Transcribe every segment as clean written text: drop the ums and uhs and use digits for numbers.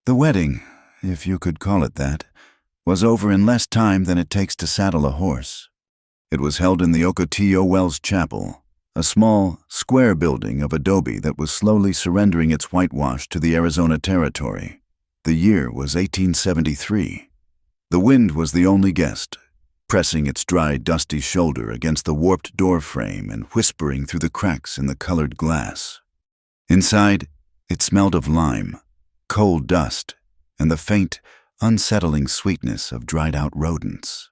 The wedding, if you could call it that, was over in less time than it takes to saddle a horse. It was held in the Ocotillo Wells Chapel, a small, square building of adobe that was slowly surrendering its whitewash to the Arizona Territory. The year was 1873. The wind was the only guest, pressing its dry, dusty shoulder against the warped door frame and whispering through the cracks in the colored glass. Inside, it smelled of lime, coal dust, and the faint, unsettling sweetness of dried-out rodents.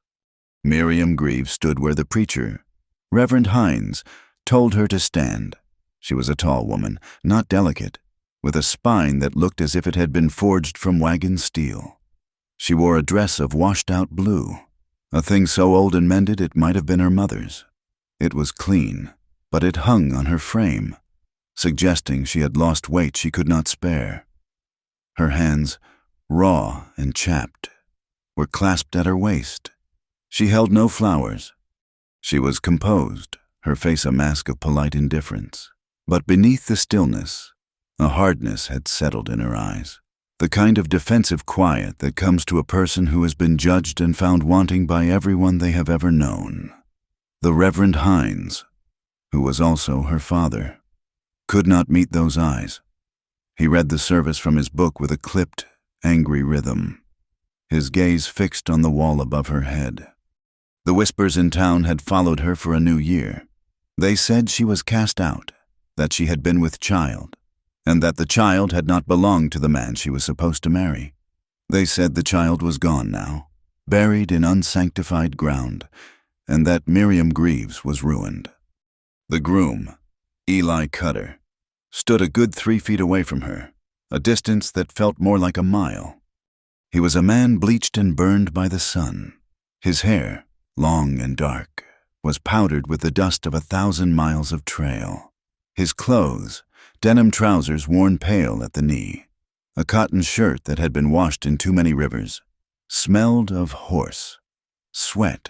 Miriam Greaves stood where the preacher, Reverend Hines, told her to stand. She was a tall woman, not delicate, with a spine that looked as if it had been forged from wagon steel. She wore a dress of washed-out blue, a thing so old and mended it might have been her mother's. It was clean, but it hung on her frame, suggesting she had lost weight she could not spare. Her hands, raw and chapped, were clasped at her waist. She held no flowers. She was composed, her face a mask of polite indifference. But beneath the stillness, a hardness had settled in her eyes, the kind of defensive quiet that comes to a person who has been judged and found wanting by everyone they have ever known. The Reverend Hines, who was also her father, could not meet those eyes. He read the service from his book with a clipped, angry rhythm, his gaze fixed on the wall above her head. The whispers in town had followed her for a new year. They said she was cast out, that she had been with child, and that the child had not belonged to the man she was supposed to marry. They said the child was gone now, buried in unsanctified ground, and that Miriam Greaves was ruined. The groom, Eli Cutter, stood a good 3 feet away from her, a distance that felt more like a mile. He was a man bleached and burned by the sun. His hair, long and dark, was powdered with the dust of 1,000 miles of trail. His clothes, denim trousers worn pale at the knee, a cotton shirt that had been washed in too many rivers, smelled of horse, sweat,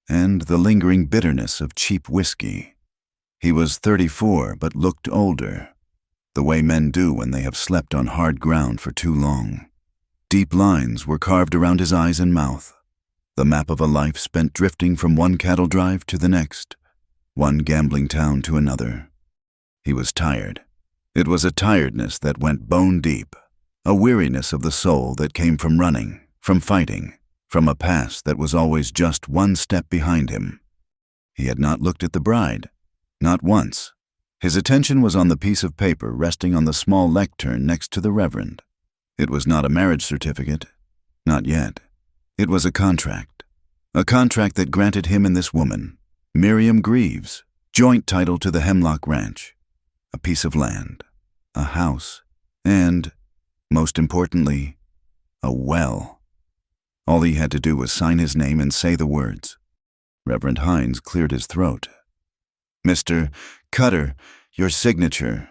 and the lingering bitterness of cheap whiskey. He was 34 but looked older, the way men do when they have slept on hard ground for too long. Deep lines were carved around his eyes and mouth, the map of a life spent drifting from one cattle drive to the next, one gambling town to another. He was tired. It was a tiredness that went bone deep, a weariness of the soul that came from running, from fighting, from a past that was always just one step behind him. He had not looked at the bride, not once. His attention was on the piece of paper resting on the small lectern next to the Reverend. It was not a marriage certificate, not yet. It was a contract that granted him and this woman, Miriam Greaves, joint title to the Hemlock Ranch, a piece of land, a house, and, most importantly, a well. All he had to do was sign his name and say the words. Reverend Hines cleared his throat. "Mr. Cutter, your signature."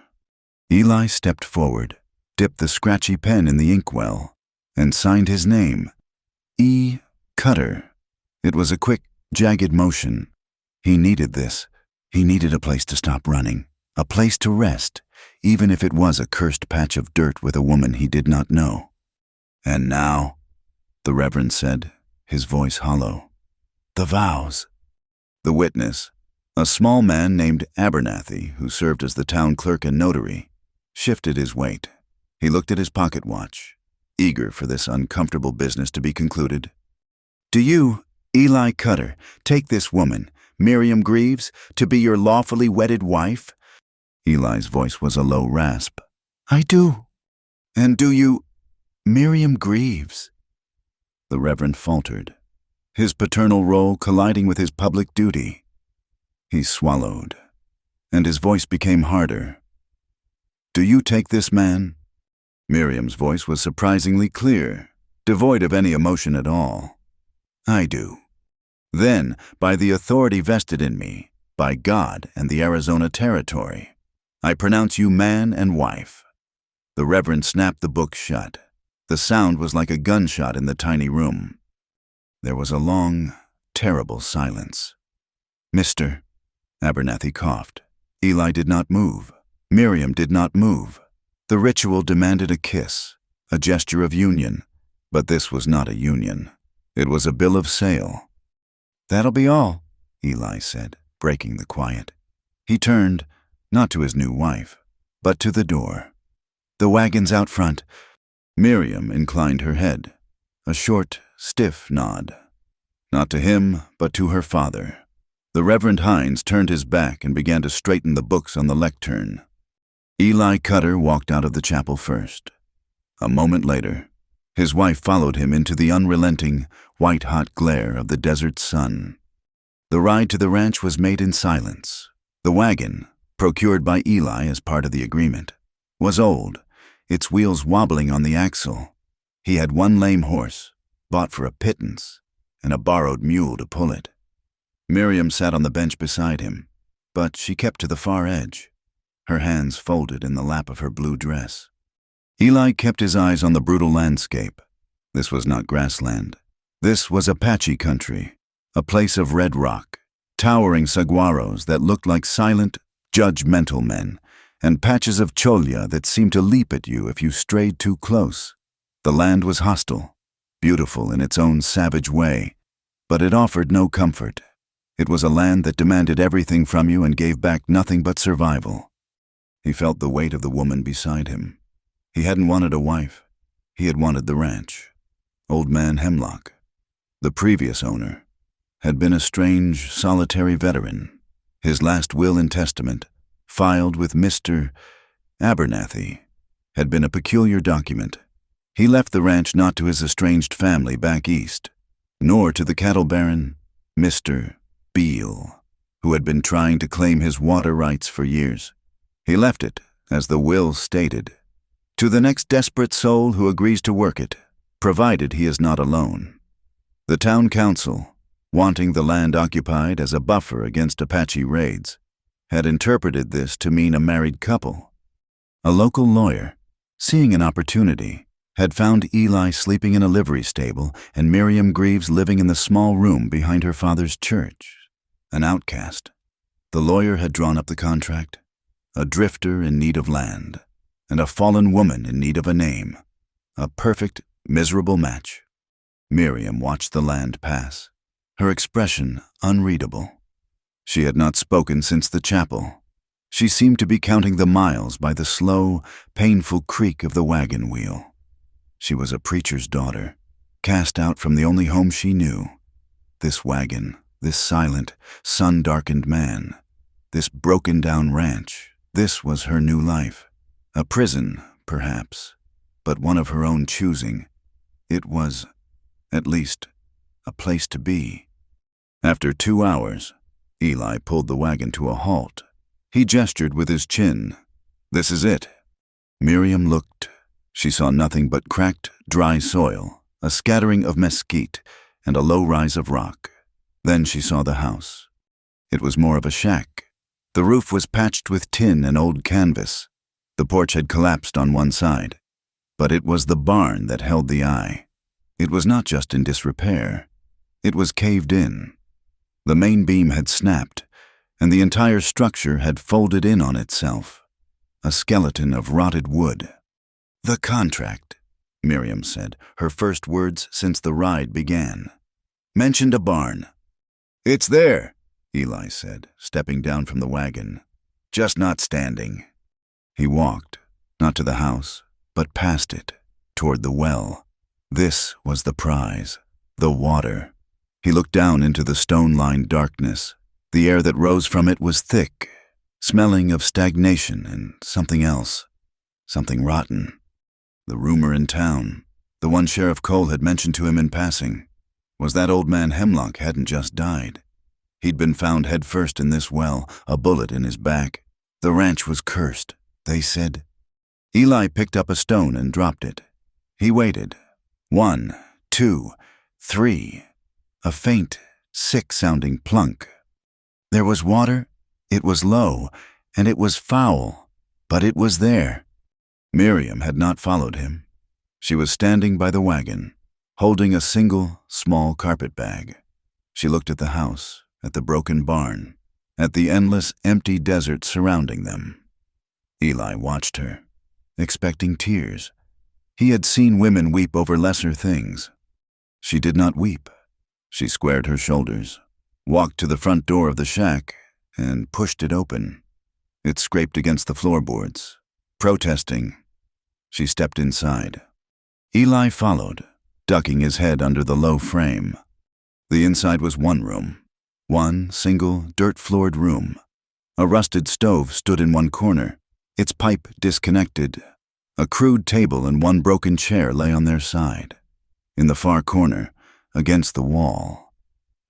Eli stepped forward, dipped the scratchy pen in the inkwell, and signed his name, E. Cutter. It was a quick, jagged motion. He needed this. He needed a place to stop running, a place to rest, even if it was a cursed patch of dirt with a woman he did not know. "And now," the Reverend said, his voice hollow, "the vows." The witness, a small man named Abernathy, who served as the town clerk and notary, shifted his weight. He looked at his pocket watch, eager for this uncomfortable business to be concluded. "Do you, Eli Cutter, take this woman, Miriam Greaves, to be your lawfully wedded wife?" Eli's voice was a low rasp. "I do." "And do you, Miriam Greaves?" The Reverend faltered, his paternal role colliding with his public duty. He swallowed, and his voice became harder. "Do you take this man?" Miriam's voice was surprisingly clear, devoid of any emotion at all. "I do." "Then, by the authority vested in me, by God and the Arizona Territory, I pronounce you man and wife." The Reverend snapped the book shut. The sound was like a gunshot in the tiny room. There was a long, terrible silence. "Mr." Abernathy coughed. Eli did not move. Miriam did not move. The ritual demanded a kiss, a gesture of union, but this was not a union. It was a bill of sale. "That'll be all," Eli said, breaking the quiet. He turned, not to his new wife, but to the door. "The wagon's out front." Miriam inclined her head, a short, stiff nod. Not to him, but to her father. The Reverend Hines turned his back and began to straighten the books on the lectern. Eli Cutter walked out of the chapel first. A moment later, his wife followed him into the unrelenting, white-hot glare of the desert sun. The ride to the ranch was made in silence. The wagon, procured by Eli as part of the agreement, was old, its wheels wobbling on the axle. He had one lame horse, bought for a pittance, and a borrowed mule to pull it. Miriam sat on the bench beside him, but she kept to the far edge, her hands folded in the lap of her blue dress. Eli kept his eyes on the brutal landscape. This was not grassland. This was Apache country, a place of red rock, towering saguaros that looked like silent, judgmental men, and patches of cholla that seemed to leap at you if you strayed too close. The land was hostile, beautiful in its own savage way, but it offered no comfort. It was a land that demanded everything from you and gave back nothing but survival. He felt the weight of the woman beside him. He hadn't wanted a wife. He had wanted the ranch. Old Man Hemlock, the previous owner, had been a strange, solitary veteran. His last will and testament, filed with Mr. Abernathy, had been a peculiar document. He left the ranch not to his estranged family back east, nor to the cattle baron, Mr. Beale, who had been trying to claim his water rights for years. He left it, as the will stated, to the next desperate soul who agrees to work it, provided he is not alone. The town council, wanting the land occupied as a buffer against Apache raids, had interpreted this to mean a married couple. A local lawyer, seeing an opportunity, had found Eli sleeping in a livery stable and Miriam Greaves living in the small room behind her father's church. An outcast. The lawyer had drawn up the contract. A drifter in need of land, and a fallen woman in need of a name. A perfect, miserable match. Miriam watched the land pass, her expression unreadable. She had not spoken since the chapel. She seemed to be counting the miles by the slow, painful creak of the wagon wheel. She was a preacher's daughter, cast out from the only home she knew. This wagon, this silent, sun-darkened man, this broken-down ranch, this was her new life. A prison, perhaps, but one of her own choosing. It was, at least, a place to be. After 2 hours, Eli pulled the wagon to a halt. He gestured with his chin. "This is it." Miriam looked. She saw nothing but cracked, dry soil, a scattering of mesquite, and a low rise of rock. Then she saw the house. It was more of a shack. The roof was patched with tin and old canvas. The porch had collapsed on one side. But it was the barn that held the eye. It was not just in disrepair. It was caved in. The main beam had snapped, and the entire structure had folded in on itself. A skeleton of rotted wood. "The contract," Miriam said, her first words since the ride began. "Mentioned a barn." "It's there," Eli said, stepping down from the wagon. "Just not standing." He walked, not to the house, but past it, toward the well. This was the prize, the water. He looked down into the stone-lined darkness. The air that rose from it was thick, smelling of stagnation and something else, something rotten. The rumor in town, the one Sheriff Cole had mentioned to him in passing, was that Old Man Hemlock hadn't just died. He'd been found head first in this well, a bullet in his back. The ranch was cursed, they said. Eli picked up a stone and dropped it. He waited. 1, 2, 3. A faint, sick-sounding plunk. There was water, it was low, and it was foul, but it was there. Miriam had not followed him. She was standing by the wagon, holding a single, small carpet bag. She looked at the house, at the broken barn, at the endless, empty desert surrounding them. Eli watched her, expecting tears. He had seen women weep over lesser things. She did not weep. She squared her shoulders, walked to the front door of the shack, and pushed it open. It scraped against the floorboards. Protesting, she stepped inside. Eli followed, ducking his head under the low frame. The inside was one room. One single, dirt-floored room. A rusted stove stood in one corner, its pipe disconnected. A crude table and one broken chair lay on their side. In the far corner, against the wall,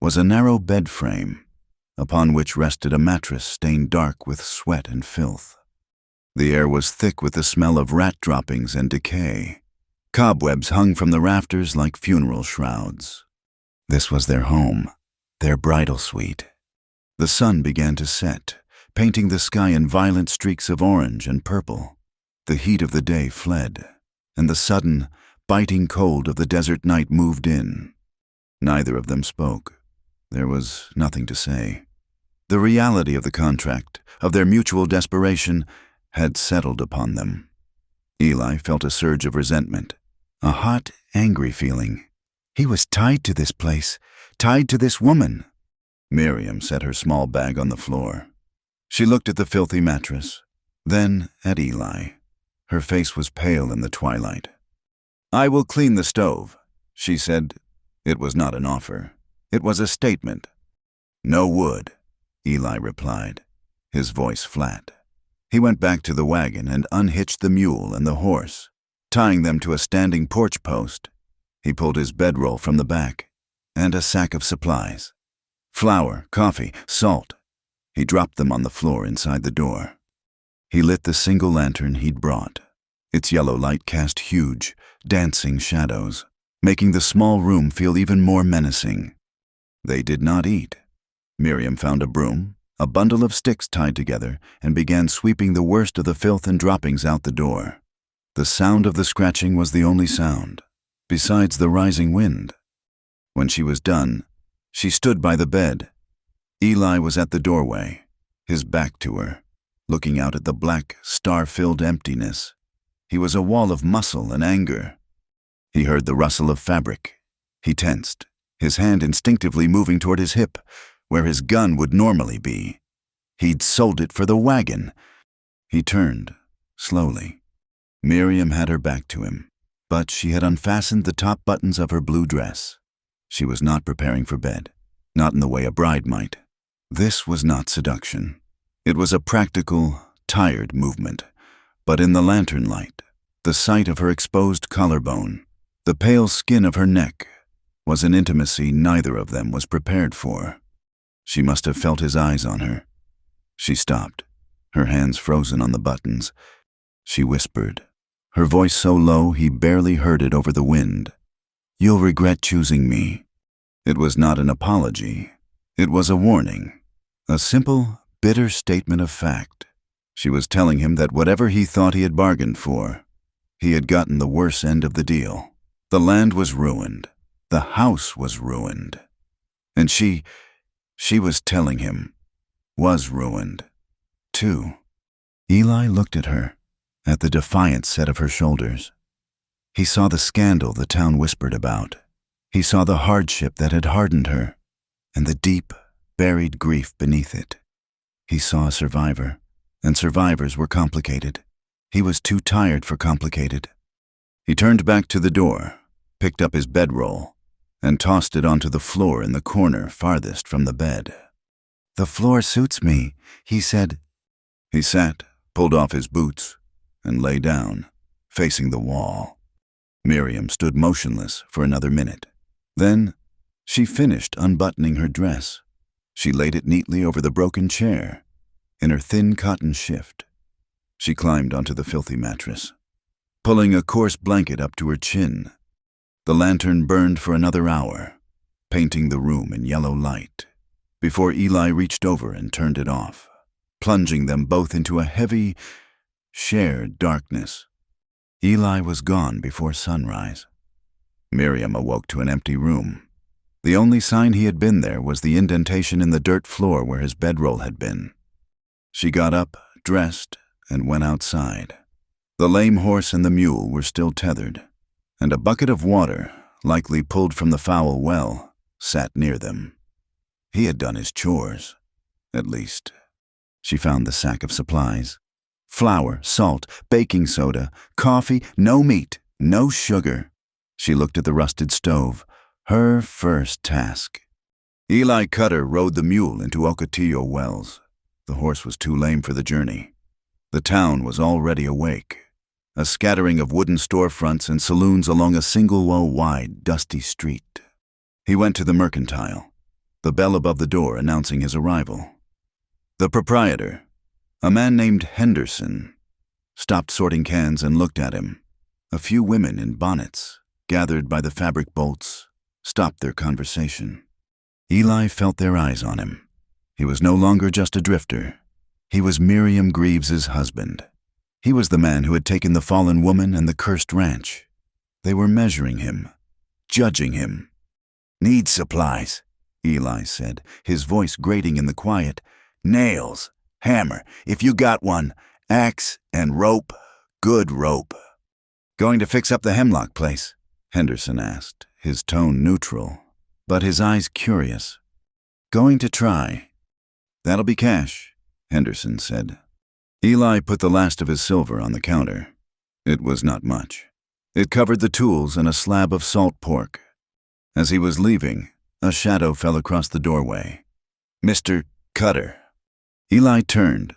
was a narrow bed frame, upon which rested a mattress stained dark with sweat and filth. The air was thick with the smell of rat droppings and decay. Cobwebs hung from the rafters like funeral shrouds. This was their home, their bridal suite. The sun began to set, painting the sky in violent streaks of orange and purple. The heat of the day fled, and the sudden, biting cold of the desert night moved in. Neither of them spoke. There was nothing to say. The reality of the contract, of their mutual desperation, had settled upon them. Eli felt a surge of resentment, a hot, angry feeling. He was tied to this place, tied to this woman. Miriam set her small bag on the floor. She looked at the filthy mattress, then at Eli. Her face was pale in the twilight. "I will clean the stove," she said. It was not an offer. It was a statement. "No wood," Eli replied, his voice flat. He went back to the wagon and unhitched the mule and the horse, tying them to a standing porch post. He pulled his bedroll from the back and a sack of supplies. Flour, coffee, salt. He dropped them on the floor inside the door. He lit the single lantern he'd brought. Its yellow light cast huge, dancing shadows, making the small room feel even more menacing. They did not eat. Miriam found a broom, a bundle of sticks tied together, and began sweeping the worst of the filth and droppings out the door. The sound of the scratching was the only sound, besides the rising wind. When she was done, she stood by the bed. Eli was at the doorway, his back to her, looking out at the black, star-filled emptiness. He was a wall of muscle and anger. He heard the rustle of fabric. He tensed, his hand instinctively moving toward his hip, where his gun would normally be. He'd sold it for the wagon. He turned, slowly. Miriam had her back to him, but she had unfastened the top buttons of her blue dress. She was not preparing for bed, not in the way a bride might. This was not seduction. It was a practical, tired movement. But in the lantern light, the sight of her exposed collarbone, the pale skin of her neck, was an intimacy neither of them was prepared for. She must have felt his eyes on her. She stopped, her hands frozen on the buttons. She whispered, her voice so low he barely heard it over the wind. "You'll regret choosing me." It was not an apology. It was a warning, a simple, bitter statement of fact. She was telling him that whatever he thought he had bargained for, he had gotten the worse end of the deal. The land was ruined. The house was ruined. And she was telling him, was ruined, too. Eli looked at her, at the defiant set of her shoulders. He saw the scandal the town whispered about. He saw the hardship that had hardened her, and the deep, buried grief beneath it. He saw a survivor, and survivors were complicated. He was too tired for complicated. He turned back to the door, picked up his bedroll, and tossed it onto the floor in the corner farthest from the bed. "The floor suits me," he said. He sat, pulled off his boots, and lay down, facing the wall. Miriam stood motionless for another minute. Then she finished unbuttoning her dress. She laid it neatly over the broken chair, in her thin cotton shift. She climbed onto the filthy mattress, pulling a coarse blanket up to her chin. The lantern burned for another hour, painting the room in yellow light, before Eli reached over and turned it off, plunging them both into a heavy, shared darkness. Eli was gone before sunrise. Miriam awoke to an empty room. The only sign he had been there was the indentation in the dirt floor where his bedroll had been. She got up, dressed, and went outside. The lame horse and the mule were still tethered, and a bucket of water, likely pulled from the foul well, sat near them. He had done his chores, at least. She found the sack of supplies. Flour, salt, baking soda, coffee, no meat, no sugar. She looked at the rusted stove, her first task. Eli Cutter rode the mule into Ocotillo Wells. The horse was too lame for the journey. The town was already awake. A scattering of wooden storefronts and saloons along a single-wide, dusty street. He went to the mercantile, the bell above the door announcing his arrival. The proprietor, a man named Henderson, stopped sorting cans and looked at him. A few women in bonnets, gathered by the fabric bolts, stopped their conversation. Eli felt their eyes on him. He was no longer just a drifter. He was Miriam Greaves's husband. He was the man who had taken the fallen woman and the cursed ranch. They were measuring him, judging him. "Need supplies," Eli said, his voice grating in the quiet. "Nails, hammer, if you got one, axe and rope, good rope." "Going to fix up the hemlock place?" Henderson asked, his tone neutral, but his eyes curious. "Going to try." "That'll be cash," Henderson said. Eli put the last of his silver on the counter. It was not much. It covered the tools and a slab of salt pork. As he was leaving, a shadow fell across the doorway. "Mr. Cutter." Eli turned.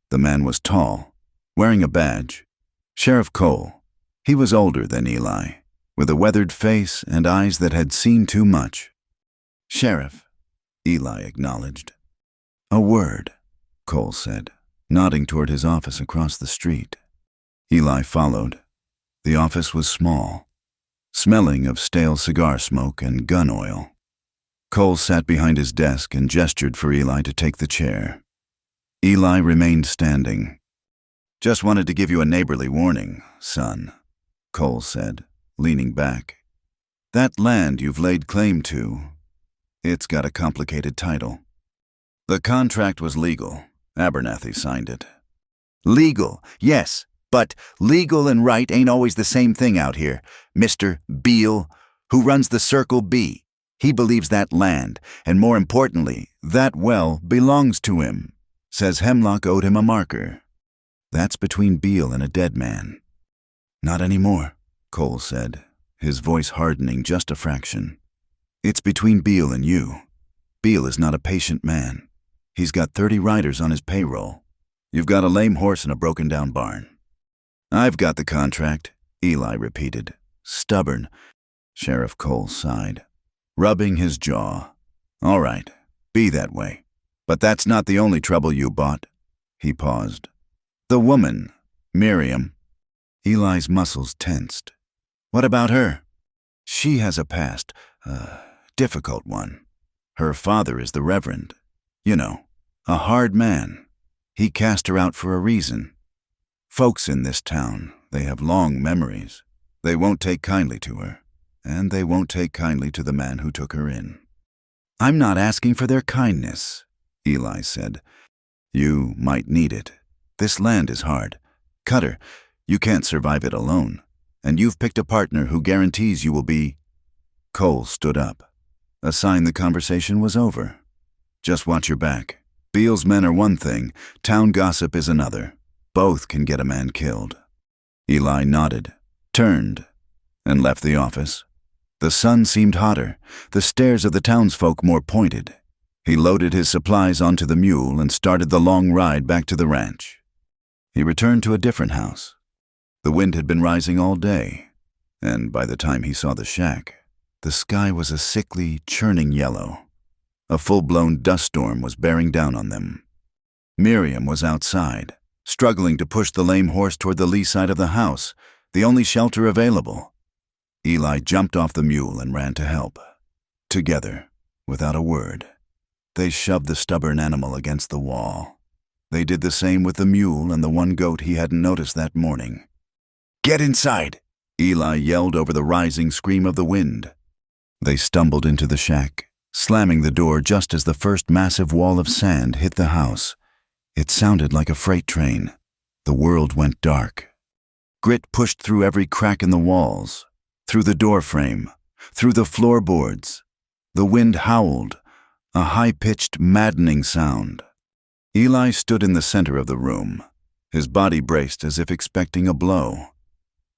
The man was tall, wearing a badge. Sheriff Cole. He was older than Eli, with a weathered face and eyes that had seen too much. "Sheriff," Eli acknowledged. "A word," Cole said, nodding toward his office across the street. Eli followed. The office was small, smelling of stale cigar smoke and gun oil. Cole sat behind his desk and gestured for Eli to take the chair. Eli remained standing. "Just wanted to give you a neighborly warning, son," Cole said, leaning back. "That land you've laid claim to, it's got a complicated title. The contract was legal. Abernathy signed it." "Legal, yes, but legal and right ain't always the same thing out here. Mr. Beale, who runs the Circle B, he believes that land, and more importantly, that well belongs to him. Says Hemlock owed him a marker. That's between Beale and a dead man." "Not anymore," Cole said, his voice hardening just a fraction. "It's between Beale and you. Beale is not a patient man. He's got 30 riders on his payroll. You've got a lame horse and a broken-down barn." "I've got the contract," Eli repeated. "Stubborn." Sheriff Cole sighed, rubbing his jaw. "All right, be that way. But that's not the only trouble you bought." He paused. "The woman, Miriam." Eli's muscles tensed. "What about her?" "She has a past, a difficult one. Her father is the Reverend. You know, a hard man. He cast her out for a reason. Folks in this town, they have long memories. They won't take kindly to her, and they won't take kindly to the man who took her in." "I'm not asking for their kindness," Eli said. "You might need it. This land is hard. Cutter, you can't survive it alone, and you've picked a partner who guarantees you will be—" Cole stood up, a sign the conversation was over. "Just watch your back. Beale's men are one thing, town gossip is another. Both can get a man killed." Eli nodded, turned, and left the office. The sun seemed hotter, the stares of the townsfolk more pointed. He loaded his supplies onto the mule and started the long ride back to the ranch. He returned to a different house. The wind had been rising all day, and by the time he saw the shack, the sky was a sickly, churning yellow. A full-blown dust storm was bearing down on them. Miriam was outside, struggling to push the lame horse toward the lee side of the house, the only shelter available. Eli jumped off the mule and ran to help. Together, without a word, they shoved the stubborn animal against the wall. They did the same with the mule and the one goat he hadn't noticed that morning. "Get inside!" Eli yelled over the rising scream of the wind. They stumbled into the shack, slamming the door just as the first massive wall of sand hit the house. It sounded like a freight train. The world went dark. Grit pushed through every crack in the walls, through the door frame, through the floorboards. The wind howled, a high-pitched, maddening sound. Eli stood in the center of the room, his body braced as if expecting a blow.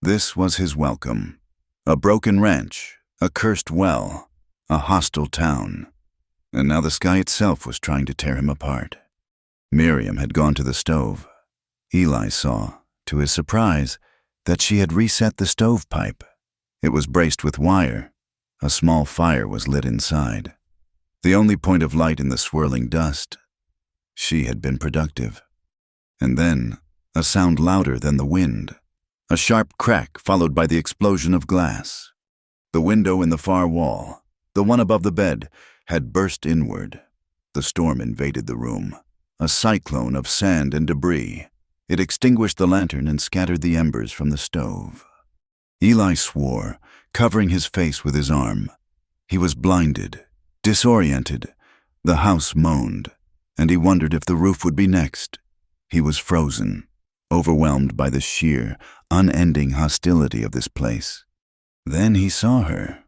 This was his welcome. A broken ranch, a cursed well, a hostile town. And now the sky itself was trying to tear him apart. Miriam had gone to the stove. Eli saw, to his surprise, that she had reset the stovepipe. It was braced with wire. A small fire was lit inside. The only point of light in the swirling dust. She had been productive. And then, a sound louder than the wind. A sharp crack followed by the explosion of glass. The window in the far wall, the one above the bed, had burst inward. The storm invaded the room, a cyclone of sand and debris. It extinguished the lantern and scattered the embers from the stove. Eli swore, covering his face with his arm. He was blinded, disoriented. The house moaned, and he wondered if the roof would be next. He was frozen, overwhelmed by the sheer, unending hostility of this place. Then he saw her.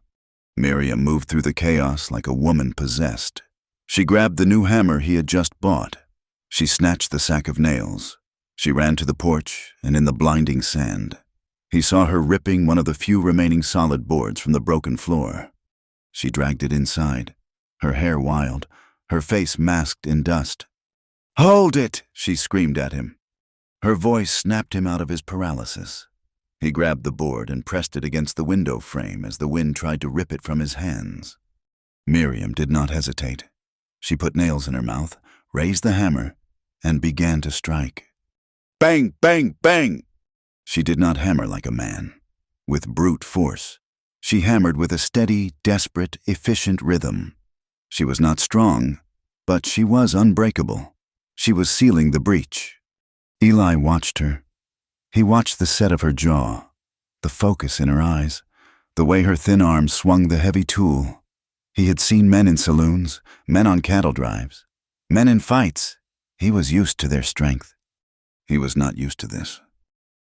Miriam moved through the chaos like a woman possessed. She grabbed the new hammer he had just bought. She snatched the sack of nails. She ran to the porch, and in the blinding sand, he saw her ripping one of the few remaining solid boards from the broken floor. She dragged it inside, her hair wild, her face masked in dust. "Hold it!" she screamed at him. Her voice snapped him out of his paralysis. He grabbed the board and pressed it against the window frame as the wind tried to rip it from his hands. Miriam did not hesitate. She put nails in her mouth, raised the hammer, and began to strike. Bang, bang, bang! She did not hammer like a man, with brute force. She hammered with a steady, desperate, efficient rhythm. She was not strong, but she was unbreakable. She was sealing the breach. Eli watched her. He watched the set of her jaw, the focus in her eyes, the way her thin arms swung the heavy tool. He had seen men in saloons, men on cattle drives, men in fights. He was used to their strength. He was not used to this.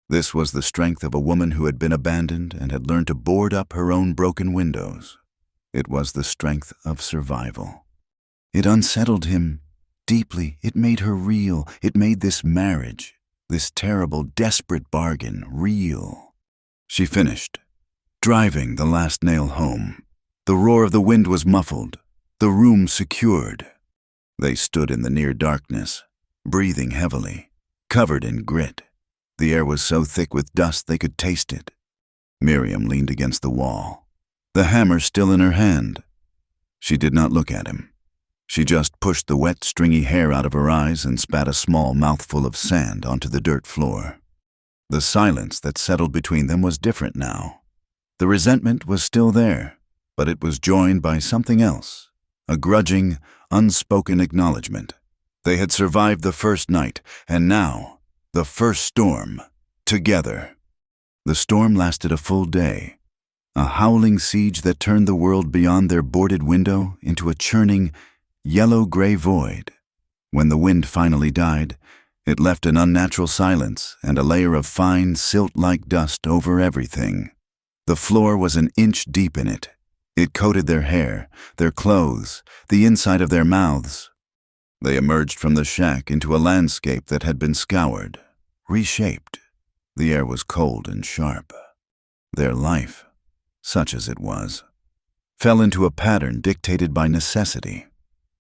This was the strength of a woman who had been abandoned and had learned to board up her own broken windows. It was the strength of survival. It unsettled him deeply. It made her real. It made this marriage, this terrible, desperate bargain, real. She finished, driving the last nail home. The roar of the wind was muffled, the room secured. They stood in the near darkness, breathing heavily, covered in grit. The air was so thick with dust they could taste it. Miriam leaned against the wall, the hammer still in her hand. She did not look at him. She just pushed the wet, stringy hair out of her eyes and spat a small mouthful of sand onto the dirt floor. The silence that settled between them was different now. The resentment was still there, but it was joined by something else, a grudging, unspoken acknowledgement. They had survived the first night, and now, the first storm, together. The storm lasted a full day, a howling siege that turned the world beyond their boarded window into a churning, yellow-gray void. When the wind finally died, it left an unnatural silence and a layer of fine, silt-like dust over everything. The floor was an inch deep in it. It coated their hair, their clothes, the inside of their mouths. They emerged from the shack into a landscape that had been scoured, reshaped. The air was cold and sharp. Their life, such as it was, fell into a pattern dictated by necessity.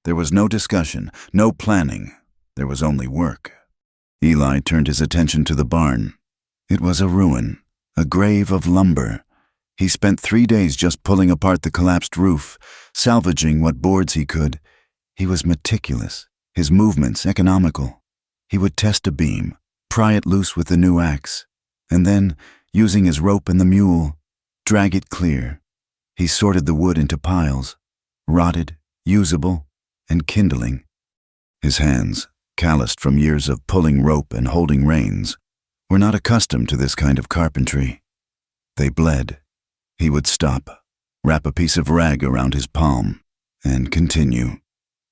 There was no discussion, no planning. There was only work. Eli turned his attention to the barn. It was a ruin, a grave of lumber. He spent 3 days just pulling apart the collapsed roof, salvaging what boards he could. He was meticulous, his movements economical. He would test a beam, pry it loose with the new axe, and then, using his rope and the mule, drag it clear. He sorted the wood into piles, rotted, usable, and kindling. His hands, calloused from years of pulling rope and holding reins, were not accustomed to this kind of carpentry. They bled. He would stop, wrap a piece of rag around his palm, and continue.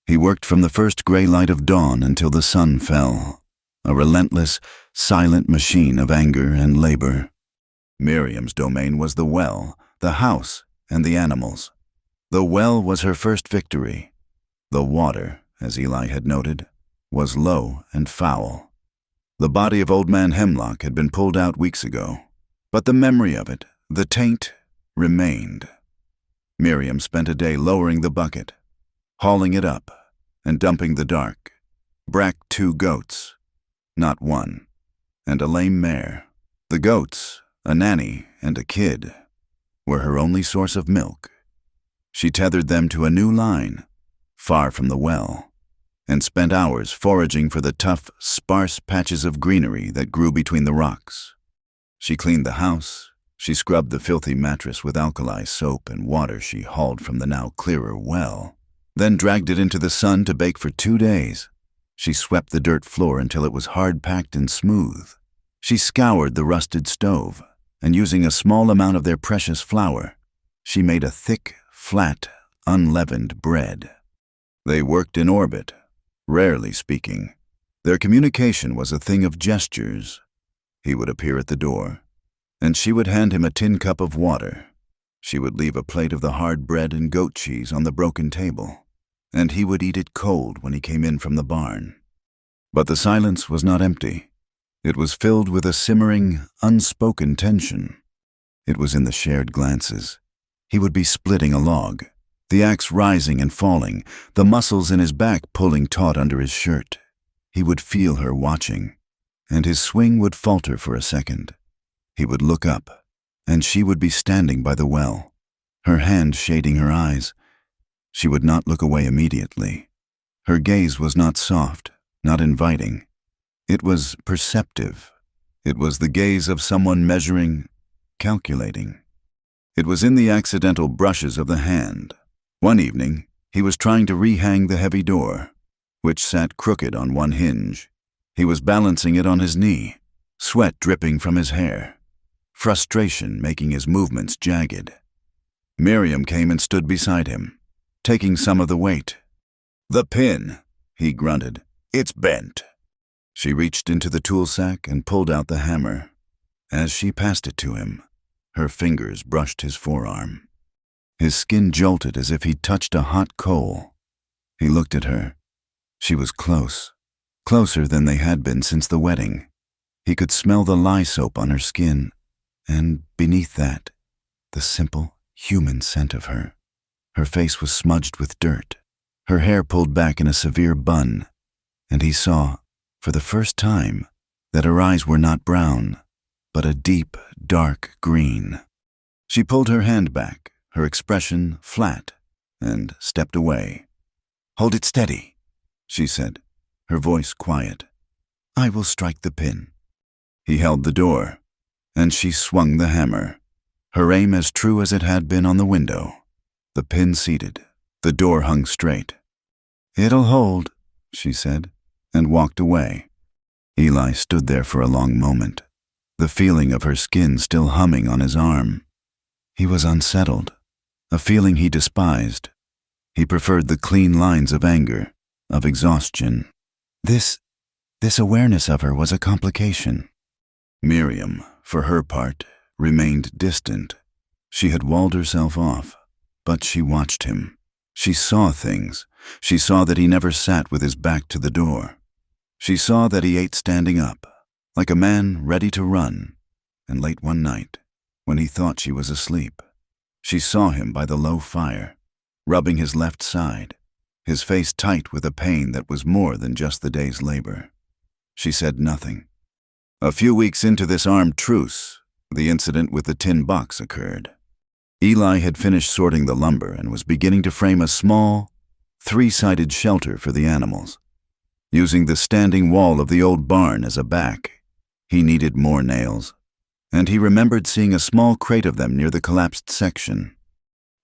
He worked from the first gray light of dawn until the sun fell, a relentless, silent machine of anger and labor. Miriam's domain was the well, the house, and the animals. The well was her first victory. The water, as Eli had noted, was low and foul. The body of Old Man Hemlock had been pulled out weeks ago, but the memory of it, the taint, remained. Miriam spent a day lowering the bucket, hauling it up, and dumping the dark. Bracked 2 goats, not one, and a lame mare. The goats, a nanny and a kid, were her only source of milk. She tethered them to a new line, far from the well, and spent hours foraging for the tough, sparse patches of greenery that grew between the rocks. She cleaned the house. She scrubbed the filthy mattress with alkali soap and water she hauled from the now clearer well, then dragged it into the sun to bake for 2 days. She swept the dirt floor until it was hard-packed and smooth. She scoured the rusted stove, and using a small amount of their precious flour, she made a thick, flat, unleavened bread. They worked in orbit, rarely speaking. Their communication was a thing of gestures. He would appear at the door, and she would hand him a tin cup of water. She would leave a plate of the hard bread and goat cheese on the broken table, and he would eat it cold when he came in from the barn. But the silence was not empty. It was filled with a simmering, unspoken tension. It was in the shared glances. He would be splitting a log, the axe rising and falling, the muscles in his back pulling taut under his shirt. He would feel her watching, and his swing would falter for a second. He would look up, and she would be standing by the well, her hand shading her eyes. She would not look away immediately. Her gaze was not soft, not inviting. It was perceptive. It was the gaze of someone measuring, calculating. It was in the accidental brushes of the hand. One evening, he was trying to rehang the heavy door, which sat crooked on one hinge. He was balancing it on his knee, sweat dripping from his hair, frustration making his movements jagged. Miriam came and stood beside him, taking some of the weight. "The pin," he grunted. "It's bent." She reached into the tool sack and pulled out the hammer. As she passed it to him, her fingers brushed his forearm. His skin jolted as if he'd touched a hot coal. He looked at her. She was close, closer than they had been since the wedding. He could smell the lye soap on her skin, and beneath that, the simple, human scent of her. Her face was smudged with dirt, her hair pulled back in a severe bun, and he saw, for the first time, that her eyes were not brown, but a deep, dark green. She pulled her hand back, her expression flat, and stepped away. "Hold it steady," she said, her voice quiet. "I will strike the pin." He held the door, and she swung the hammer, her aim as true as it had been on the window. The pin seated, the door hung straight. "It'll hold," she said, and walked away. Eli stood there for a long moment, the feeling of her skin still humming on his arm. He was unsettled, a feeling he despised. He preferred the clean lines of anger, of exhaustion. This awareness of her was a complication. Miriam, for her part, remained distant. She had walled herself off, but she watched him. She saw things. She saw that he never sat with his back to the door. She saw that he ate standing up, like a man ready to run, and late one night, when he thought she was asleep, she saw him by the low fire, rubbing his left side, his face tight with a pain that was more than just the day's labor. She said nothing. A few weeks into this armed truce, the incident with the tin box occurred. Eli had finished sorting the lumber and was beginning to frame a small, 3-sided shelter for the animals. Using the standing wall of the old barn as a back, he needed more nails, and he remembered seeing a small crate of them near the collapsed section.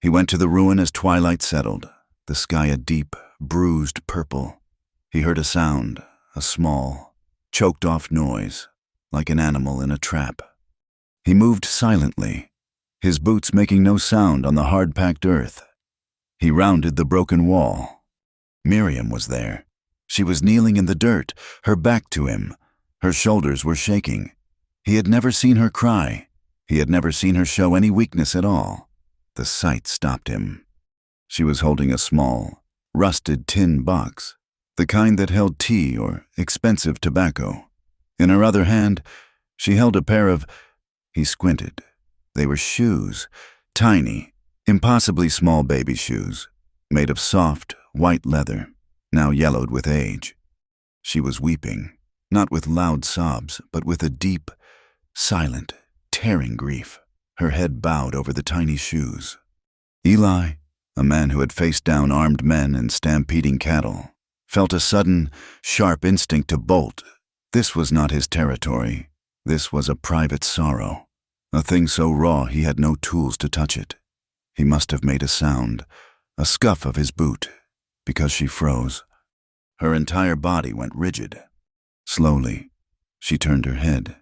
He went to the ruin as twilight settled, the sky a deep, bruised purple. He heard a sound, a small, choked-off noise, like an animal in a trap. He moved silently, his boots making no sound on the hard-packed earth. He rounded the broken wall. Miriam was there. She was kneeling in the dirt, her back to him. Her shoulders were shaking. He had never seen her cry. He had never seen her show any weakness at all. The sight stopped him. She was holding a small, rusted tin box, the kind that held tea or expensive tobacco. In her other hand, she held a pair of— He squinted. They were shoes, tiny, impossibly small baby shoes, made of soft, white leather, now yellowed with age. She was weeping, not with loud sobs, but with a deep, silent, tearing grief, her head bowed over the tiny shoes. Eli, a man who had faced down armed men and stampeding cattle, felt a sudden, sharp instinct to bolt. This was not his territory. This was a private sorrow, a thing so raw he had no tools to touch it. He must have made a sound, a scuff of his boot, because she froze. Her entire body went rigid. Slowly, she turned her head.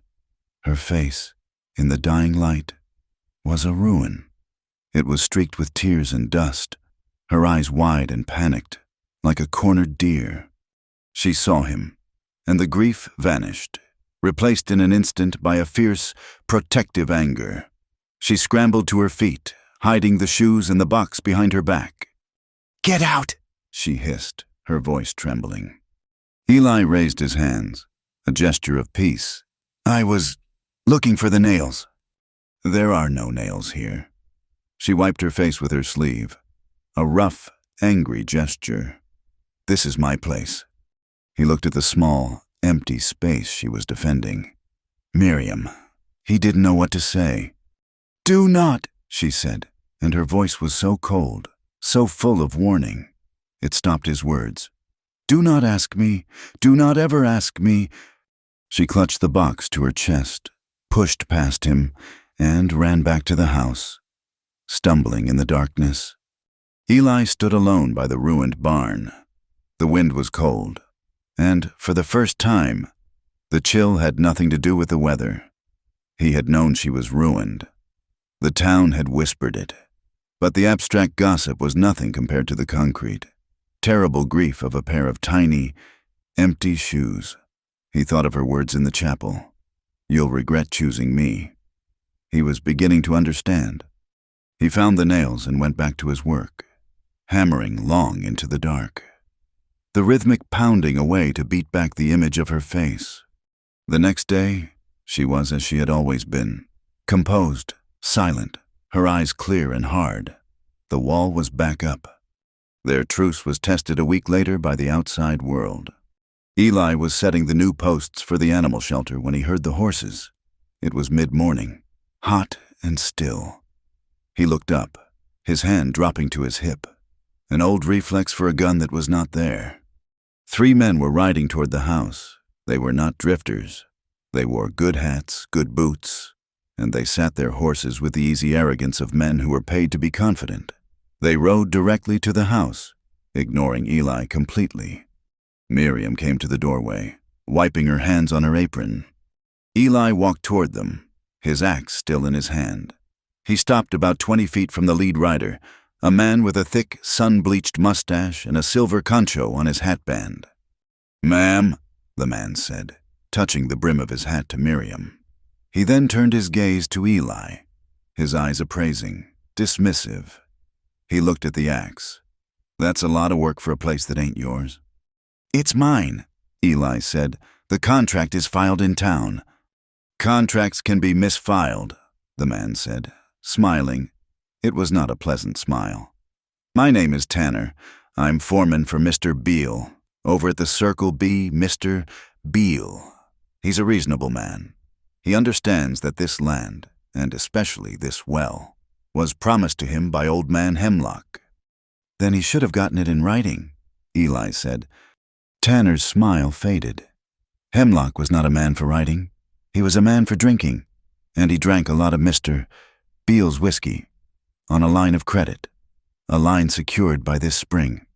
Her face, in the dying light, was a ruin. It was streaked with tears and dust, her eyes wide and panicked, like a cornered deer. She saw him, and the grief vanished, replaced in an instant by a fierce, protective anger. She scrambled to her feet, hiding the shoes and the box behind her back. "Get out!" she hissed, her voice trembling. Eli raised his hands, a gesture of peace. "I was looking for the nails." "There are no nails here." She wiped her face with her sleeve, a rough, angry gesture. "This is my place." He looked at the small, empty space she was defending. Miriam. He didn't know what to say. "Do not," she said, and her voice was so cold, so full of warning. It stopped his words. "Do not ask me. Do not ever ask me." She clutched the box to her chest, pushed past him, and ran back to the house, stumbling in the darkness. Eli stood alone by the ruined barn. The wind was cold, and, for the first time, the chill had nothing to do with the weather. He had known she was ruined. The town had whispered it, but the abstract gossip was nothing compared to the concrete, terrible grief of a pair of tiny, empty shoes. He thought of her words in the chapel. "You'll regret choosing me." He was beginning to understand. He found the nails and went back to his work, hammering long into the dark, the rhythmic pounding away to beat back the image of her face. The next day, she was as she had always been, composed, silent, her eyes clear and hard. The wall was back up. Their truce was tested a week later by the outside world. Eli was setting the new posts for the animal shelter when he heard the horses. It was mid-morning, hot and still. He looked up, his hand dropping to his hip, an old reflex for a gun that was not there. 3 men were riding toward the house. They were not drifters. They wore good hats, good boots, and they sat their horses with the easy arrogance of men who were paid to be confident. They rode directly to the house, ignoring Eli completely. Miriam came to the doorway, wiping her hands on her apron. Eli walked toward them, his axe still in his hand. He stopped about 20 feet from the lead rider, a man with a thick, sun-bleached mustache and a silver concho on his hatband. "Ma'am," the man said, touching the brim of his hat to Miriam. He then turned his gaze to Eli, his eyes appraising, dismissive. He looked at the axe. "That's a lot of work for a place that ain't yours." "It's mine," Eli said. "The contract is filed in town." "Contracts can be misfiled," the man said, smiling. It was not a pleasant smile. "My name is Tanner. I'm foreman for Mr. Beale. Over at the Circle B, Mr. Beale. He's a reasonable man. He understands that this land, and especially this well, was promised to him by old man Hemlock." "Then he should have gotten it in writing," Eli said. Tanner's smile faded. Hemlock was not a man for writing. He was a man for drinking, and he drank a lot of Mr. Beale's whiskey, on a line of credit, a line secured by this spring.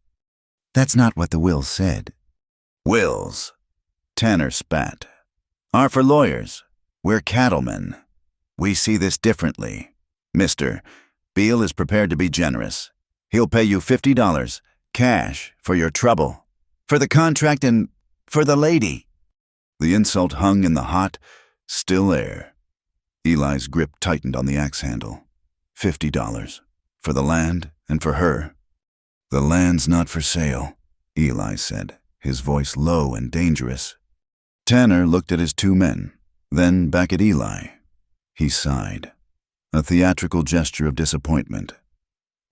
"That's not what the will said." "Wills," Tanner spat, "are for lawyers. We're cattlemen. We see this differently. Mr. Beale is prepared to be generous. He'll pay you $50, cash, for your trouble, for the contract and for the lady." The insult hung in the hot, still air. Eli's grip tightened on the axe handle. $50. For the land and for her. The land's not for sale, Eli said, his voice low and dangerous. Tanner looked at his two men, then back at Eli. He sighed. A theatrical gesture of disappointment.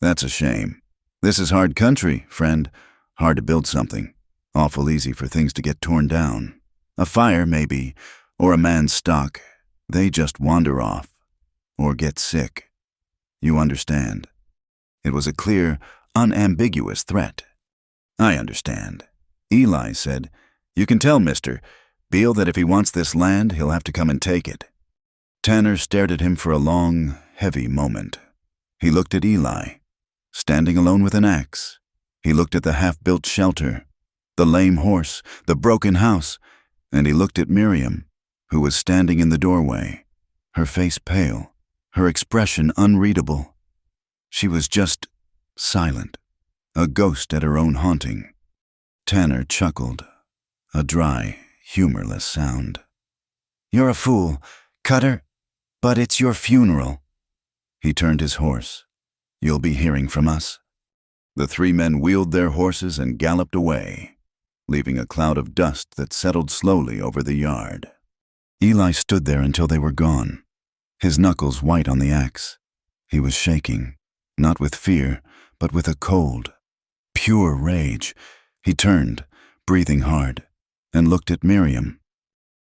That's a shame. This is hard country, friend. Hard to build something. Awful easy for things to get torn down. A fire, maybe, or a man's stock. They just wander off. Or get sick. You understand. It was a clear, unambiguous threat. I understand. Eli said, You can tell Mr. Beale that if he wants this land, he'll have to come and take it. Tanner stared at him for a long, heavy moment. He looked at Eli, standing alone with an axe. He looked at the half-built shelter, the lame horse, the broken house, and he looked at Miriam, who was standing in the doorway, her face pale, her expression unreadable. She was just silent, a ghost at her own haunting. Tanner chuckled, a dry, humorless sound. You're a fool, Cutter, but it's your funeral. He turned his horse. You'll be hearing from us. The three men wheeled their horses and galloped away, leaving a cloud of dust that settled slowly over the yard. Eli stood there until they were gone, his knuckles white on the axe. He was shaking, not with fear, but with a cold, pure rage. He turned, breathing hard, and looked at Miriam.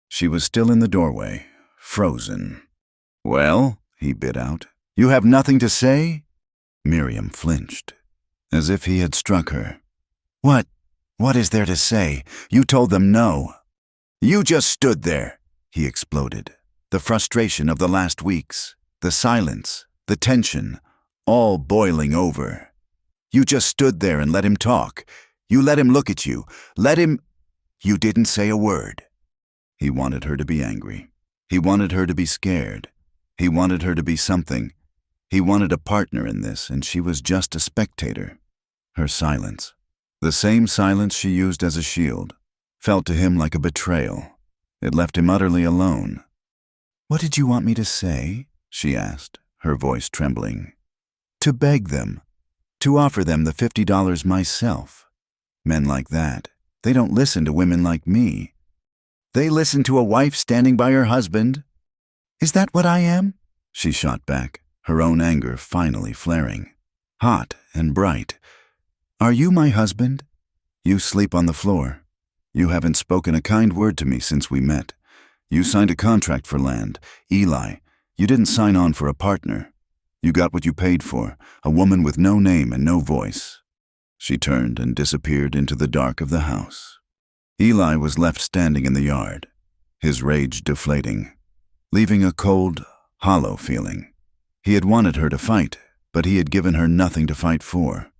She was still in the doorway, frozen. Well, he bit out, you have nothing to say? Miriam flinched, as if he had struck her. What is there to say? You told them no. You just stood there, he exploded. The frustration of the last weeks, the silence, the tension, all boiling over. You just stood there and let him talk. You let him look at you. You didn't say a word. He wanted her to be angry. He wanted her to be scared. He wanted her to be something. He wanted a partner in this, and she was just a spectator. Her silence, the same silence she used as a shield, felt to him like a betrayal. It left him utterly alone. What did you want me to say? She asked, her voice trembling. To beg them. To offer them the $50 myself. Men like that, they don't listen to women like me. They listen to a wife standing by her husband. Is that what I am? She shot back, her own anger finally flaring. Hot and bright. Are you my husband? You sleep on the floor. You haven't spoken a kind word to me since we met. You signed a contract for land. Eli, you didn't sign on for a partner. You got what you paid for, a woman with no name and no voice. She turned and disappeared into the dark of the house. Eli was left standing in the yard, his rage deflating, leaving a cold, hollow feeling. He had wanted her to fight, but he had given her nothing to fight for.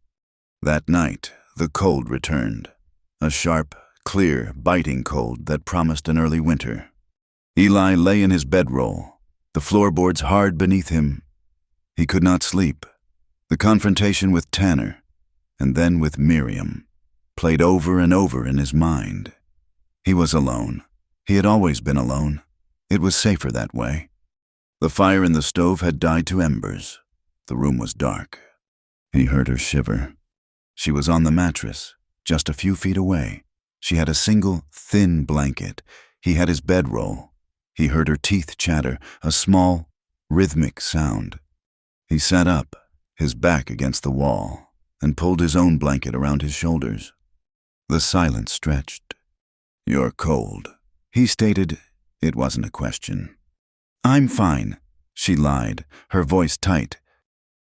That night, the cold returned, a sharp, clear, biting cold that promised an early winter. Eli lay in his bedroll, the floorboards hard beneath him. He could not sleep. The confrontation with Tanner, and then with Miriam, played over and over in his mind. He was alone. He had always been alone. It was safer that way. The fire in the stove had died to embers. The room was dark. He heard her shiver. She was on the mattress, just a few feet away. She had a single, thin blanket. He had his bedroll. He heard her teeth chatter, a small, rhythmic sound. He sat up, his back against the wall, and pulled his own blanket around his shoulders. The silence stretched. You're cold. He stated it wasn't a question. I'm fine, she lied, her voice tight.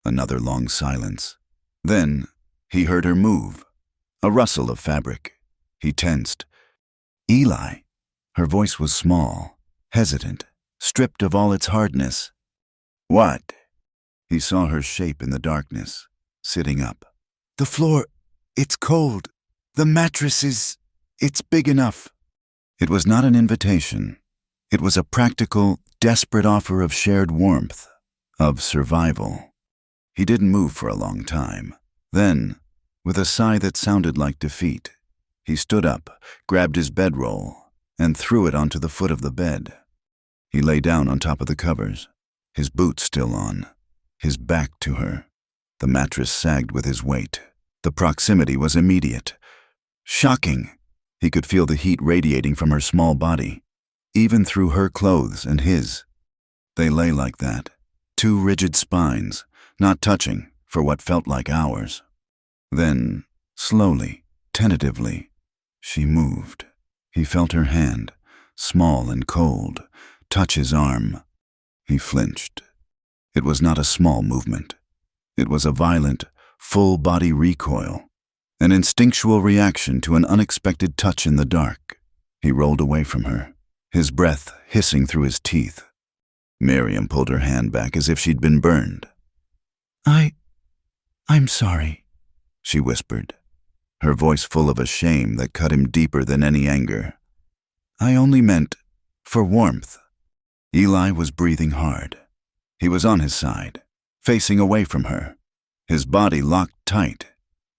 Another long silence. Then he heard her move, a rustle of fabric. He tensed. Eli. Her voice was small, hesitant, stripped of all its hardness. What? He saw her shape in the darkness, sitting up. The floor, it's cold. The mattress it's big enough. It was not an invitation. It was a practical, desperate offer of shared warmth, of survival. He didn't move for a long time. Then, with a sigh that sounded like defeat, he stood up, grabbed his bedroll, and threw it onto the foot of the bed. He lay down on top of the covers, his boots still on, his back to her. The mattress sagged with his weight. The proximity was immediate. Shocking. He could feel the heat radiating from her small body, even through her clothes and his. They lay like that, two rigid spines, not touching for what felt like hours. Then, slowly, tentatively, she moved. He felt her hand, small and cold, touch his arm. He flinched. It was not a small movement. It was a violent, full-body recoil, an instinctual reaction to an unexpected touch in the dark. He rolled away from her, his breath hissing through his teeth. Miriam pulled her hand back as if she'd been burned. I'm sorry, she whispered, her voice full of a shame that cut him deeper than any anger. I only meant for warmth. Eli was breathing hard. He was on his side, facing away from her, his body locked tight.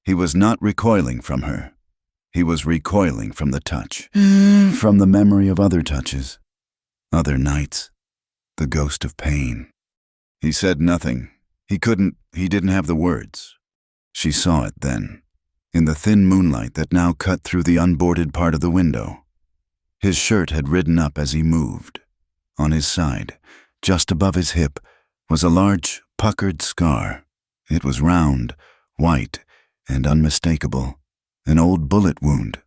He was not recoiling from her. He was recoiling from the touch, from the memory of other touches, other nights, the ghost of pain. He said nothing. He didn't have the words. She saw it then, in the thin moonlight that now cut through the unboarded part of the window. His shirt had ridden up as he moved. On his side, just above his hip, was a large, puckered scar. It was round, white, and unmistakable, an old bullet wound.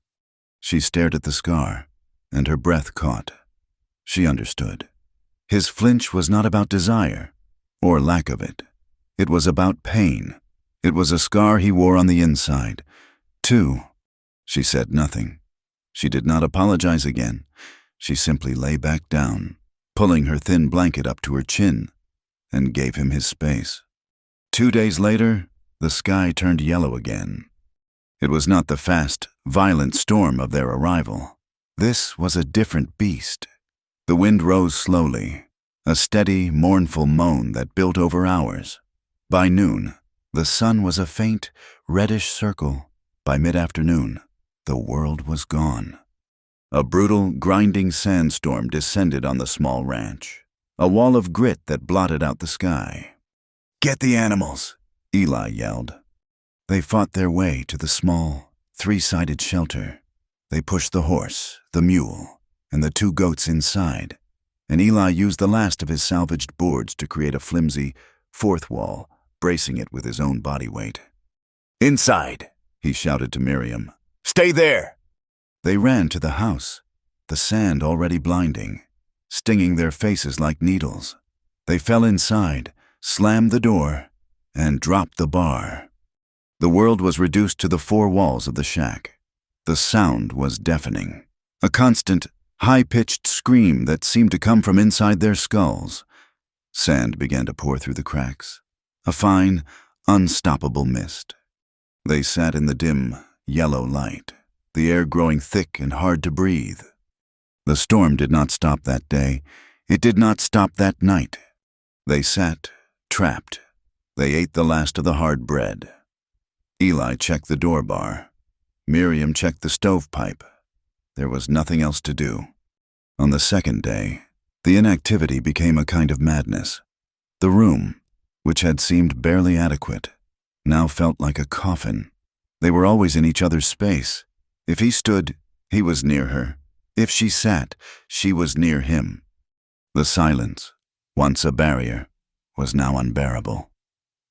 She stared at the scar, and her breath caught. She understood. His flinch was not about desire, or lack of it. It was about pain. It was a scar he wore on the inside, too. She said nothing. She did not apologize again. She simply lay back down, pulling her thin blanket up to her chin, and gave him his space. 2 days later, the sky turned yellow again. It was not the fast, violent storm of their arrival. This was a different beast. The wind rose slowly, a steady, mournful moan that built over hours. By noon, the sun was a faint, reddish circle. By mid-afternoon, the world was gone. A brutal, grinding sandstorm descended on the small ranch, a wall of grit that blotted out the sky. "Get the animals!" Eli yelled. They fought their way to the small, three-sided shelter. They pushed the horse, the mule, and the 2 goats inside, and Eli used the last of his salvaged boards to create a flimsy, 4th wall, bracing it with his own body weight. "Inside!" he shouted to Miriam. "Stay there!" They ran to the house, the sand already blinding, stinging their faces like needles. They fell inside, slammed the door, and dropped the bar. The world was reduced to the 4 walls of the shack. The sound was deafening, a constant, high-pitched scream that seemed to come from inside their skulls. Sand began to pour through the cracks, a fine, unstoppable mist. They sat in the dim, yellow light, the air growing thick and hard to breathe. The storm did not stop that day. It did not stop that night. They sat, trapped. They ate the last of the hard bread. Eli checked the door bar. Miriam checked the stovepipe. There was nothing else to do. On the 2nd day, the inactivity became a kind of madness. The room, which had seemed barely adequate, now felt like a coffin. They were always in each other's space. If he stood, he was near her. If she sat, she was near him. The silence, once a barrier, was now unbearable,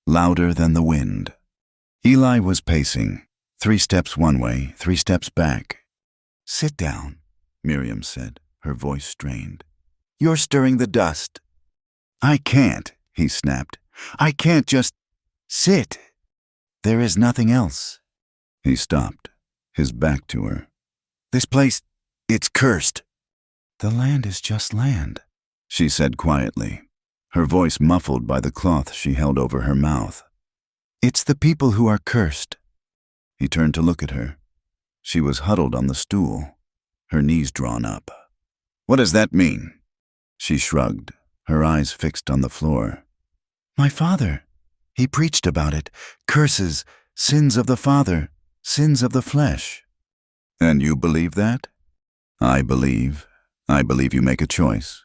louder than the wind. Eli was pacing, 3 steps one way, 3 steps back. "Sit down," Miriam said, her voice strained. "You're stirring the dust." "I can't," he snapped. "I can't just sit. There is nothing else." He stopped, his back to her. "This place, it's cursed." "The land is just land," she said quietly, her voice muffled by the cloth she held over her mouth. "It's the people who are cursed." He turned to look at her. She was huddled on the stool, her knees drawn up. "What does that mean?" She shrugged, her eyes fixed on the floor. "My father. He preached about it. Curses, sins of the father, sins of the flesh." "And you believe that?" I believe you make a choice.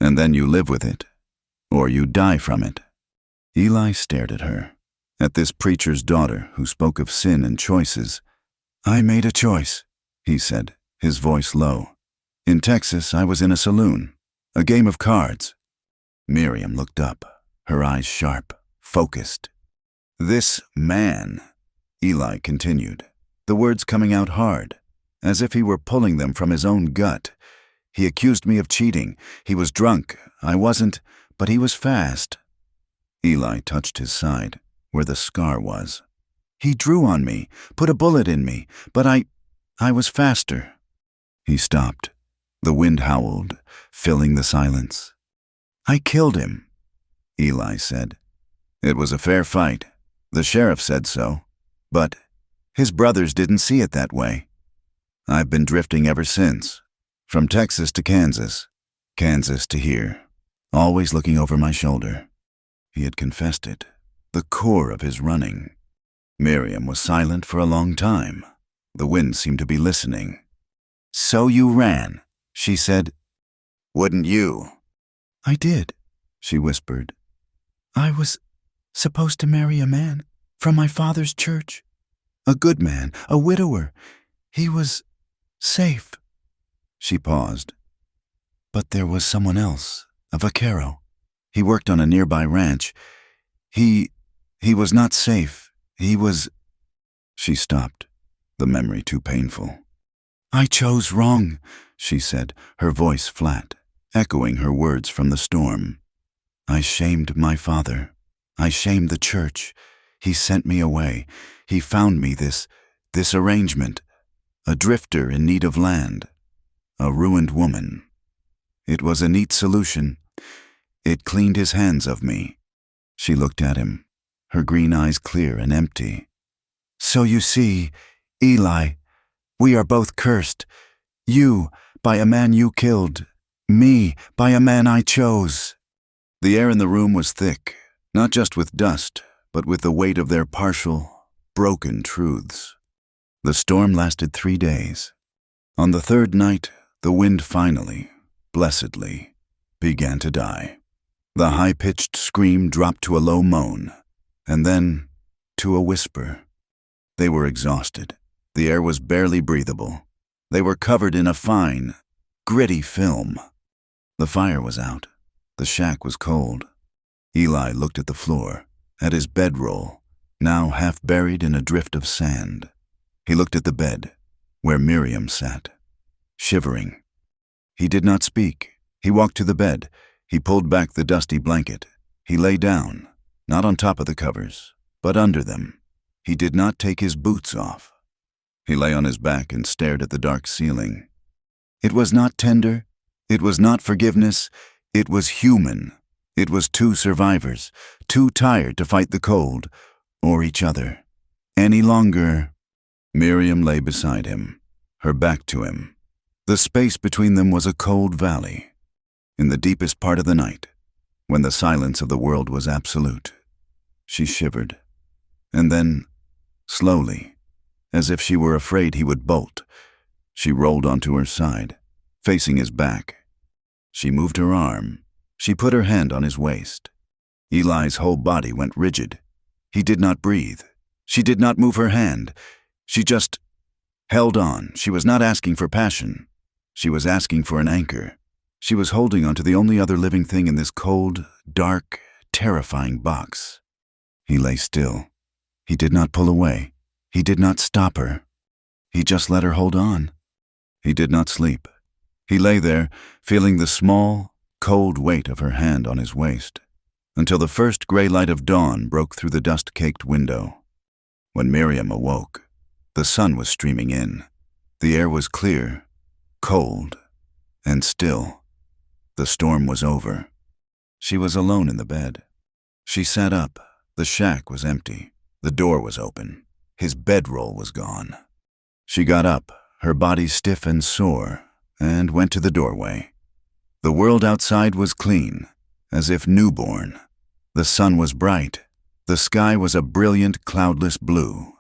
And then you live with it, or you die from it. Eli stared at her, at this preacher's daughter who spoke of sin and choices. I made a choice, he said, his voice low. In Texas, I was in a saloon, a game of cards. Miriam looked up, her eyes sharp, focused. This man, Eli continued, the words coming out hard, as if he were pulling them from his own gut. He accused me of cheating. He was drunk. I wasn't, but he was fast. Eli touched his side, where the scar was. He drew on me, put a bullet in me, but I was faster. He stopped. The wind howled, filling the silence. I killed him, Eli said. It was a fair fight. The sheriff said so. But his brothers didn't see it that way. I've been drifting ever since. From Texas to Kansas, Kansas to here, always looking over my shoulder. He had confessed it, the core of his running. Miriam was silent for a long time. The wind seemed to be listening. So you ran, she said. Wouldn't you? I did, she whispered. I was supposed to marry a man from my father's church. A good man, a widower. He was safe. She paused. But there was someone else, a vaquero. He worked on a nearby ranch. He was not safe. He was... She stopped, the memory too painful. I chose wrong, she said, her voice flat, echoing her words from the storm. I shamed my father. I shamed the church. He sent me away. He found me this arrangement, a drifter in need of land. A ruined woman. It was a neat solution. It cleaned his hands of me. She looked at him, her green eyes clear and empty. So you see, Eli, we are both cursed. You, by a man you killed. Me, by a man I chose. The air in the room was thick, not just with dust, but with the weight of their partial, broken truths. The storm lasted 3 days. On the third night, the wind finally, blessedly, began to die. The high-pitched scream dropped to a low moan, and then to a whisper. They were exhausted. The air was barely breathable. They were covered in a fine, gritty film. The fire was out. The shack was cold. Eli looked at the floor, at his bedroll, now half buried in a drift of sand. He looked at the bed, where Miriam sat, shivering. He did not speak. He walked to the bed. He pulled back the dusty blanket. He lay down, not on top of the covers, but under them. He did not take his boots off. He lay on his back and stared at the dark ceiling. It was not tender. It was not forgiveness. It was human. It was 2 survivors, too tired to fight the cold, or each other, any longer. Miriam lay beside him, her back to him. The space between them was a cold valley. In the deepest part of the night, when the silence of the world was absolute, she shivered. And then, slowly, as if she were afraid he would bolt, she rolled onto her side, facing his back. She moved her arm. She put her hand on his waist. Eli's whole body went rigid. He did not breathe. She did not move her hand. She just held on. She was not asking for passion. She was asking for an anchor. She was holding onto the only other living thing in this cold, dark, terrifying box. He lay still. He did not pull away. He did not stop her. He just let her hold on. He did not sleep. He lay there, feeling the small, cold weight of her hand on his waist, until the first gray light of dawn broke through the dust-caked window. When Miriam awoke, the sun was streaming in. The air was clear, cold, and still. The storm was over. She was alone in the bed. She sat up. The shack was empty. The door was open. His bedroll was gone. She got up, her body stiff and sore, and went to the doorway. The world outside was clean, as if newborn. The sun was bright. The sky was a brilliant, cloudless blue.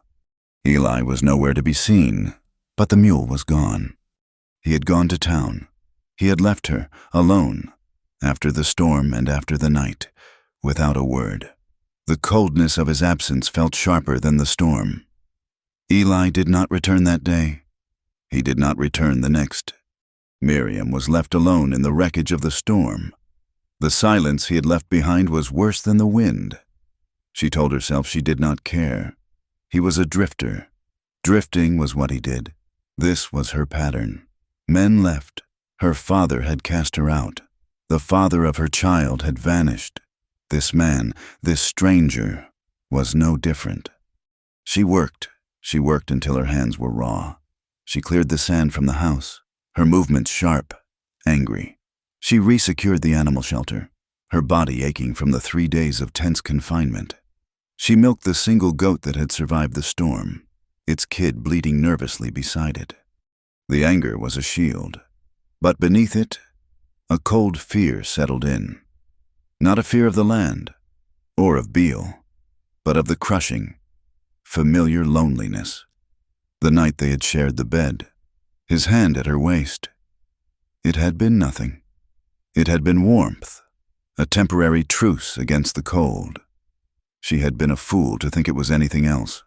Eli was nowhere to be seen, but the mule was gone. He had gone to town. He had left her, alone, after the storm and after the night, without a word. The coldness of his absence felt sharper than the storm. Eli did not return that day. He did not return the next. Miriam was left alone in the wreckage of the storm. The silence he had left behind was worse than the wind. She told herself she did not care. He was a drifter. Drifting was what he did. This was her pattern. Men left. Her father had cast her out. The father of her child had vanished. This man, this stranger, was no different. She worked until her hands were raw. She cleared the sand from the house, her movements sharp, angry. She resecured the animal shelter, her body aching from the 3 days of tense confinement. She milked the single goat that had survived the storm, its kid bleating nervously beside it. The anger was a shield, but beneath it, a cold fear settled in. Not a fear of the land, or of Beale, but of the crushing, familiar loneliness. The night they had shared the bed, his hand at her waist. It had been nothing. It had been warmth, a temporary truce against the cold. She had been a fool to think it was anything else.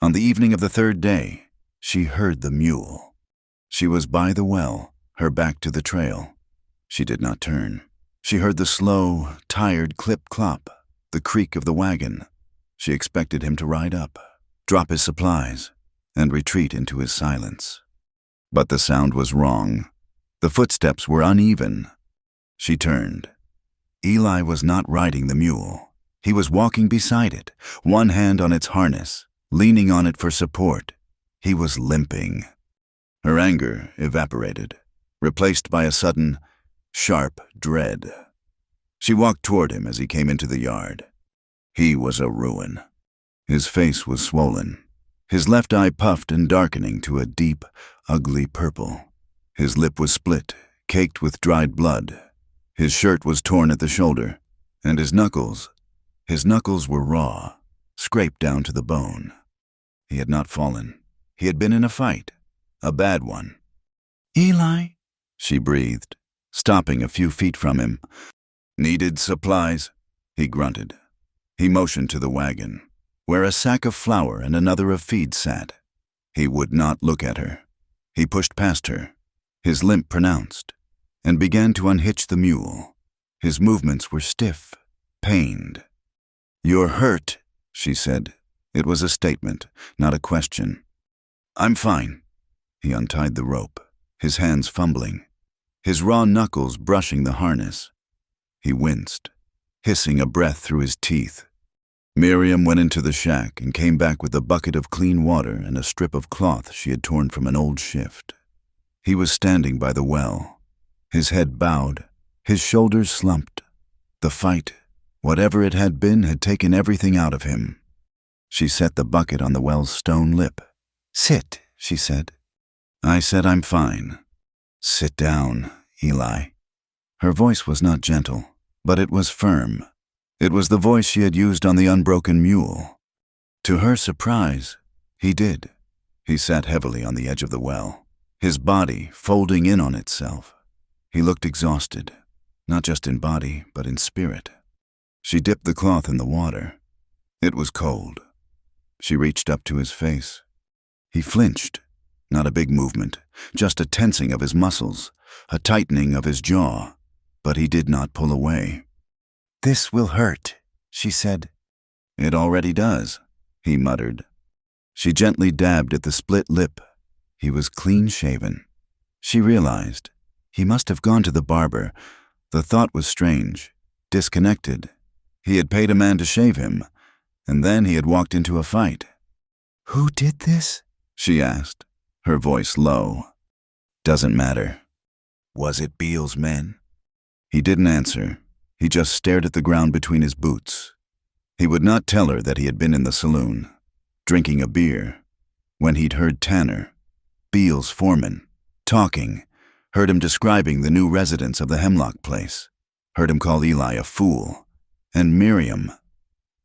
On the evening of the 3rd day, she heard the mule. She was by the well, her back to the trail. She did not turn. She heard the slow, tired clip-clop, the creak of the wagon. She expected him to ride up, drop his supplies, and retreat into his silence. But the sound was wrong. The footsteps were uneven. She turned. Eli was not riding the mule. He was walking beside it, one hand on its harness, leaning on it for support. He was limping. Her anger evaporated, replaced by a sudden, sharp dread. She walked toward him as he came into the yard. He was a ruin. His face was swollen, his left eye puffed and darkening to a deep, ugly purple. His lip was split, caked with dried blood. His shirt was torn at the shoulder, and his knuckles were raw, scraped down to the bone. He had not fallen. He had been in a fight, a bad one. "Eli," she breathed, stopping a few feet from him. "Needed supplies?" he grunted. He motioned to the wagon, where a sack of flour and another of feed sat. He would not look at her. He pushed past her, his limp pronounced, and began to unhitch the mule. His movements were stiff, pained. "You're hurt," she said. It was a statement, not a question. "I'm fine." He untied the rope, his hands fumbling, his raw knuckles brushing the harness. He winced, hissing a breath through his teeth. Miriam went into the shack and came back with a bucket of clean water and a strip of cloth she had torn from an old shift. He was standing by the well, his head bowed, his shoulders slumped. The fight, whatever it had been, had taken everything out of him. She set the bucket on the well's stone lip. "Sit," she said. "I said I'm fine." "Sit down, Eli." Her voice was not gentle, but it was firm. It was the voice she had used on the unbroken mule. To her surprise, he did. He sat heavily on the edge of the well, his body folding in on itself. He looked exhausted, not just in body, but in spirit. She dipped the cloth in the water. It was cold. She reached up to his face. He flinched. Not a big movement, just a tensing of his muscles, a tightening of his jaw, but he did not pull away. "This will hurt," she said. "It already does," he muttered. She gently dabbed at the split lip. He was clean-shaven. She realized he must have gone to the barber. The thought was strange, disconnected. He had paid a man to shave him, and then he had walked into a fight. "Who did this?" she asked, her voice low. "Doesn't matter." "Was it Beale's men?" He didn't answer. He just stared at the ground between his boots. He would not tell her that he had been in the saloon, drinking a beer, when he'd heard Tanner, Beale's foreman, talking, heard him describing the new residents of the Hemlock place, heard him call Eli a fool, and Miriam.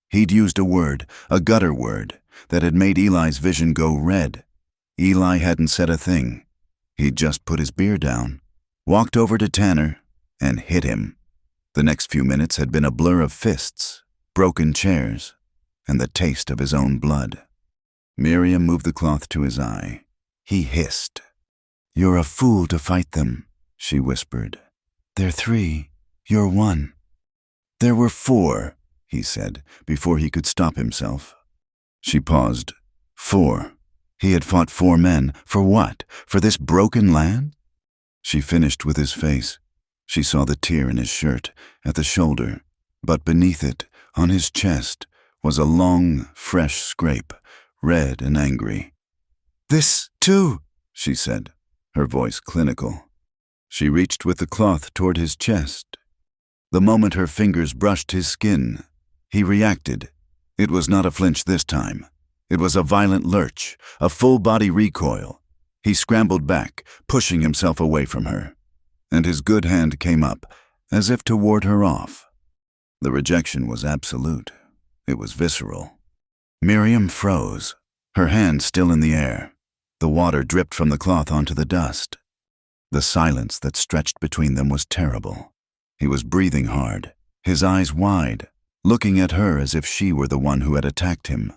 He'd used a word, a gutter word, that had made Eli's vision go red. Eli hadn't said a thing. He'd just put his beer down, walked over to Tanner, and hit him. The next few minutes had been a blur of fists, broken chairs, and the taste of his own blood. Miriam moved the cloth to his eye. He hissed. "You're a fool to fight them," she whispered. "They're 3. You're 1. "There were 4, he said, before he could stop himself. She paused. 4. He had fought 4 men. For what? For this broken land? She finished with his face. She saw the tear in his shirt, at the shoulder, but beneath it, on his chest, was a long, fresh scrape, red and angry. "This, too," she said, her voice clinical. She reached with the cloth toward his chest. The moment her fingers brushed his skin, he reacted. It was not a flinch this time. It was a violent lurch, a full-body recoil. He scrambled back, pushing himself away from her, and his good hand came up, as if to ward her off. The rejection was absolute. It was visceral. Miriam froze, her hand still in the air. The water dripped from the cloth onto the dust. The silence that stretched between them was terrible. He was breathing hard, his eyes wide, looking at her as if she were the one who had attacked him.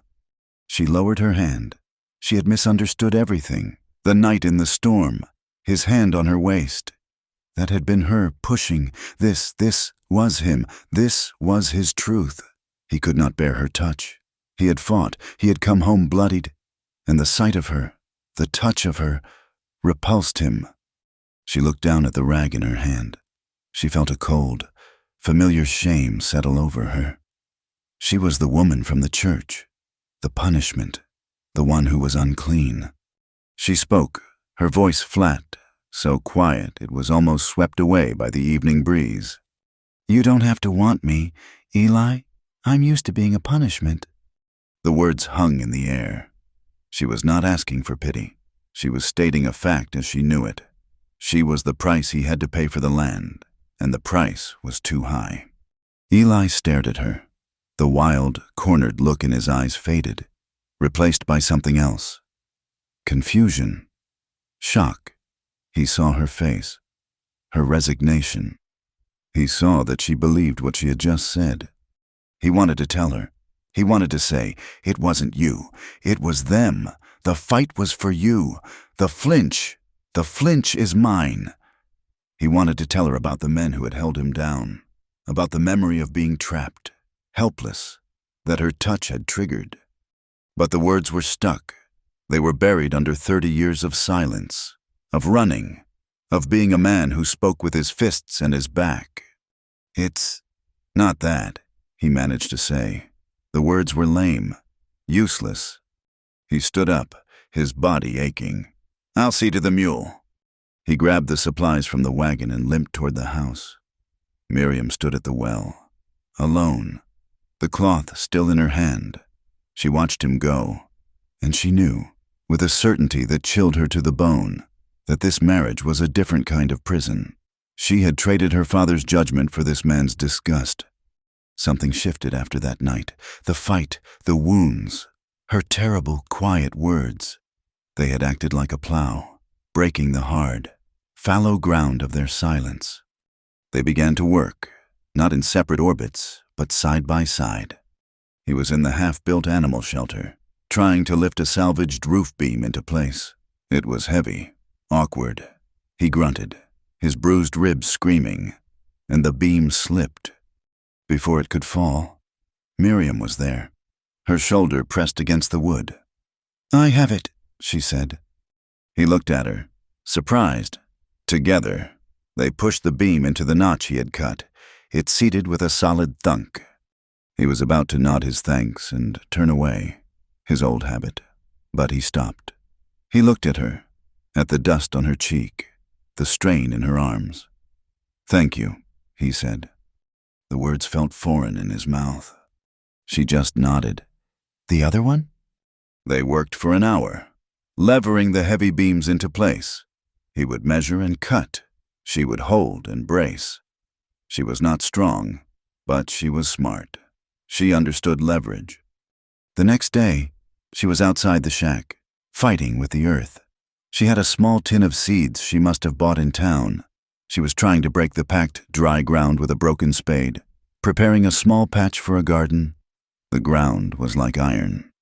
She lowered her hand. She had misunderstood everything. The night in the storm, his hand on her waist. That had been her pushing. This was him. This was his truth. He could not bear her touch. He had fought. He had come home bloodied. And the sight of her, the touch of her, repulsed him. She looked down at the rag in her hand. She felt a cold, familiar shame settle over her. She was the woman from the church, the punishment, the one who was unclean. She spoke, her voice flat, so quiet it was almost swept away by the evening breeze. "You don't have to want me, Eli. I'm used to being a punishment." The words hung in the air. She was not asking for pity. She was stating a fact as she knew it. She was the price he had to pay for the land, and the price was too high. Eli stared at her. The wild, cornered look in his eyes faded, replaced by something else. Confusion. Shock. He saw her face. Her resignation. He saw that she believed what she had just said. He wanted to tell her. He wanted to say, "It wasn't you. It was them. The fight was for you. The flinch is mine." He wanted to tell her about the men who had held him down, about the memory of being trapped, helpless, that her touch had triggered. But the words were stuck. They were buried under 30 years of silence, of running, of being a man who spoke with his fists and his back. "It's not that," he managed to say. The words were lame, useless. He stood up, his body aching. "I'll see to the mule." He grabbed the supplies from the wagon and limped toward the house. Miriam stood at the well, alone, the cloth still in her hand. She watched him go, and she knew, with a certainty that chilled her to the bone, that this marriage was a different kind of prison. She had traded her father's judgment for this man's disgust. Something shifted after that night. The fight, the wounds, her terrible, quiet words. They had acted like a plow, breaking the hard, fallow ground of their silence. They began to work, not in separate orbits, but side by side. He was in the half-built animal shelter, trying to lift a salvaged roof beam into place. It was heavy, awkward. He grunted, his bruised ribs screaming, and the beam slipped. Before it could fall, Miriam was there, her shoulder pressed against the wood. "I have it," she said. He looked at her, surprised. Together, they pushed the beam into the notch he had cut. It seated with a solid thunk. He was about to nod his thanks and turn away, his old habit, but he stopped. He looked at her, at the dust on her cheek, the strain in her arms. "Thank you," he said. The words felt foreign in his mouth. She just nodded. "The other one?" They worked for an hour, levering the heavy beams into place. He would measure and cut. She would hold and brace. She was not strong, but she was smart. She understood leverage. The next day, she was outside the shack, fighting with the earth. She had a small tin of seeds she must have bought in town. She was trying to break the packed, dry ground with a broken spade, preparing a small patch for a garden. The ground was like iron.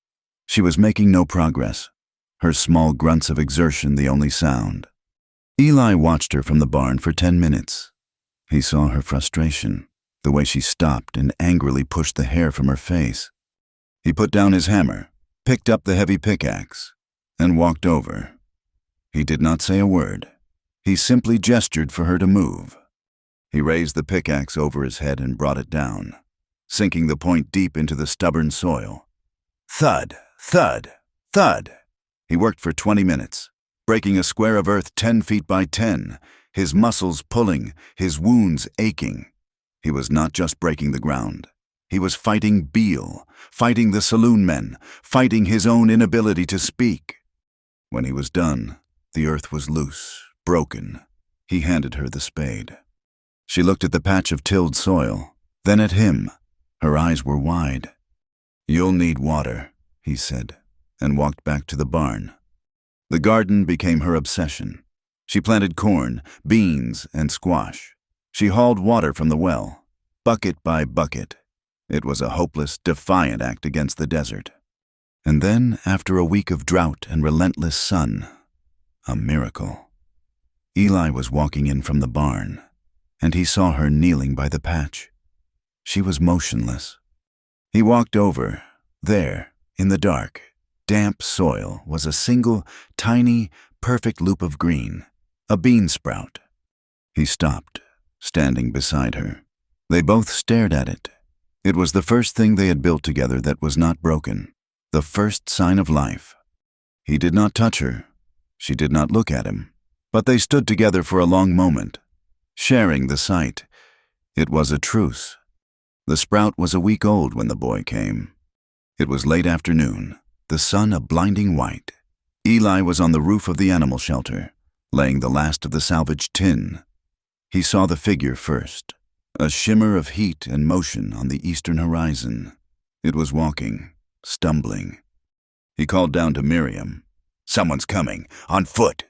She was making no progress, her small grunts of exertion the only sound. Eli watched her from the barn for 10 minutes. He saw her frustration, the way she stopped and angrily pushed the hair from her face. He put down his hammer, picked up the heavy pickaxe, and walked over. He did not say a word. He simply gestured for her to move. He raised the pickaxe over his head and brought it down, sinking the point deep into the stubborn soil. Thud, thud, thud. He worked for 20 minutes, breaking a square of earth 10 feet by 10, his muscles pulling, his wounds aching. He was not just breaking the ground. He was fighting Beale, fighting the saloon men, fighting his own inability to speak. When he was done, the earth was loose, broken. He handed her the spade. She looked at the patch of tilled soil, then at him. Her eyes were wide. "You'll need water," he said, and walked back to the barn. The garden became her obsession. She planted corn, beans, and squash. She hauled water from the well, bucket by bucket. It was a hopeless, defiant act against the desert. And then, after a week of drought and relentless sun, a miracle. Eli was walking in from the barn, and he saw her kneeling by the patch. She was motionless. He walked over. There, in the dark, damp soil, was a single, tiny, perfect loop of green, a bean sprout. He stopped, standing beside her. They both stared at it. It was the first thing they had built together that was not broken, the first sign of life. He did not touch her. She did not look at him. But they stood together for a long moment, sharing the sight. It was a truce. The sprout was a week old when the boy came. It was late afternoon, the sun a blinding white. Eli was on the roof of the animal shelter, laying the last of the salvaged tin. He saw the figure first, a shimmer of heat and motion on the eastern horizon. It was walking, stumbling. He called down to Miriam. "Someone's coming, on foot."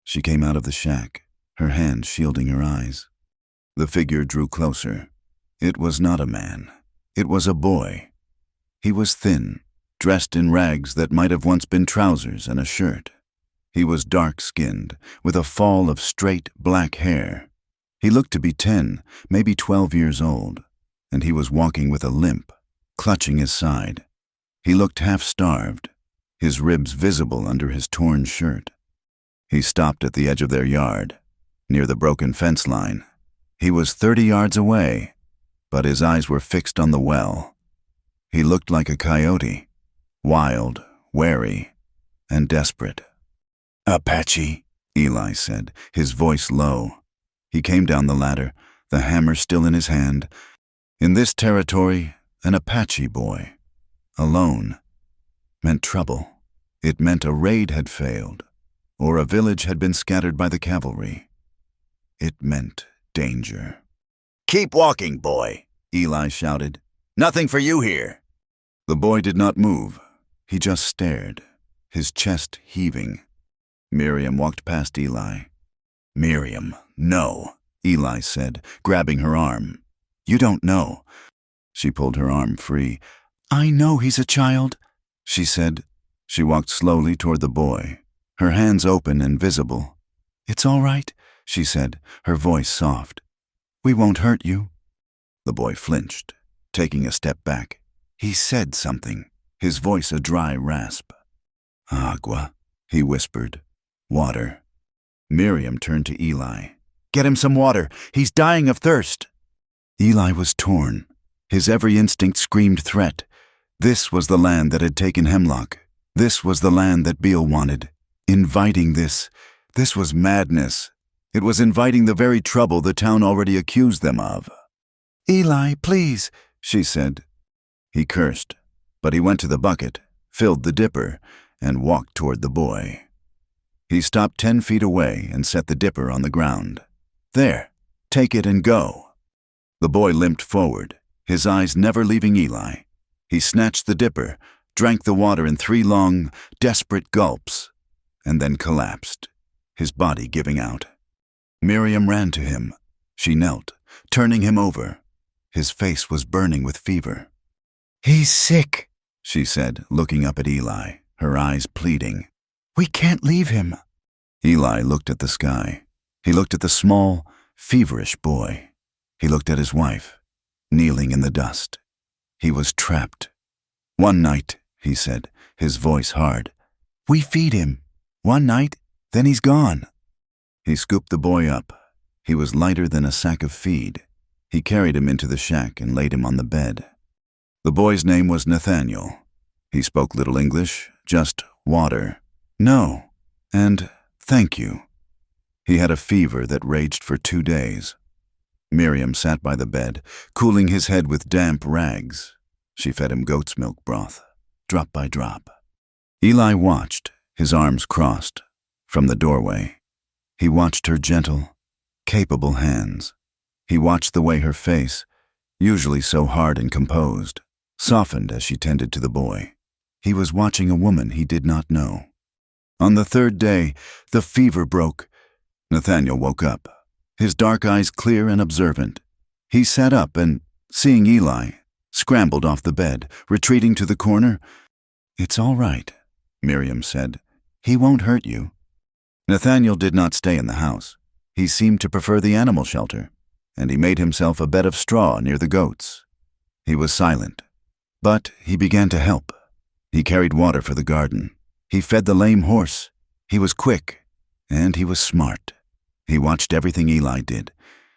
She came out of the shack, her hand shielding her eyes. The figure drew closer. It was not a man. It was a boy. He was thin, dressed in rags that might have once been trousers and a shirt. He was dark-skinned, with a fall of straight, black hair. He looked to be 10, maybe 12 years old, and he was walking with a limp, clutching his side. He looked half-starved, his ribs visible under his torn shirt. He stopped at the edge of their yard, near the broken fence line. He was 30 yards away, but his eyes were fixed on the well. He looked like a coyote, wild, wary, and desperate. "Apache," Eli said, his voice low. He came down the ladder, the hammer still in his hand. In this territory, an Apache boy, alone, meant trouble. It meant a raid had failed, or a village had been scattered by the cavalry. It meant danger. "Keep walking, boy," Eli shouted. "Nothing for you here." The boy did not move. He just stared, his chest heaving. Miriam walked past Eli. "Miriam, no," Eli said, grabbing her arm. "You don't know." She pulled her arm free. "I know he's a child," she said. She walked slowly toward the boy, her hands open and visible. "It's all right," she said, her voice soft. "We won't hurt you." The boy flinched, taking a step back. He said something, his voice a dry rasp. "Agua," he whispered. "Water." Miriam turned to Eli. "Get him some water. He's dying of thirst." Eli was torn. His every instinct screamed threat. This was the land that had taken Hemlock. This was the land that Beale wanted. Inviting this was madness. It was inviting the very trouble the town already accused them of. "Eli, please," she said. He cursed, but he went to the bucket, filled the dipper, and walked toward the boy. He stopped 10 feet away and set the dipper on the ground. "There, take it and go." The boy limped forward, his eyes never leaving Eli. He snatched the dipper, drank the water in 3 long, desperate gulps, and then collapsed, his body giving out. Miriam ran to him. She knelt, turning him over. His face was burning with fever. "He's sick," she said, looking up at Eli, her eyes pleading. "We can't leave him." Eli looked at the sky. He looked at the small, feverish boy. He looked at his wife, kneeling in the dust. He was trapped. "One night," he said, his voice hard. "We feed him. One night, then he's gone." He scooped the boy up. He was lighter than a sack of feed. He carried him into the shack and laid him on the bed. The boy's name was Nathaniel. He spoke little English, just water, no, and thank you. He had a fever that raged for 2 days. Miriam sat by the bed, cooling his head with damp rags. She fed him goat's milk broth, drop by drop. Eli watched, his arms crossed, from the doorway. He watched her gentle, capable hands. He watched the way her face, usually so hard and composed, softened as she tended to the boy. He was watching a woman he did not know. On the 3rd day, the fever broke. Nathaniel woke up, his dark eyes clear and observant. He sat up and, seeing Eli, scrambled off the bed, retreating to the corner. "It's all right," Miriam said. "He won't hurt you." Nathaniel did not stay in the house. He seemed to prefer the animal shelter, and he made himself a bed of straw near the goats. He was silent, but he began to help. He carried water for the garden. He fed the lame horse. He was quick, and he was smart. He watched everything Eli did,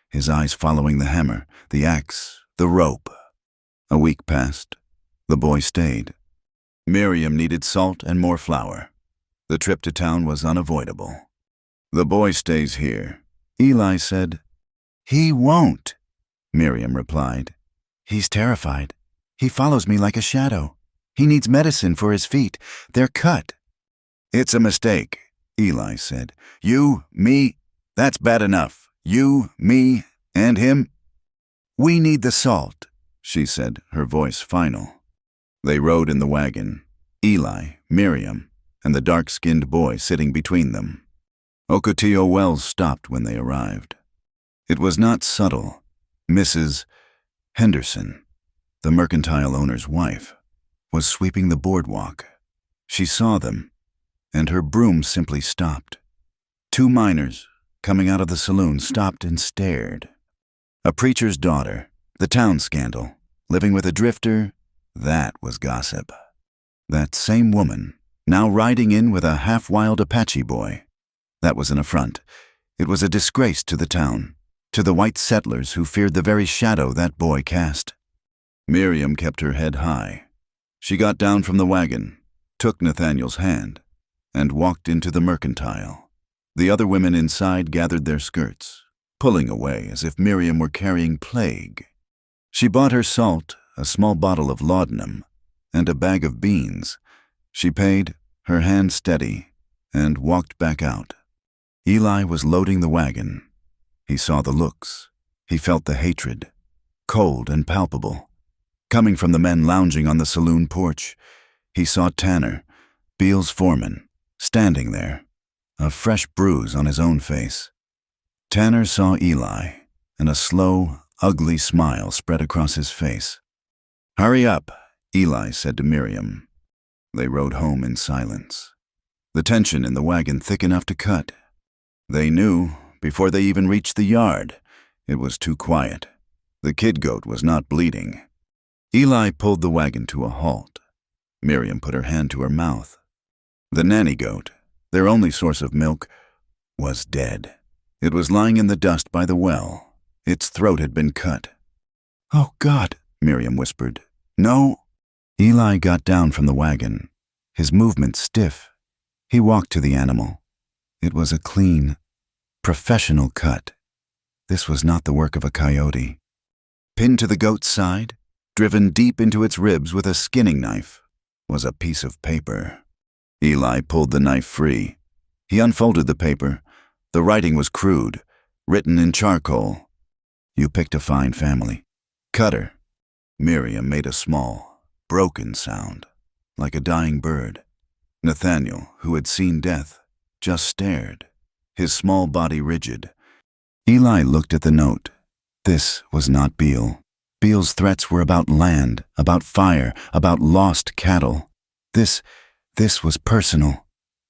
his eyes following the hammer, the axe, the rope. A week passed. The boy stayed. Miriam needed salt and more flour. The trip to town was unavoidable. "The boy stays here," Eli said. "He won't," Miriam replied. "He's terrified. He follows me like a shadow. He needs medicine for his feet. They're cut." "It's a mistake," Eli said. "You, me, that's bad enough. You, me, and him." "We need the salt," she said, her voice final. They rode in the wagon, Eli, Miriam, and the dark-skinned boy sitting between them. Ocotillo Wells stopped when they arrived. It was not subtle. Mrs. Henderson, the mercantile owner's wife, was sweeping the boardwalk. She saw them, and her broom simply stopped. 2 miners, coming out of the saloon, stopped and stared. A preacher's daughter, the town scandal, living with a drifter, that was gossip. That same woman, now riding in with a half-wild Apache boy. That was an affront. It was a disgrace to the town, to the white settlers who feared the very shadow that boy cast. Miriam kept her head high. She got down from the wagon, took Nathaniel's hand, and walked into the mercantile. The other women inside gathered their skirts, pulling away as if Miriam were carrying plague. She bought her salt, a small bottle of laudanum, and a bag of beans. She paid, her hand steady, and walked back out. Eli was loading the wagon. He saw the looks. He felt the hatred, cold and palpable. Coming from the men lounging on the saloon porch, he saw Tanner, Beale's foreman, standing there, a fresh bruise on his own face. Tanner saw Eli, and a slow, ugly smile spread across his face. "Hurry up," Eli said to Miriam. They rode home in silence. The tension in the wagon thick enough to cut. They knew, before they even reached the yard, it was too quiet. The kid goat was not bleeding. Eli pulled the wagon to a halt. Miriam put her hand to her mouth. The nanny goat, their only source of milk, was dead. It was lying in the dust by the well. Its throat had been cut. "Oh, God," Miriam whispered. "No." Eli got down from the wagon, his movements stiff. He walked to the animal. It was a clean, professional cut. This was not the work of a coyote. Pinned to the goat's side, driven deep into its ribs with a skinning knife, was a piece of paper. Eli pulled the knife free. He unfolded the paper. The writing was crude, written in charcoal. "You picked a fine family. Cutter." Miriam made a small, broken sound, like a dying bird. Nathaniel, who had seen death, just stared, his small body rigid. Eli looked at the note. This was not Beale. Beale's threats were about land, about fire, about lost cattle. This was personal.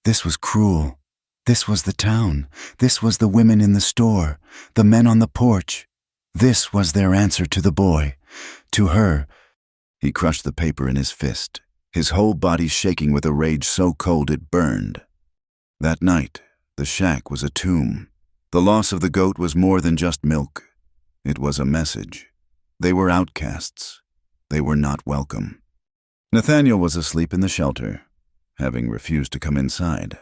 This was cruel. This was the town. This was the women in the store, the men on the porch. This was their answer to the boy, to her. He crushed the paper in his fist, his whole body shaking with a rage so cold it burned. That night, the shack was a tomb. The loss of the goat was more than just milk. It was a message. They were outcasts. They were not welcome. Nathaniel was asleep in the shelter, having refused to come inside.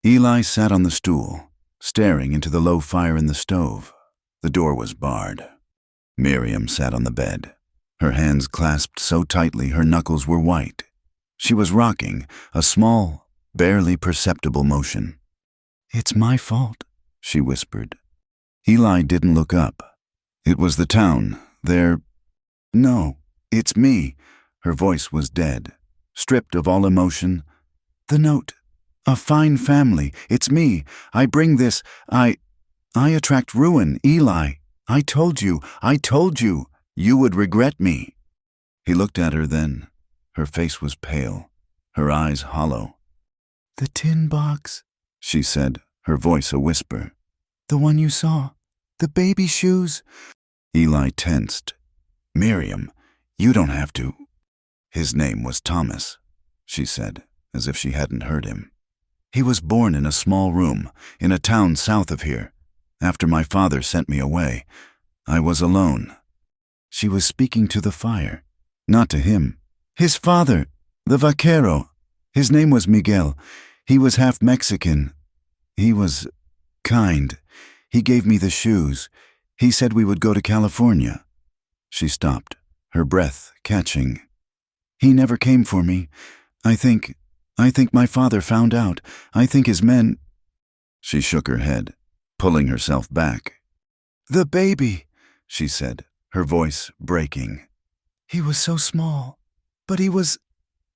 Eli sat on the stool, staring into the low fire in the stove. The door was barred. Miriam sat on the bed, her hands clasped so tightly her knuckles were white. She was rocking, a small, barely perceptible motion. "It's my fault," she whispered. Eli didn't look up. "It was the town. No, it's me." Her voice was dead, stripped of all emotion. "The note. A fine family. It's me. I bring this. I attract ruin, Eli. I told you. You would regret me." He looked at her then. Her face was pale, her eyes hollow. "The tin box," she said, her voice a whisper. "The one you saw. The baby shoes." Eli tensed. "Miriam, you don't have to." "His name was Thomas," she said, as if she hadn't heard him. "He was born in a small room, in a town south of here. After my father sent me away, I was alone." She was speaking to the fire, not to him. "His father, the vaquero. His name was Miguel. He was half Mexican. He was kind. He gave me the shoes. He said we would go to California." She stopped, her breath catching. "He never came for me. I think my father found out. I think his men—" She shook her head, pulling herself back. "The baby," she said, her voice breaking. "He was so small, but he was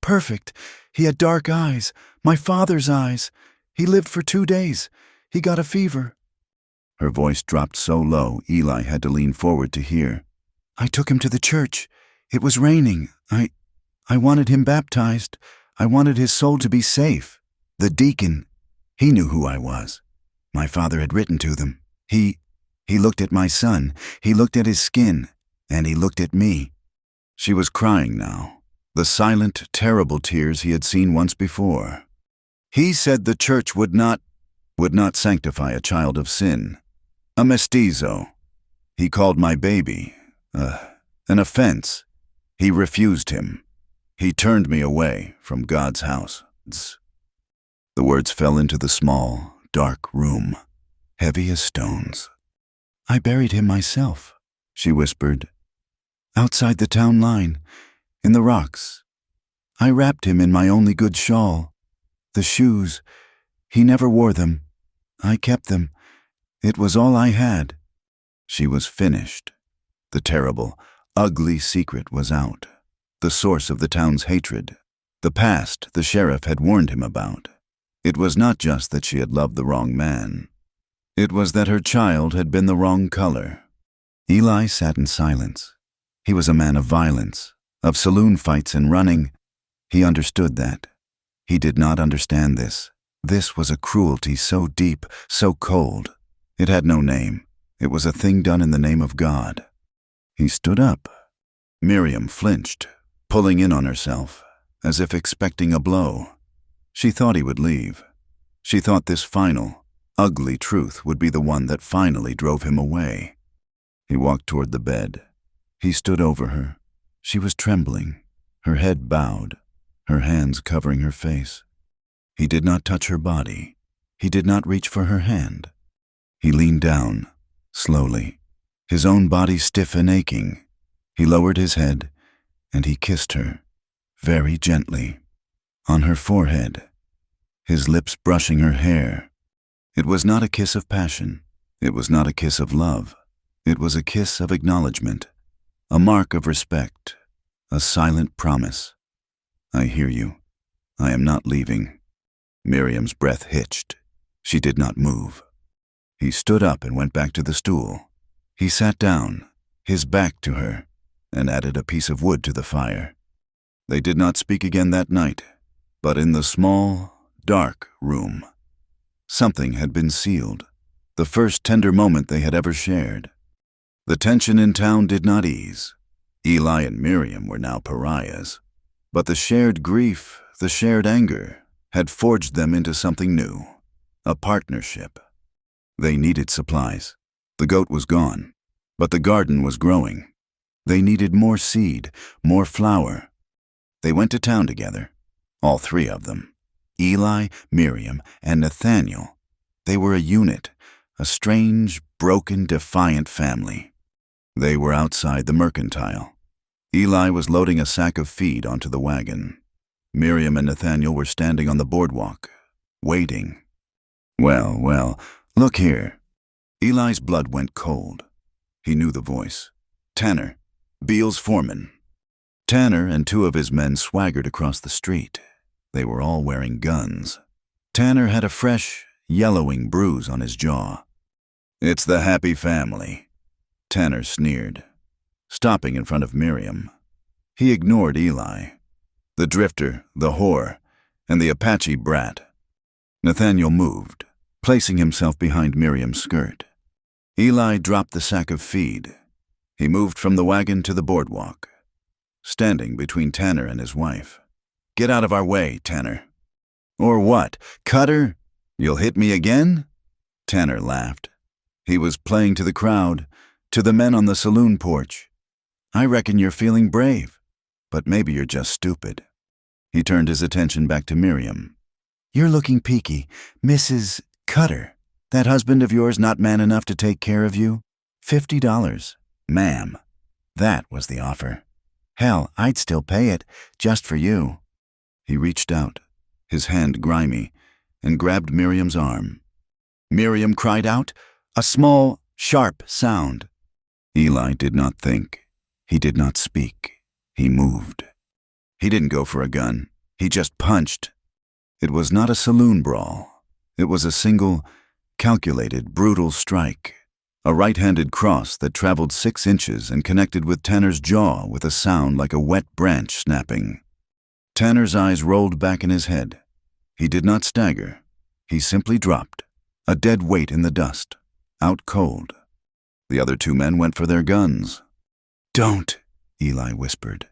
perfect. He had dark eyes, my father's eyes. He lived for 2 days. He got a fever." Her voice dropped so low Eli had to lean forward to hear. "I took him to the church. It was raining. I wanted him baptized. I wanted his soul to be safe. The deacon, he knew who I was. My father had written to them. He looked at my son. He looked at his skin. And he looked at me." She was crying now, the silent, terrible tears he had seen once before. "He said the church would not sanctify a child of sin. A mestizo. He called my baby an offense. He refused him. He turned me away from God's house." The words fell into the small, dark room, heavy as stones. "I buried him myself," she whispered. "Outside the town line, in the rocks. I wrapped him in my only good shawl. The shoes, he never wore them. I kept them. It was all I had." She was finished. The terrible, ugly secret was out. The source of the town's hatred. The past the sheriff had warned him about. It was not just that she had loved the wrong man. It was that her child had been the wrong color. Eli sat in silence. He was a man of violence, of saloon fights and running. He understood that. He did not understand this. This was a cruelty so deep, so cold. It had no name. It was a thing done in the name of God. He stood up. Miriam flinched, pulling in on herself, as if expecting a blow. She thought he would leave. She thought this final, ugly truth would be the one that finally drove him away. He walked toward the bed. He stood over her. She was trembling, her head bowed, her hands covering her face. He did not touch her body. He did not reach for her hand. He leaned down, slowly, his own body stiff and aching. He lowered his head, and he kissed her, very gently, on her forehead, his lips brushing her hair. It was not a kiss of passion. It was not a kiss of love. It was a kiss of acknowledgement, a mark of respect, a silent promise. "I hear you. I am not leaving." Miriam's breath hitched. She did not move. He stood up and went back to the stool. He sat down, his back to her, and added a piece of wood to the fire. They did not speak again that night, but in the small, dark room, something had been sealed, the first tender moment they had ever shared. The tension in town did not ease. Eli and Miriam were now pariahs, but the shared grief, the shared anger, had forged them into something new, a partnership. They needed supplies. The goat was gone, but the garden was growing. They needed more seed, more flour. They went to town together, all three of them, Eli, Miriam, and Nathaniel. They were a unit, a strange, broken, defiant family. They were outside the mercantile. Eli was loading a sack of feed onto the wagon. Miriam and Nathaniel were standing on the boardwalk, waiting. Well, look here. Eli's blood went cold. He knew the voice. Tanner, Beale's foreman. Tanner and two of his men swaggered across the street. They were all wearing guns. Tanner had a fresh, yellowing bruise on his jaw. "It's the happy family," Tanner sneered, stopping in front of Miriam. He ignored Eli, the drifter, the whore, and the Apache brat. Nathaniel moved, placing himself behind Miriam's skirt. Eli dropped the sack of feed. He moved from the wagon to the boardwalk, standing between Tanner and his wife. "Get out of our way, Tanner." "Or what, Cutter? You'll hit me again?" Tanner laughed. He was playing to the crowd, to the men on the saloon porch. "I reckon you're feeling brave, but maybe you're just stupid." He turned his attention back to Miriam. "You're looking peaky, Mrs. Cutter. That husband of yours not man enough to take care of you? $50, ma'am." That was the offer. Hell, I'd still pay it, just for you. He reached out, his hand grimy, and grabbed Miriam's arm. Miriam cried out, a small, sharp sound. Eli did not think. He did not speak. He moved. He didn't go for a gun. He just punched. It was not a saloon brawl. It was a single, calculated, brutal strike. A right-handed cross that traveled 6 inches and connected with Tanner's jaw with a sound like a wet branch snapping. Tanner's eyes rolled back in his head. He did not stagger. He simply dropped, a dead weight in the dust, out cold. The other 2 men went for their guns. "Don't," Eli whispered.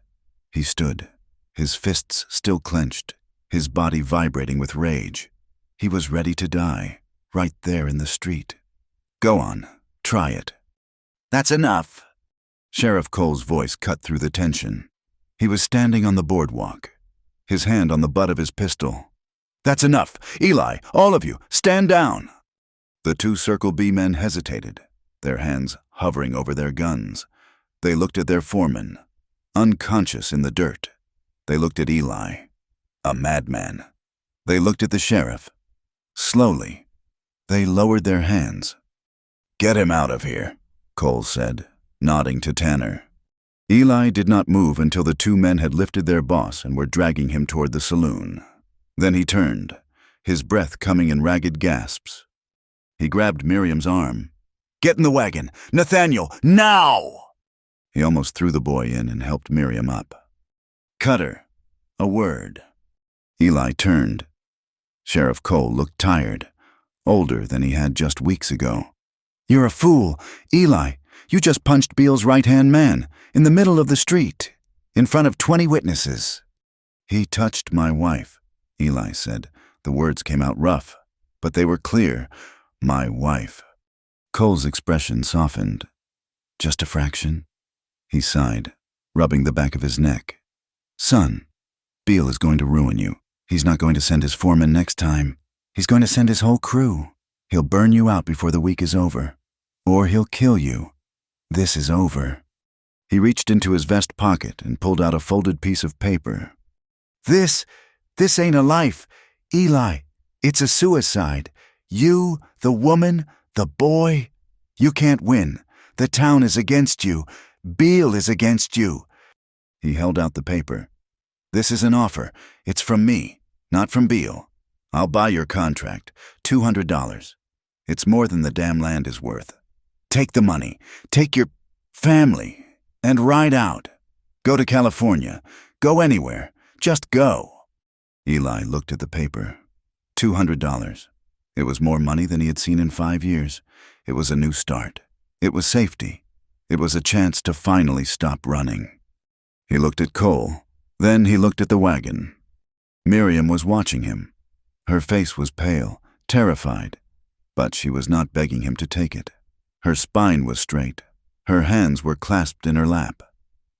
He stood, his fists still clenched, his body vibrating with rage. He was ready to die, right there in the street. "Go on, try it." "That's enough." Sheriff Cole's voice cut through the tension. He was standing on the boardwalk, his hand on the butt of his pistol. "That's enough. Eli, all of you, stand down." The 2 Circle B men hesitated, their hands hovering over their guns. They looked at their foreman, unconscious in the dirt. They looked at Eli, a madman. They looked at the sheriff. Slowly, they lowered their hands. "Get him out of here," Cole said, nodding to Tanner. Eli did not move until the 2 men had lifted their boss and were dragging him toward the saloon. Then he turned, his breath coming in ragged gasps. He grabbed Miriam's arm. "Get in the wagon! Nathaniel, now!" He almost threw the boy in and helped Miriam up. "Cutter, a word." Eli turned. Sheriff Cole looked tired, older than he had just weeks ago. "You're a fool, Eli. You just punched Beale's right-hand man, in the middle of the street, in front of 20 witnesses." "He touched my wife," Eli said. The words came out rough, but they were clear. "My wife." Cole's expression softened. "Just a fraction?" He sighed, rubbing the back of his neck. "Son, Beale is going to ruin you. He's not going to send his foreman next time. He's going to send his whole crew. He'll burn you out before the week is over. Or he'll kill you. This is over." He reached into his vest pocket and pulled out a folded piece of paper. This ain't a life, Eli. It's a suicide. You, the woman, the boy. You can't win. The town is against you. Beale is against you." He held out the paper. "This is an offer. It's from me, not from Beale. I'll buy your contract, $200. It's more than the damn land is worth. Take the money, take your family, and ride out. Go to California. Go anywhere. Just go." Eli looked at the paper. $200. It was more money than he had seen in 5 years. It was a new start. It was safety. It was a chance to finally stop running. He looked at Cole. Then he looked at the wagon. Miriam was watching him. Her face was pale, terrified, but she was not begging him to take it. Her spine was straight. Her hands were clasped in her lap.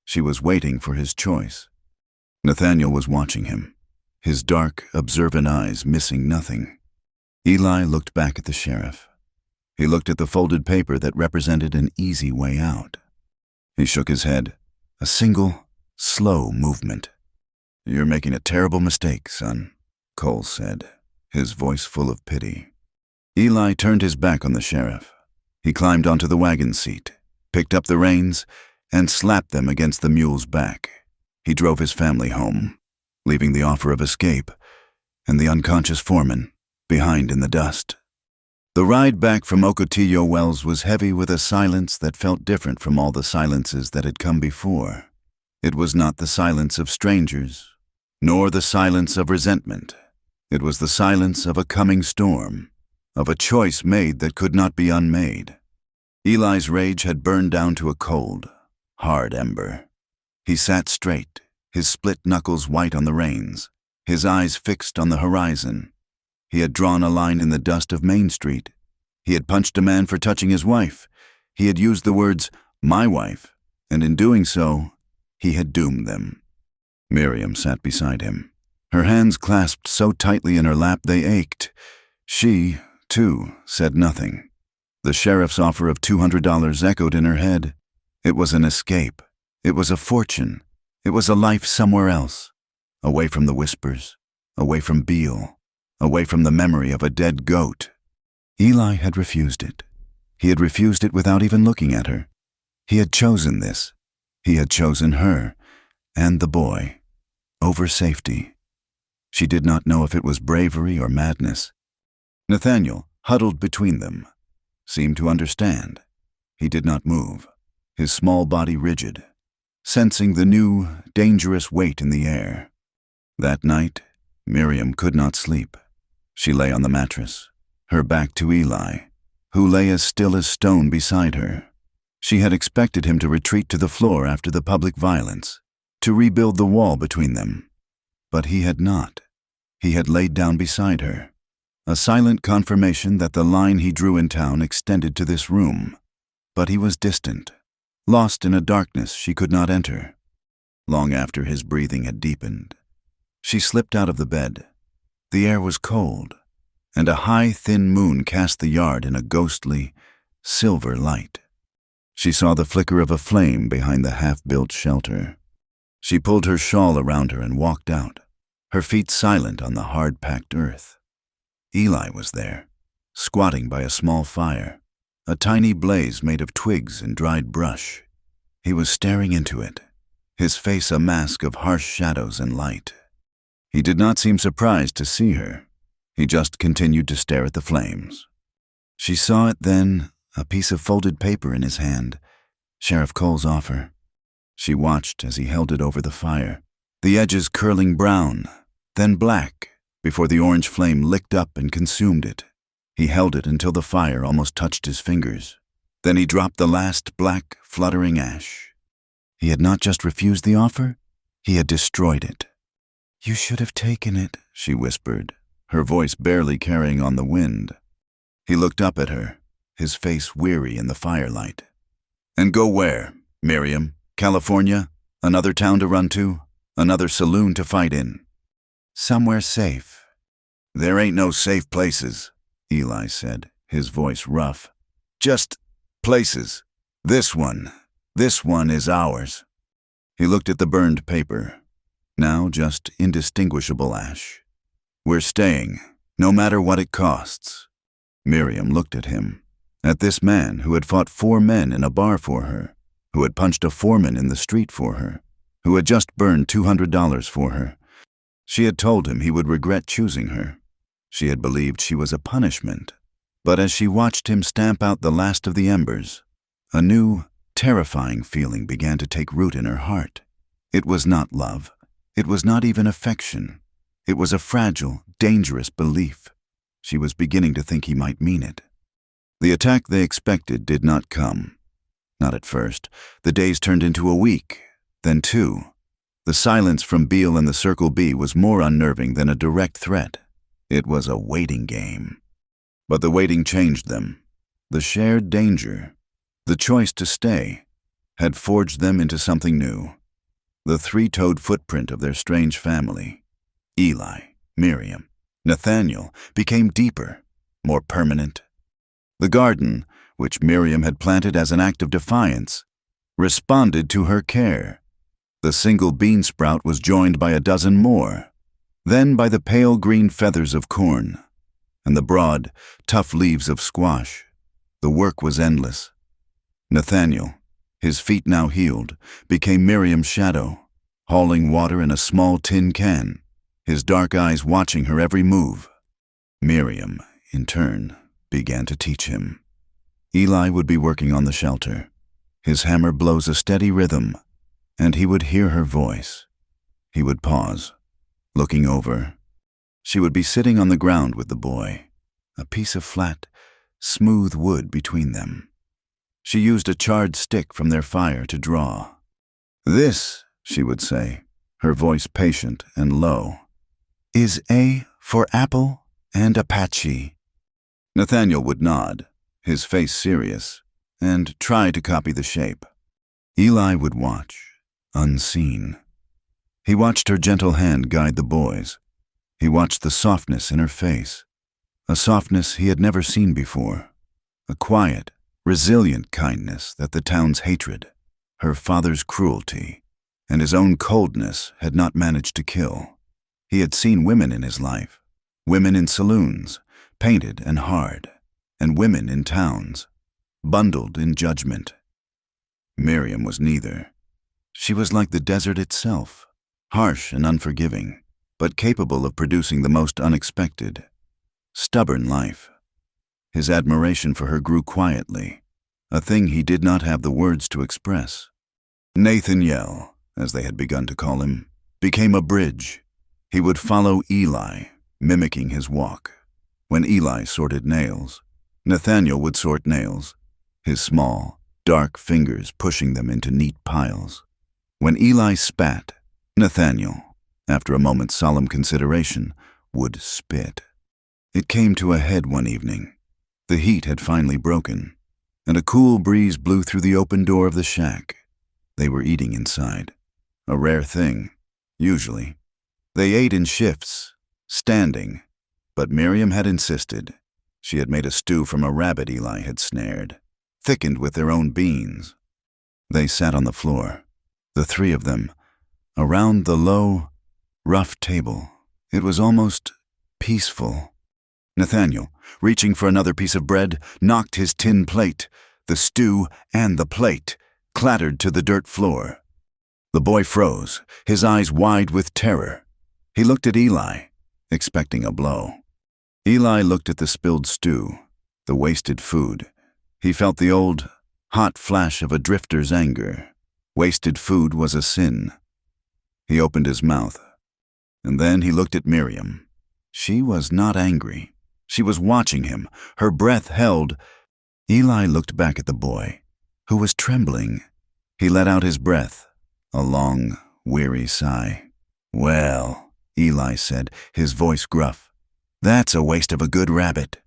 She was waiting for his choice. Nathaniel was watching him, his dark, observant eyes missing nothing. Eli looked back at the sheriff. He looked at the folded paper that represented an easy way out. He shook his head, a single, slow movement. "You're making a terrible mistake, son," Cole said, his voice full of pity. Eli turned his back on the sheriff. He climbed onto the wagon seat, picked up the reins, and slapped them against the mule's back. He drove his family home, leaving the offer of escape and the unconscious foreman behind in the dust. The ride back from Ocotillo Wells was heavy with a silence that felt different from all the silences that had come before. It was not the silence of strangers, nor the silence of resentment. It was the silence of a coming storm, of a choice made that could not be unmade. Eli's rage had burned down to a cold, hard ember. He sat straight, his split knuckles white on the reins, his eyes fixed on the horizon. He had drawn a line in the dust of Main Street. He had punched a man for touching his wife. He had used the words, "my wife," and in doing so, he had doomed them. Miriam sat beside him, her hands clasped so tightly in her lap they ached. She, too, said nothing. The sheriff's offer of $200 echoed in her head. It was an escape. It was a fortune. It was a life somewhere else, away from the whispers, away from Beale, away from the memory of a dead goat. Eli had refused it. He had refused it without even looking at her. He had chosen this. He had chosen her, and the boy, over safety. She did not know if it was bravery or madness. Nathaniel, huddled between them, seemed to understand. He did not move, his small body rigid, sensing the new, dangerous weight in the air. That night, Miriam could not sleep. She lay on the mattress, her back to Eli, who lay as still as stone beside her. She had expected him to retreat to the floor after the public violence, to rebuild the wall between them. But he had not. He had laid down beside her, a silent confirmation that the line he drew in town extended to this room. But he was distant, lost in a darkness she could not enter. Long after his breathing had deepened, she slipped out of the bed. The air was cold, and a high, thin moon cast the yard in a ghostly, silver light. She saw the flicker of a flame behind the half-built shelter. She pulled her shawl around her and walked out, her feet silent on the hard-packed earth. Eli was there, squatting by a small fire, a tiny blaze made of twigs and dried brush. He was staring into it, his face a mask of harsh shadows and light. He did not seem surprised to see her. He just continued to stare at the flames. She saw it then, a piece of folded paper in his hand, Sheriff Cole's offer. She watched as he held it over the fire, the edges curling brown, then black, before the orange flame licked up and consumed it. He held it until the fire almost touched his fingers. Then he dropped the last black, fluttering ash. He had not just refused the offer, he had destroyed it. "You should have taken it," she whispered, her voice barely carrying on the wind. He looked up at her, his face weary in the firelight. "And go where, Miriam? California? Another town to run to? Another saloon to fight in?" "Somewhere safe." "There ain't no safe places," Eli said, his voice rough. "Just places. This one is ours." He looked at the burned paper, now just indistinguishable ash. "We're staying, no matter what it costs." Miriam looked at him, at this man who had fought 4 men in a bar for her, who had punched a foreman in the street for her, who had just burned $200 for her. She had told him he would regret choosing her. She had believed she was a punishment, But as she watched him stamp out the last of the embers, a new, terrifying feeling began to take root in her heart. It was not love. It was not even affection. It was a fragile, dangerous belief. She was beginning to think he might mean it. The attack they expected did not come. Not at first. The days turned into a week, then 2. The silence from Beale and the Circle B was more unnerving than a direct threat. It was a waiting game. But the waiting changed them. The shared danger, the choice to stay, had forged them into something new. The 3-toed footprint of their strange family, Eli, Miriam, Nathaniel, became deeper, more permanent. The garden, which Miriam had planted as an act of defiance, responded to her care. The single bean sprout was joined by a dozen more, then by the pale green feathers of corn, and the broad, tough leaves of squash. The work was endless. Nathaniel, his feet now healed, became Miriam's shadow, hauling water in a small tin can, his dark eyes watching her every move. Miriam, in turn, began to teach him. Eli would be working on the shelter. His hammer blows a steady rhythm, and he would hear her voice. He would pause, looking over. She would be sitting on the ground with the boy, a piece of flat, smooth wood between them. She used a charred stick from their fire to draw. "This," she would say, her voice patient and low, "is A for apple and Apache." Nathaniel would nod, his face serious, and try to copy the shape. Eli would watch, unseen. He watched her gentle hand guide the boys. He watched the softness in her face, a softness he had never seen before, a quiet, resilient kindness that the town's hatred, her father's cruelty, and his own coldness had not managed to kill. He had seen women in his life, women in saloons, painted and hard, and women in towns, bundled in judgment. Miriam was neither. She was like the desert itself, harsh and unforgiving, but capable of producing the most unexpected, stubborn life. His admiration for her grew quietly, a thing he did not have the words to express. Nathaniel, as they had begun to call him, became a bridge. He would follow Eli, mimicking his walk. When Eli sorted nails, Nathaniel would sort nails, his small, dark fingers pushing them into neat piles. When Eli spat, Nathaniel, after a moment's solemn consideration, would spit. It came to a head one evening. The heat had finally broken, and a cool breeze blew through the open door of the shack. They were eating inside, a rare thing, usually. They ate in shifts, standing, but Miriam had insisted. She had made a stew from a rabbit Eli had snared, thickened with their own beans. They sat on the floor, the 3 of them, around the low, rough table. It was almost peaceful. Nathaniel, reaching for another piece of bread, knocked his tin plate. The stew and the plate clattered to the dirt floor. The boy froze, his eyes wide with terror. He looked at Eli, expecting a blow. Eli looked at the spilled stew, the wasted food. He felt the old, hot flash of a drifter's anger. Wasted food was a sin. He opened his mouth, and then he looked at Miriam. She was not angry. She was watching him, her breath held. Eli looked back at the boy, who was trembling. He let out his breath, a long, weary sigh. "Well," Eli said, his voice gruff, "that's a waste of a good rabbit."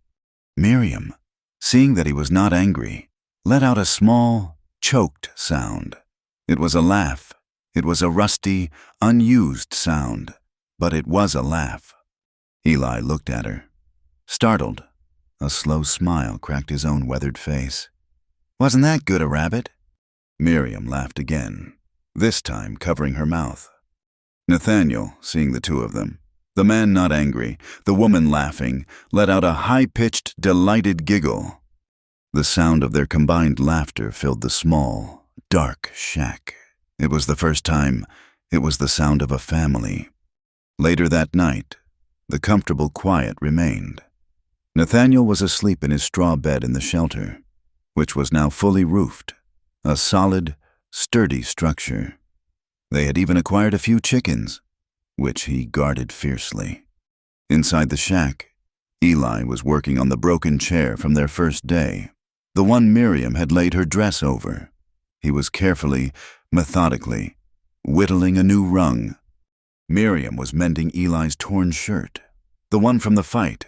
Miriam, seeing that he was not angry, let out a small, choked sound. It was a laugh. It was a rusty, unused sound, but it was a laugh. Eli looked at her. Startled, a slow smile cracked his own weathered face. "Wasn't that good a rabbit?" Miriam laughed again, this time covering her mouth. Nathaniel, seeing the 2 of them, the man not angry, the woman laughing, let out a high-pitched, delighted giggle. The sound of their combined laughter filled the small, dark shack. It was the first time it was the sound of a family. Later that night, the comfortable quiet remained. Nathaniel was asleep in his straw bed in the shelter, which was now fully roofed, a solid, sturdy structure. They had even acquired a few chickens, which he guarded fiercely. Inside the shack, Eli was working on the broken chair from their first day, the one Miriam had laid her dress over. He was carefully, methodically, whittling a new rung. Miriam was mending Eli's torn shirt, the one from the fight.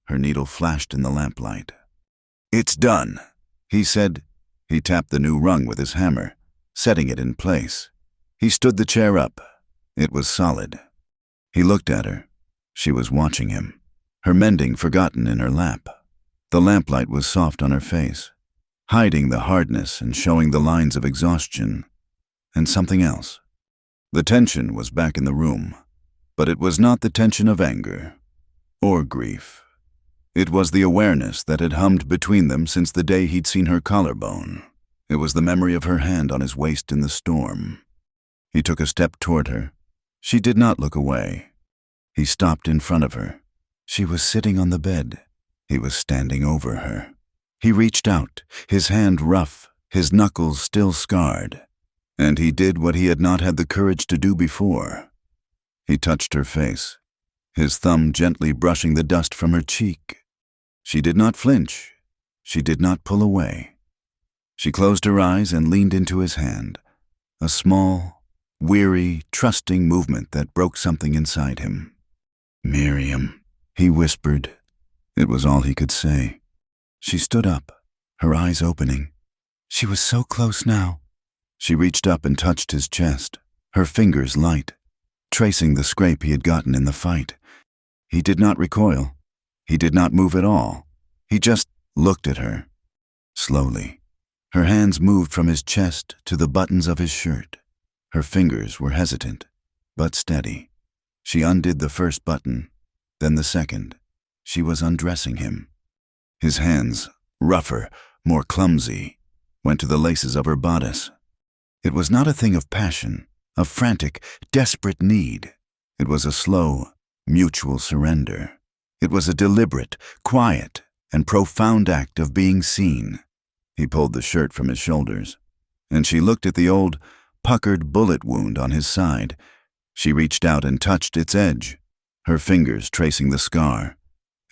Her needle flashed in the lamplight. "It's done," he said. He tapped the new rung with his hammer, setting it in place. He stood the chair up. It was solid. He looked at her. She was watching him, her mending forgotten in her lap. The lamplight was soft on her face, hiding the hardness and showing the lines of exhaustion, and something else. The tension was back in the room, but it was not the tension of anger or grief. It was the awareness that had hummed between them since the day he'd seen her collarbone. It was the memory of her hand on his waist in the storm. He took a step toward her. She did not look away. He stopped in front of her. She was sitting on the bed. He was standing over her. He reached out, his hand rough, his knuckles still scarred. And he did what he had not had the courage to do before. He touched her face, his thumb gently brushing the dust from her cheek. She did not flinch. She did not pull away. She closed her eyes and leaned into his hand, a small, weary, trusting movement that broke something inside him. "Miriam," he whispered. It was all he could say. She stood up, her eyes opening. She was so close now. She reached up and touched his chest, her fingers light, tracing the scrape he had gotten in the fight. He did not recoil. He did not move at all. He just looked at her. Slowly, her hands moved from his chest to the buttons of his shirt. Her fingers were hesitant, but steady. She undid the first button, then the second. She was undressing him. His hands, rougher, more clumsy, went to the laces of her bodice. It was not a thing of passion, of frantic, desperate need. It was a slow, mutual surrender. It was a deliberate, quiet, and profound act of being seen. He pulled the shirt from his shoulders, and she looked at the old, puckered bullet wound on his side. She reached out and touched its edge, her fingers tracing the scar,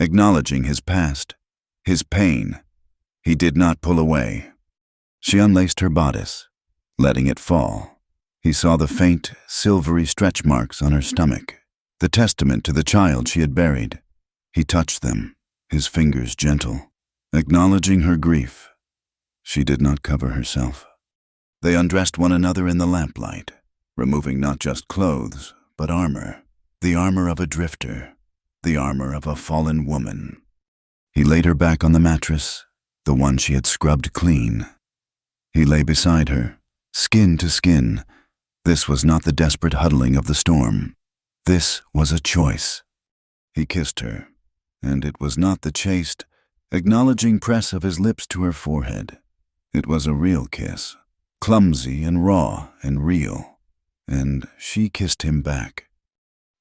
acknowledging his past, his pain. He did not pull away. She unlaced her bodice, letting it fall. He saw the faint, silvery stretch marks on her stomach, the testament to the child she had buried. He touched them, his fingers gentle, acknowledging her grief. She did not cover herself. They undressed one another in the lamplight, removing not just clothes, but armor, the armor of a drifter, the armor of a fallen woman. He laid her back on the mattress, the one she had scrubbed clean. He lay beside her, skin to skin. This was not the desperate huddling of the storm. This was a choice. He kissed her, and it was not the chaste, acknowledging press of his lips to her forehead. It was a real kiss, clumsy and raw and real, and she kissed him back.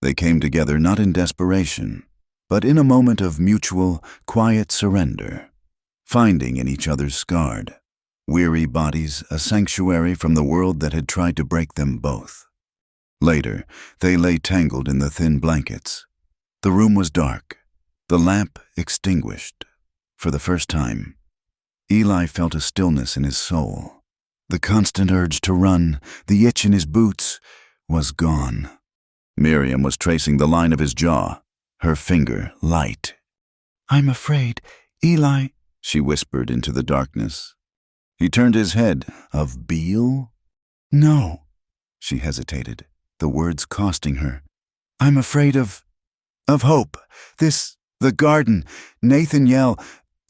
They came together not in desperation, but in a moment of mutual, quiet surrender, finding in each other's scarred, weary bodies a sanctuary from the world that had tried to break them both. Later, they lay tangled in the thin blankets. The room was dark, the lamp extinguished. For the first time, Eli felt a stillness in his soul. The constant urge to run, the itch in his boots, was gone. Miriam was tracing the line of his jaw, her finger light. "I'm afraid, Eli," she whispered into the darkness. He turned his head. "Of Beale?" "No," she hesitated, the words costing her. "I'm afraid of Hope. The garden, Nathaniel,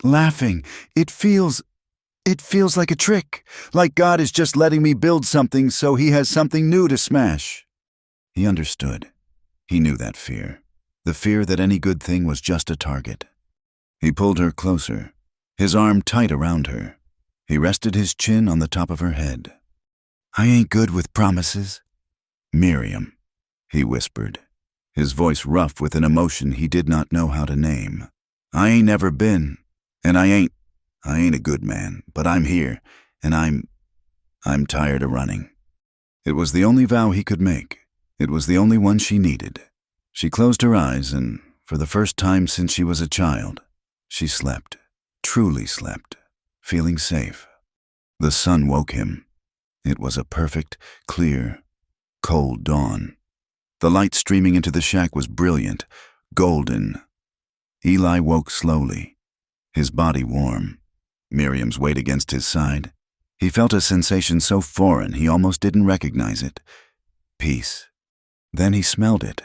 laughing. It feels like a trick, like God is just letting me build something so he has something new to smash." He understood. He knew that fear, the fear that any good thing was just a target. He pulled her closer, his arm tight around her. He rested his chin on the top of her head. "I ain't good with promises." "Miriam," he whispered, his voice rough with an emotion he did not know how to name. I ain't never been, and I ain't a good man, but I'm here, and I'm tired of running. It was the only vow he could make. It was the only one she needed. She closed her eyes, and for the first time since she was a child, she slept, truly slept, feeling safe. The sun woke him. It was a perfect, clear, cold dawn. The light streaming into the shack was brilliant, golden. Eli woke slowly, his body warm, Miriam's weight against his side. He felt a sensation so foreign he almost didn't recognize it. Peace. Then he smelled it.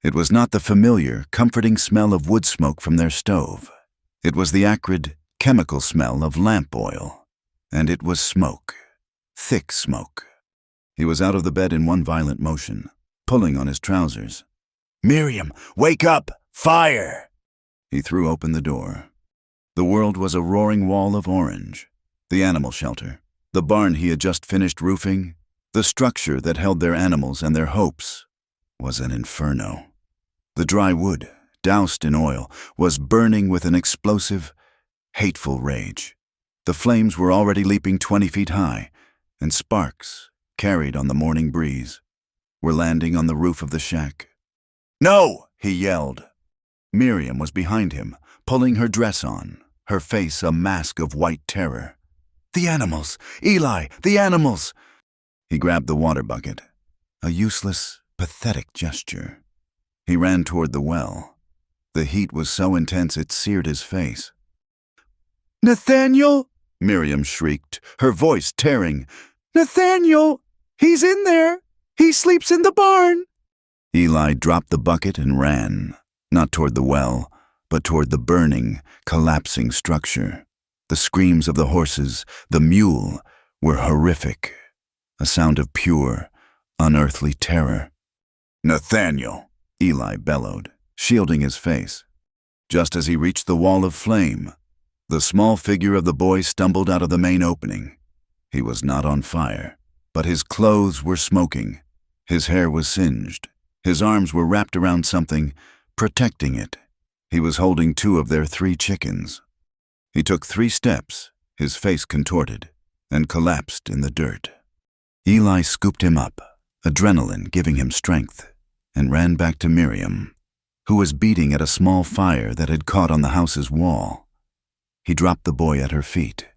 It was not the familiar, comforting smell of wood smoke from their stove. It was the acrid, chemical smell of lamp oil. And it was smoke. Thick smoke. He was out of the bed in one violent motion, pulling on his trousers. "Miriam, wake up! Fire!" He threw open the door. The world was a roaring wall of orange. The animal shelter, the barn he had just finished roofing, the structure that held their animals and their hopes, was an inferno. The dry wood, doused in oil, was burning with an explosive, hateful rage. The flames were already leaping 20 feet high, and sparks, carried on the morning breeze, were landing on the roof of the shack. "No!" he yelled. Miriam was behind him, pulling her dress on, her face a mask of white terror. "The animals! Eli, the animals!" He grabbed the water bucket, a useless, pathetic gesture. He ran toward the well. The heat was so intense it seared his face. "Nathaniel!" Miriam shrieked, her voice tearing. "Nathaniel! He's in there! He sleeps in the barn!" Eli dropped the bucket and ran, not toward the well, but toward the burning, collapsing structure. The screams of the horses, the mule, were horrific, a sound of pure, unearthly terror. "Nathaniel!" Eli bellowed, shielding his face. Just as he reached the wall of flame, the small figure of the boy stumbled out of the main opening. He was not on fire, but his clothes were smoking. His hair was singed. His arms were wrapped around something, protecting it. He was holding 2 of their 3 chickens. He took 3 steps, his face contorted, and collapsed in the dirt. Eli scooped him up, adrenaline giving him strength, and ran back to Miriam, who was beating at a small fire that had caught on the house's wall. He dropped the boy at her feet.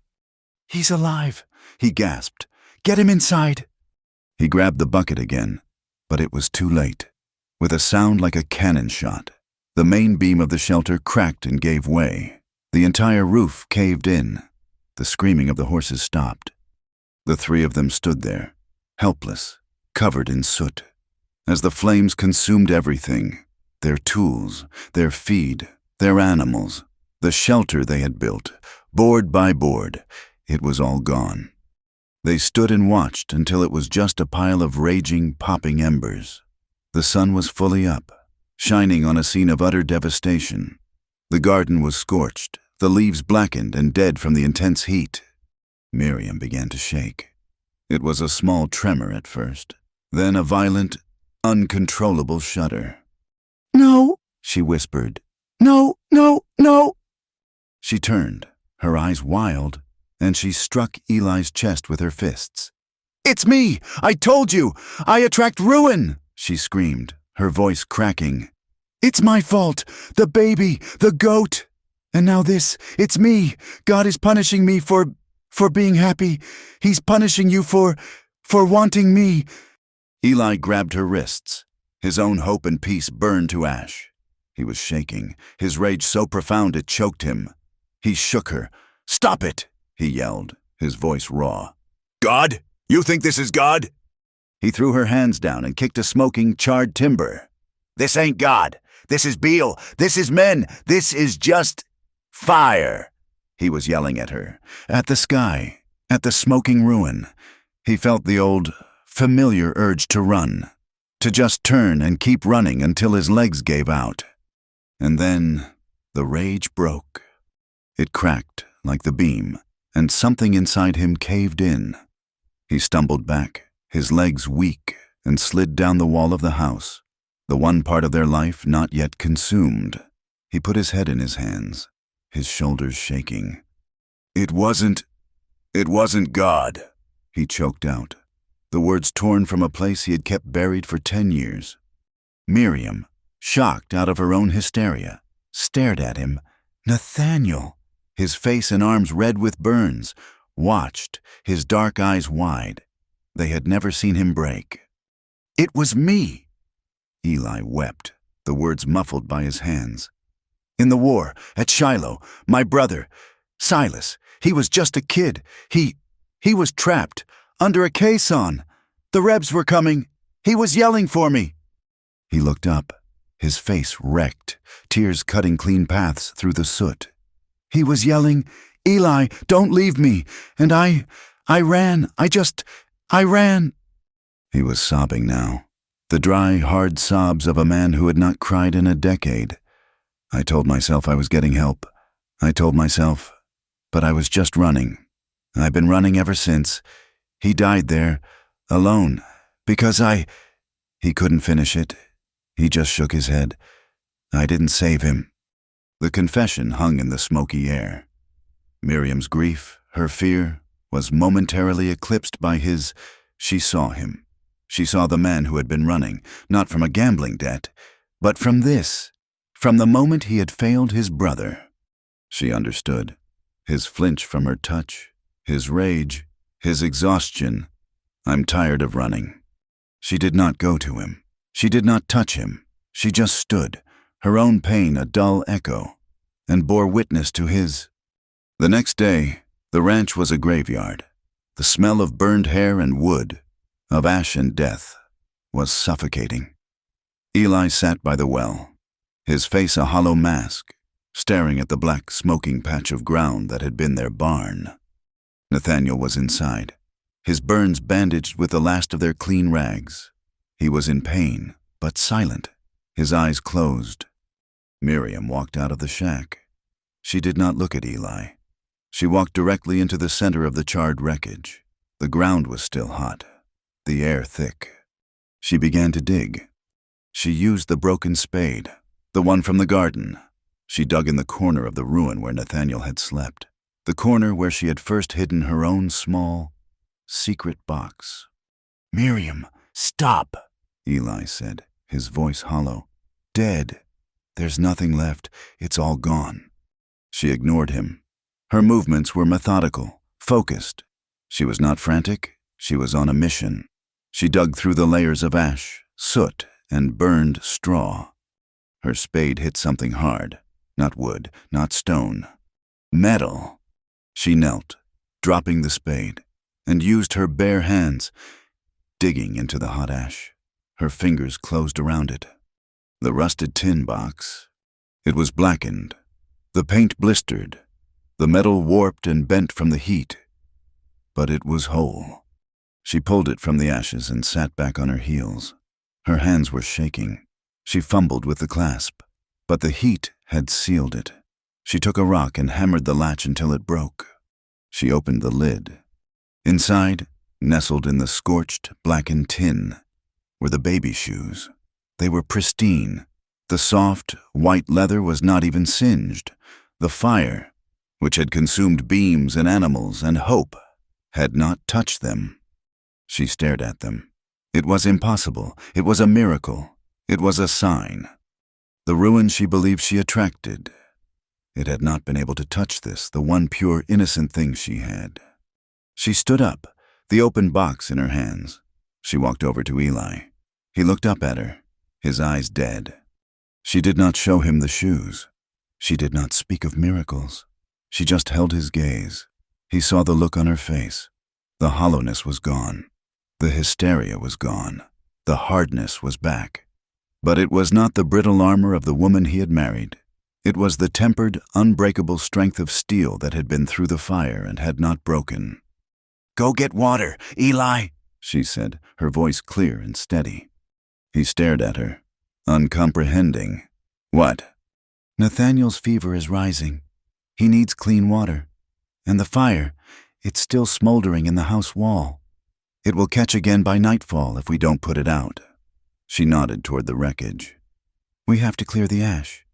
"He's alive," he gasped. "Get him inside." He grabbed the bucket again, but it was too late. With a sound like a cannon shot, the main beam of the shelter cracked and gave way. The entire roof caved in. The screaming of the horses stopped. The 3 of them stood there, helpless, covered in soot. As the flames consumed everything, their tools, their feed, their animals, the shelter they had built, board by board, it was all gone. They stood and watched until it was just a pile of raging, popping embers. The sun was fully up, shining on a scene of utter devastation. The garden was scorched, the leaves blackened and dead from the intense heat. Miriam began to shake. It was a small tremor at first, then a violent, uncontrollable shudder. "No," she whispered. "No, no, no." She turned, her eyes wild, and she struck Eli's chest with her fists. "It's me! I told you! I attract ruin!" she screamed, her voice cracking. "It's my fault! The baby! The goat! And now this! It's me! God is punishing me for being happy! He's punishing you for wanting me!" Eli grabbed her wrists. His own hope and peace burned to ash. He was shaking, his rage so profound it choked him. He shook her. "Stop it!" he yelled, his voice raw. "God? You think this is God?" He threw her hands down and kicked a smoking, charred timber. "This ain't God. This is Beale. This is men. This is just fire." He was yelling at her, at the sky, at the smoking ruin. He felt the old, familiar urge to run, to just turn and keep running until his legs gave out. And then the rage broke. It cracked like the beam, and something inside him caved in. He stumbled back, his legs weak, and slid down the wall of the house, the one part of their life not yet consumed. He put his head in his hands, his shoulders shaking. It wasn't God, he choked out, the words torn from a place he had kept buried for 10 years. Miriam, shocked out of her own hysteria, stared at him. Nathaniel, his face and arms red with burns, watched, his dark eyes wide. They had never seen him break. It was me. Eli wept, the words muffled by his hands. In the war, at Shiloh, my brother, Silas, he was just a kid. He was trapped, under a caisson. The Rebs were coming. He was yelling for me. He looked up, his face wrecked, tears cutting clean paths through the soot. He was yelling, Eli, don't leave me. And I ran. I ran. He was sobbing now, the dry, hard sobs of a man who had not cried in a decade. I told myself I was getting help. But I was just running. I've been running ever since. He died there, alone, because He couldn't finish it. He just shook his head. I didn't save him. The confession hung in the smoky air. Miriam's grief, her fear, was momentarily eclipsed by his. She saw him. She saw the man who had been running, not from a gambling debt, but from this, from the moment he had failed his brother. She understood. His flinch from her touch, his rage, his exhaustion. I'm tired of running. She did not go to him. She did not touch him. She just stood, her own pain a dull echo, and bore witness to his. The next day, the ranch was a graveyard. The smell of burned hair and wood, of ash and death, was suffocating. Eli sat by the well, his face a hollow mask, staring at the black smoking patch of ground that had been their barn. Nathaniel was inside, his burns bandaged with the last of their clean rags. He was in pain, but silent, his eyes closed. Miriam walked out of the shack. She did not look at Eli. She walked directly into the center of the charred wreckage. The ground was still hot, the air thick. She began to dig. She used the broken spade, the one from the garden. She dug in the corner of the ruin where Nathaniel had slept, the corner where she had first hidden her own small, secret box. Miriam, stop, Eli said, his voice hollow. Dead. There's nothing left. It's all gone. She ignored him. Her movements were methodical, focused. She was not frantic. She was on a mission. She dug through the layers of ash, soot, and burned straw. Her spade hit something hard. Not wood, not stone. Metal. She knelt, dropping the spade, and used her bare hands, digging into the hot ash. Her fingers closed around it. The rusted tin box. It was blackened. The paint blistered. The metal warped and bent from the heat. But it was whole. She pulled it from the ashes and sat back on her heels. Her hands were shaking. She fumbled with the clasp, but the heat had sealed it. She took a rock and hammered the latch until it broke. She opened the lid. Inside, nestled in the scorched, blackened tin, were the baby shoes. They were pristine. The soft, white leather was not even singed. The fire, which had consumed beams and animals and hope, had not touched them. She stared at them. It was impossible. It was a miracle. It was a sign. The ruin she believed she attracted. It had not been able to touch this, the one pure, innocent thing she had. She stood up, the open box in her hands. She walked over to Eli. He looked up at her, his eyes dead. She did not show him the shoes. She did not speak of miracles. She just held his gaze. He saw the look on her face. The hollowness was gone. The hysteria was gone. The hardness was back. But it was not the brittle armor of the woman he had married. It was the tempered, unbreakable strength of steel that had been through the fire and had not broken. "Go get water, Eli," she said, her voice clear and steady. He stared at her, uncomprehending. What? "Nathaniel's fever is rising. He needs clean water. And the fire, it's still smoldering in the house wall. It will catch again by nightfall if we don't put it out." She nodded toward the wreckage. "We have to clear the ash.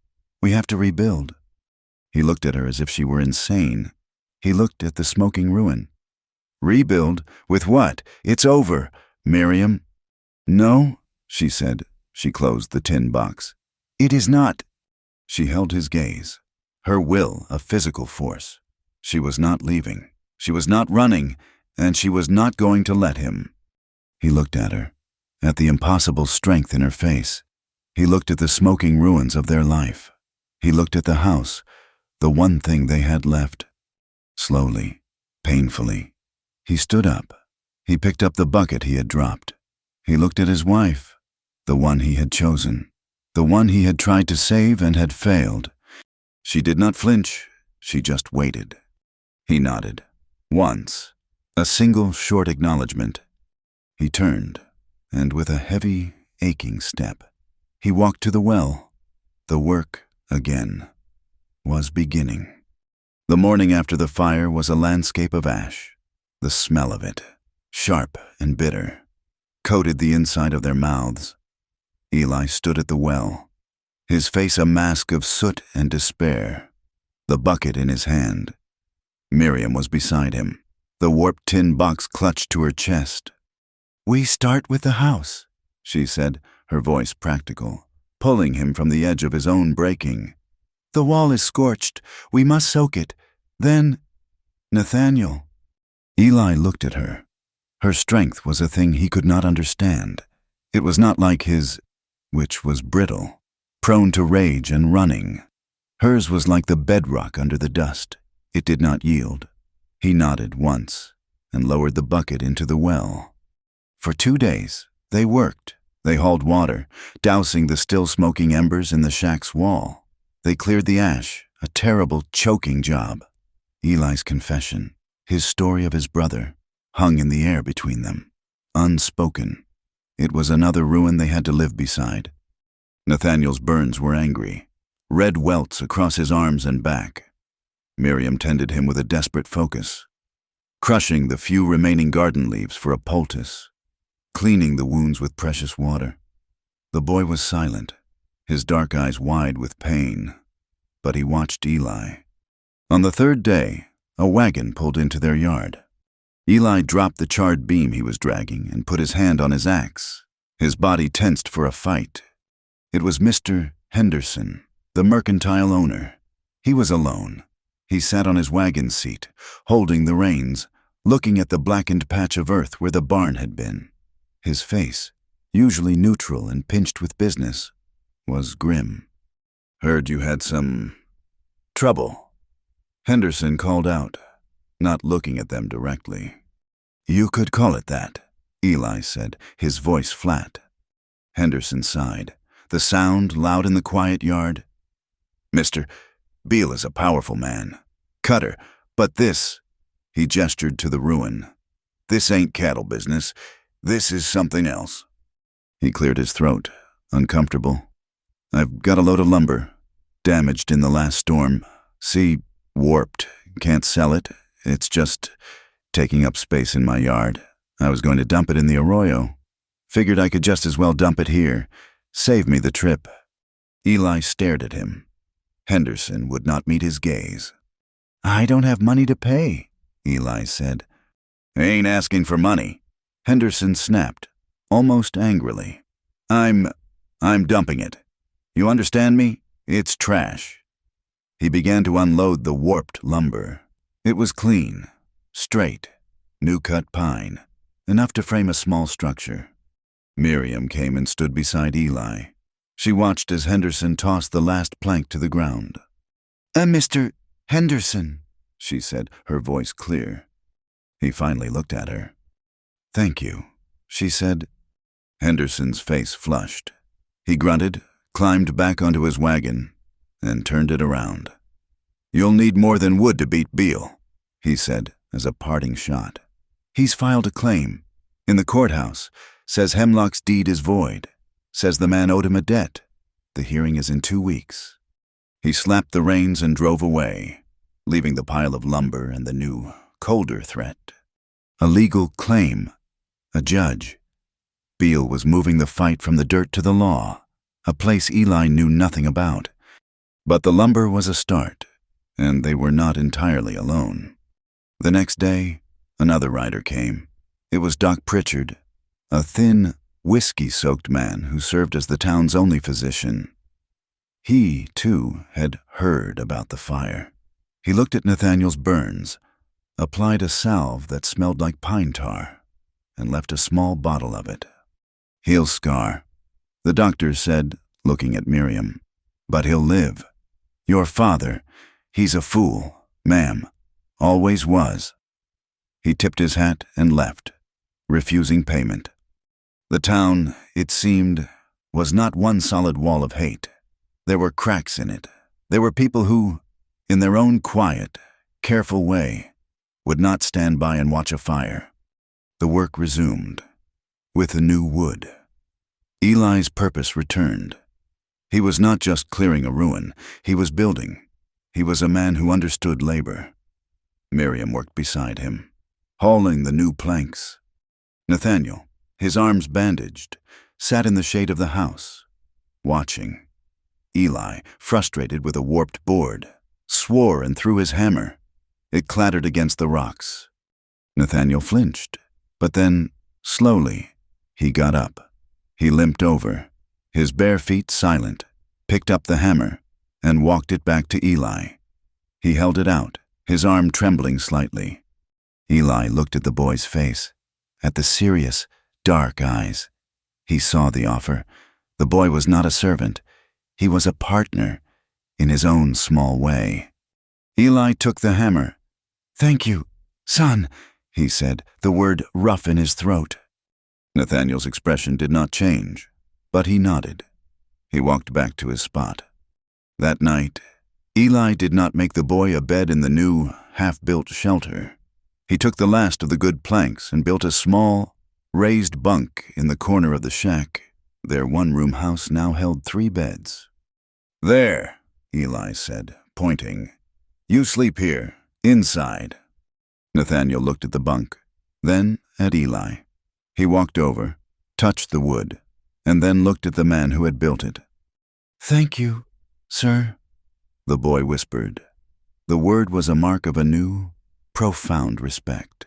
We have to rebuild." He looked at her as if she were insane. He looked at the smoking ruin. "Rebuild? With what? It's over, Miriam." "No," she said. She closed the tin box. "It is not." She held his gaze, her will a physical force. She was not leaving. She was not running, and she was not going to let him. He looked at her, at the impossible strength in her face. He looked at the smoking ruins of their life. He looked at the house, the one thing they had left. Slowly, painfully, he stood up. He picked up the bucket he had dropped. He looked at his wife, the one he had chosen, the one he had tried to save and had failed. She did not flinch. She just waited. He nodded. Once. A single short acknowledgement. He turned, and with a heavy, aching step, he walked to the well. The work, again, was beginning. The morning after the fire was a landscape of ash. The smell of it, sharp and bitter, coated the inside of their mouths. Eli stood at the well, his face a mask of soot and despair, the bucket in his hand. Miriam was beside him, the warped tin box clutched to her chest. "We start with the house," she said, her voice practical, pulling him from the edge of his own breaking. "The wall is scorched. We must soak it. Then—" "Nathaniel." Eli looked at her. Her strength was a thing he could not understand. It was not like his, which was brittle, prone to rage and running. Hers was like the bedrock under the dust. It did not yield. He nodded once and lowered the bucket into the well. For 2 days, they worked. They hauled water, dousing the still smoking embers in the shack's wall. They cleared the ash, a terrible, choking job. Eli's confession, his story of his brother, hung in the air between them, unspoken. It was another ruin they had to live beside. Nathaniel's burns were angry, red welts across his arms and back. Miriam tended him with a desperate focus, crushing the few remaining garden leaves for a poultice, cleaning the wounds with precious water. The boy was silent, his dark eyes wide with pain, but he watched Eli. On the 3rd day, a wagon pulled into their yard. Eli dropped the charred beam he was dragging and put his hand on his axe, his body tensed for a fight. It was Mr. Henderson, the mercantile owner. He was alone. He sat on his wagon seat, holding the reins, looking at the blackened patch of earth where the barn had been. His face, usually neutral and pinched with business, was grim. "Heard you had some trouble," Henderson called out, not looking at them directly. "You could call it that," Eli said, his voice flat. Henderson sighed, the sound loud in the quiet yard. "Mr. Beale is a powerful man. Cutter, but this," he gestured to the ruin, "this ain't cattle business. This is something else." He cleared his throat, uncomfortable. "I've got a load of lumber, damaged in the last storm. See, warped. Can't sell it. It's just taking up space in my yard. I was going to dump it in the arroyo. Figured I could just as well dump it here. Save me the trip." Eli stared at him. Henderson would not meet his gaze. "I don't have money to pay," Eli said. "I ain't asking for money," Henderson snapped, almost angrily. I'm dumping it. You understand me? It's trash." He began to unload the warped lumber. It was clean, straight, new-cut pine, enough to frame a small structure. Miriam came and stood beside Eli. She watched as Henderson tossed the last plank to the ground. Mr. Henderson," she said, her voice clear. He finally looked at her. "Thank you," she said. Henderson's face flushed. He grunted, climbed back onto his wagon, and turned it around. "You'll need more than wood to beat Beale," he said as a parting shot. "He's filed a claim. In the courthouse. Says Hemlock's deed is void. Says the man owed him a debt. The hearing is in 2 weeks." He slapped the reins and drove away, leaving the pile of lumber and the new, colder threat. A legal claim. A judge. Beale was moving the fight from the dirt to the law, a place Eli knew nothing about. But the lumber was a start, and they were not entirely alone. The next day, another rider came. It was Doc Pritchard, a thin, whiskey-soaked man who served as the town's only physician. He, too, had heard about the fire. He looked at Nathaniel's burns, applied a salve that smelled like pine tar, and left a small bottle of it. "He'll scar," the doctor said, looking at Miriam. "But he'll live. Your father, he's a fool, ma'am. Always was." He tipped his hat and left, refusing payment. The town, it seemed, was not one solid wall of hate. There were cracks in it. There were people who, in their own quiet, careful way, would not stand by and watch a fire. The work resumed, with the new wood. Eli's purpose returned. He was not just clearing a ruin, he was building. He was a man who understood labor. Miriam worked beside him, hauling the new planks. Nathaniel, his arms bandaged, sat in the shade of the house, watching. Eli, frustrated with a warped board, swore and threw his hammer. It clattered against the rocks. Nathaniel flinched, but then, slowly, he got up. He limped over, his bare feet silent, picked up the hammer, and walked it back to Eli. He held it out, his arm trembling slightly. Eli looked at the boy's face, at the serious, dark eyes. He saw the offer. The boy was not a servant. He was a partner, in his own small way. Eli took the hammer. "Thank you, son," he said, the word rough in his throat. Nathaniel's expression did not change, but he nodded. He walked back to his spot. That night, Eli did not make the boy a bed in the new, half-built shelter. He took the last of the good planks and built a small, raised bunk in the corner of the shack. Their one-room house now held 3 beds. "There," Eli said, pointing. "You sleep here, inside." Nathaniel looked at the bunk, then at Eli. He walked over, touched the wood, and then looked at the man who had built it. "Thank you, sir," the boy whispered. The word was a mark of a new, profound respect.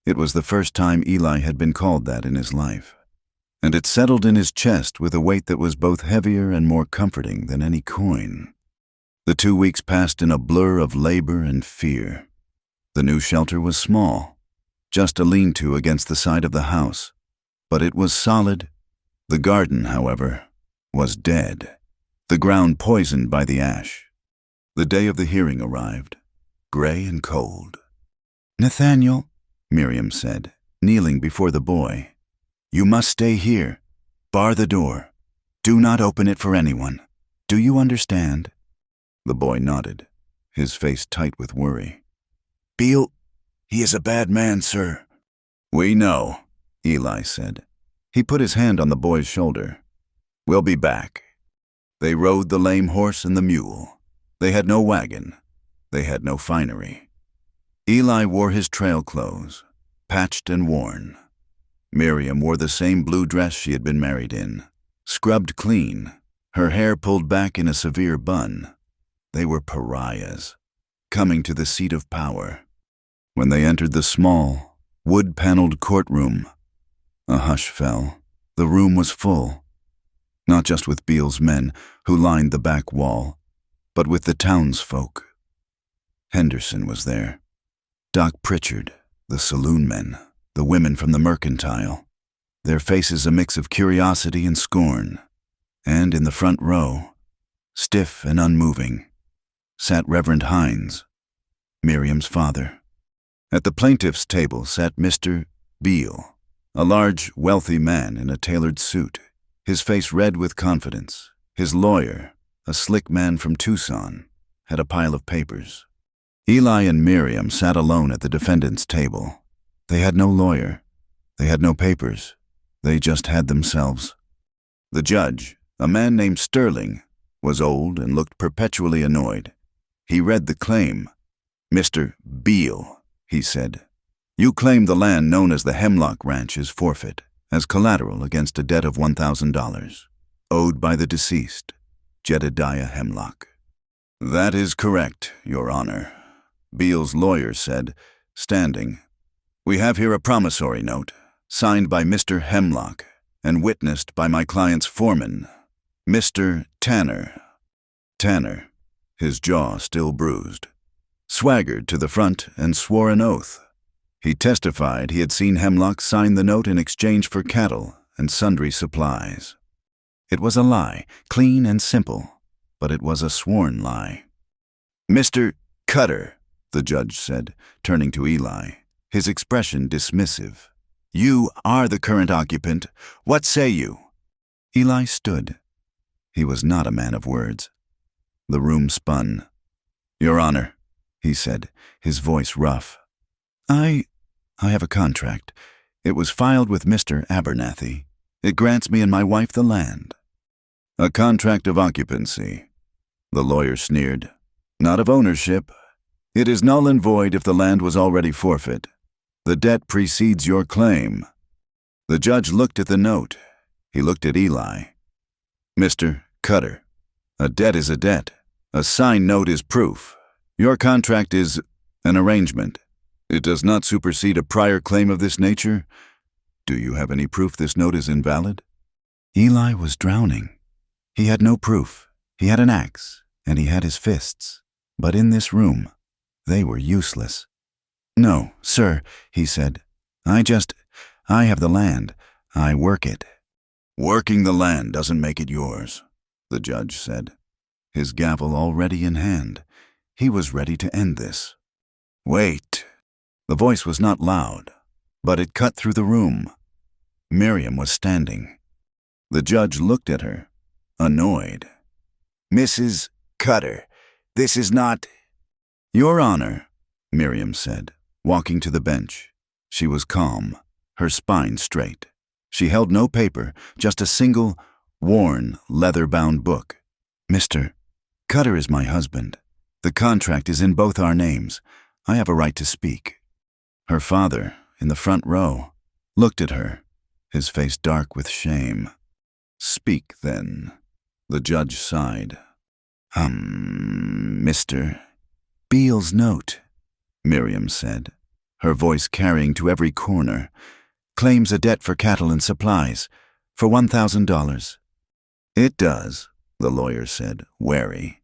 It was the first time Eli had been called that in his life, and it settled in his chest with a weight that was both heavier and more comforting than any coin. The 2 weeks passed in a blur of labor and fear. The new shelter was small, just a lean-to against the side of the house, but it was solid. The garden, however, was dead, the ground poisoned by the ash. The day of the hearing arrived, gray and cold. "Nathaniel," Miriam said, kneeling before the boy, "you must stay here. Bar the door. Do not open it for anyone. Do you understand?" The boy nodded, his face tight with worry. "Beale, he is a bad man, sir." "We know," Eli said. He put his hand on the boy's shoulder. "We'll be back." They rode the lame horse and the mule. They had no wagon. They had no finery. Eli wore his trail clothes, patched and worn. Miriam wore the same blue dress she had been married in, scrubbed clean, her hair pulled back in a severe bun. They were pariahs, coming to the seat of power. When they entered the small, wood-paneled courtroom, a hush fell. The room was full, not just with Beale's men who lined the back wall, but with the townsfolk. Henderson was there, Doc Pritchard, the saloon-men, the women from the mercantile, their faces a mix of curiosity and scorn. And in the front row, stiff and unmoving, sat Reverend Hines, Miriam's father. At the plaintiff's table sat Mr. Beale, a large, wealthy man in a tailored suit, his face red with confidence. His lawyer, a slick man from Tucson, had a pile of papers. Eli and Miriam sat alone at the defendant's table. They had no lawyer. They had no papers. They just had themselves. The judge, a man named Sterling, was old and looked perpetually annoyed. He read the claim. "Mr. Beale," he said, "you claim the land known as the Hemlock Ranch is forfeit, as collateral against a debt of $1,000, owed by the deceased, Jedediah Hemlock. That is correct, Your Honor, Beale's lawyer said, standing. We have here a promissory note, signed by Mr. Hemlock and witnessed by my client's foreman, Mr. Tanner. Tanner, his jaw still bruised, swaggered to the front and swore an oath. He testified he had seen Hemlock sign the note in exchange for cattle and sundry supplies. It was a lie, clean and simple, but it was a sworn lie. Mr. Cutter, the judge said, turning to Eli, his expression dismissive. You are the current occupant. What say you? Eli stood. He was not a man of words. The room spun. Your Honor, he said, his voice rough. I have a contract. It was filed with Mr. Abernathy. It grants me and my wife the land. A contract of occupancy, the lawyer sneered. Not of ownership. It is null and void if the land was already forfeit. The debt precedes your claim. The judge looked at the note. He looked at Eli. Mr. Cutter, a debt is a debt. A signed note is proof. Your contract is an arrangement. It does not supersede a prior claim of this nature. Do you have any proof this note is invalid? Eli was drowning. He had no proof. He had an axe, and he had his fists. But in this room, they were useless. No, sir, he said. I have the land. I work it. Working the land doesn't make it yours, the judge said, his gavel already in hand. He was ready to end this. Wait. The voice was not loud, but it cut through the room. Miriam was standing. The judge looked at her, annoyed. Mrs. Cutter, this is not... Your Honor, Miriam said, walking to the bench. She was calm, her spine straight. She held no paper, just a single, worn, leather-bound book. Mr. Cutter is my husband. The contract is in both our names. I have a right to speak. Her father, in the front row, looked at her, his face dark with shame. Speak, then. The judge sighed. Mr. Beale's note, Miriam said, her voice carrying to every corner, claims a debt for cattle and supplies, for $1,000. It does, the lawyer said, wary.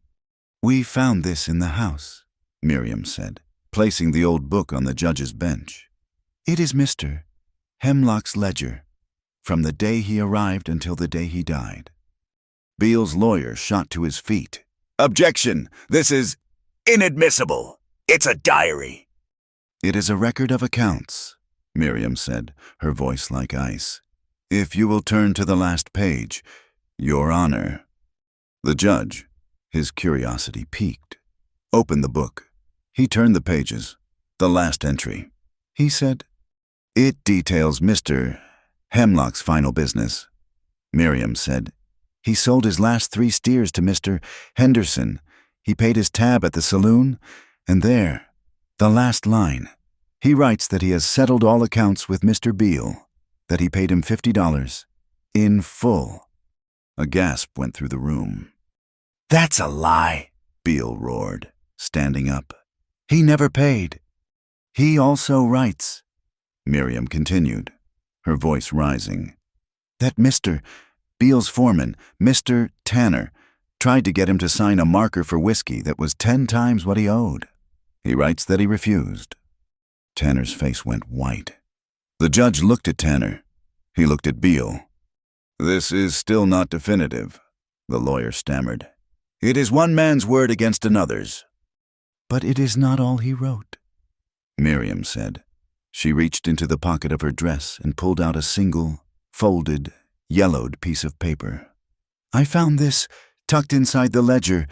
We found this in the house, Miriam said, placing the old book on the judge's bench. It is Mr. Hemlock's ledger, from the day he arrived until the day he died. Beale's lawyer shot to his feet. Objection! This is inadmissible! It's a diary! It is a record of accounts, Miriam said, her voice like ice. If you will turn to the last page, Your Honor. The judge, his curiosity piqued, opened the book. He turned the pages. The last entry. He said, It details Mr. Hemlock's final business. Miriam said, He sold his last 3 steers to Mr. Henderson. He paid his tab at the saloon, and there, the last line. He writes that he has settled all accounts with Mr. Beale, that he paid him $50, in full. A gasp went through the room. That's a lie, Beale roared, standing up. He never paid. He also writes, Miriam continued, her voice rising, that Mr. Beale's foreman, Mr. Tanner, tried to get him to sign a marker for whiskey that was 10 times what he owed. He writes that he refused. Tanner's face went white. The judge looked at Tanner. He looked at Beale. This is still not definitive, the lawyer stammered. It is one man's word against another's. But it is not all he wrote, Miriam said. She reached into the pocket of her dress and pulled out a single, folded, yellowed piece of paper. I found this tucked inside the ledger.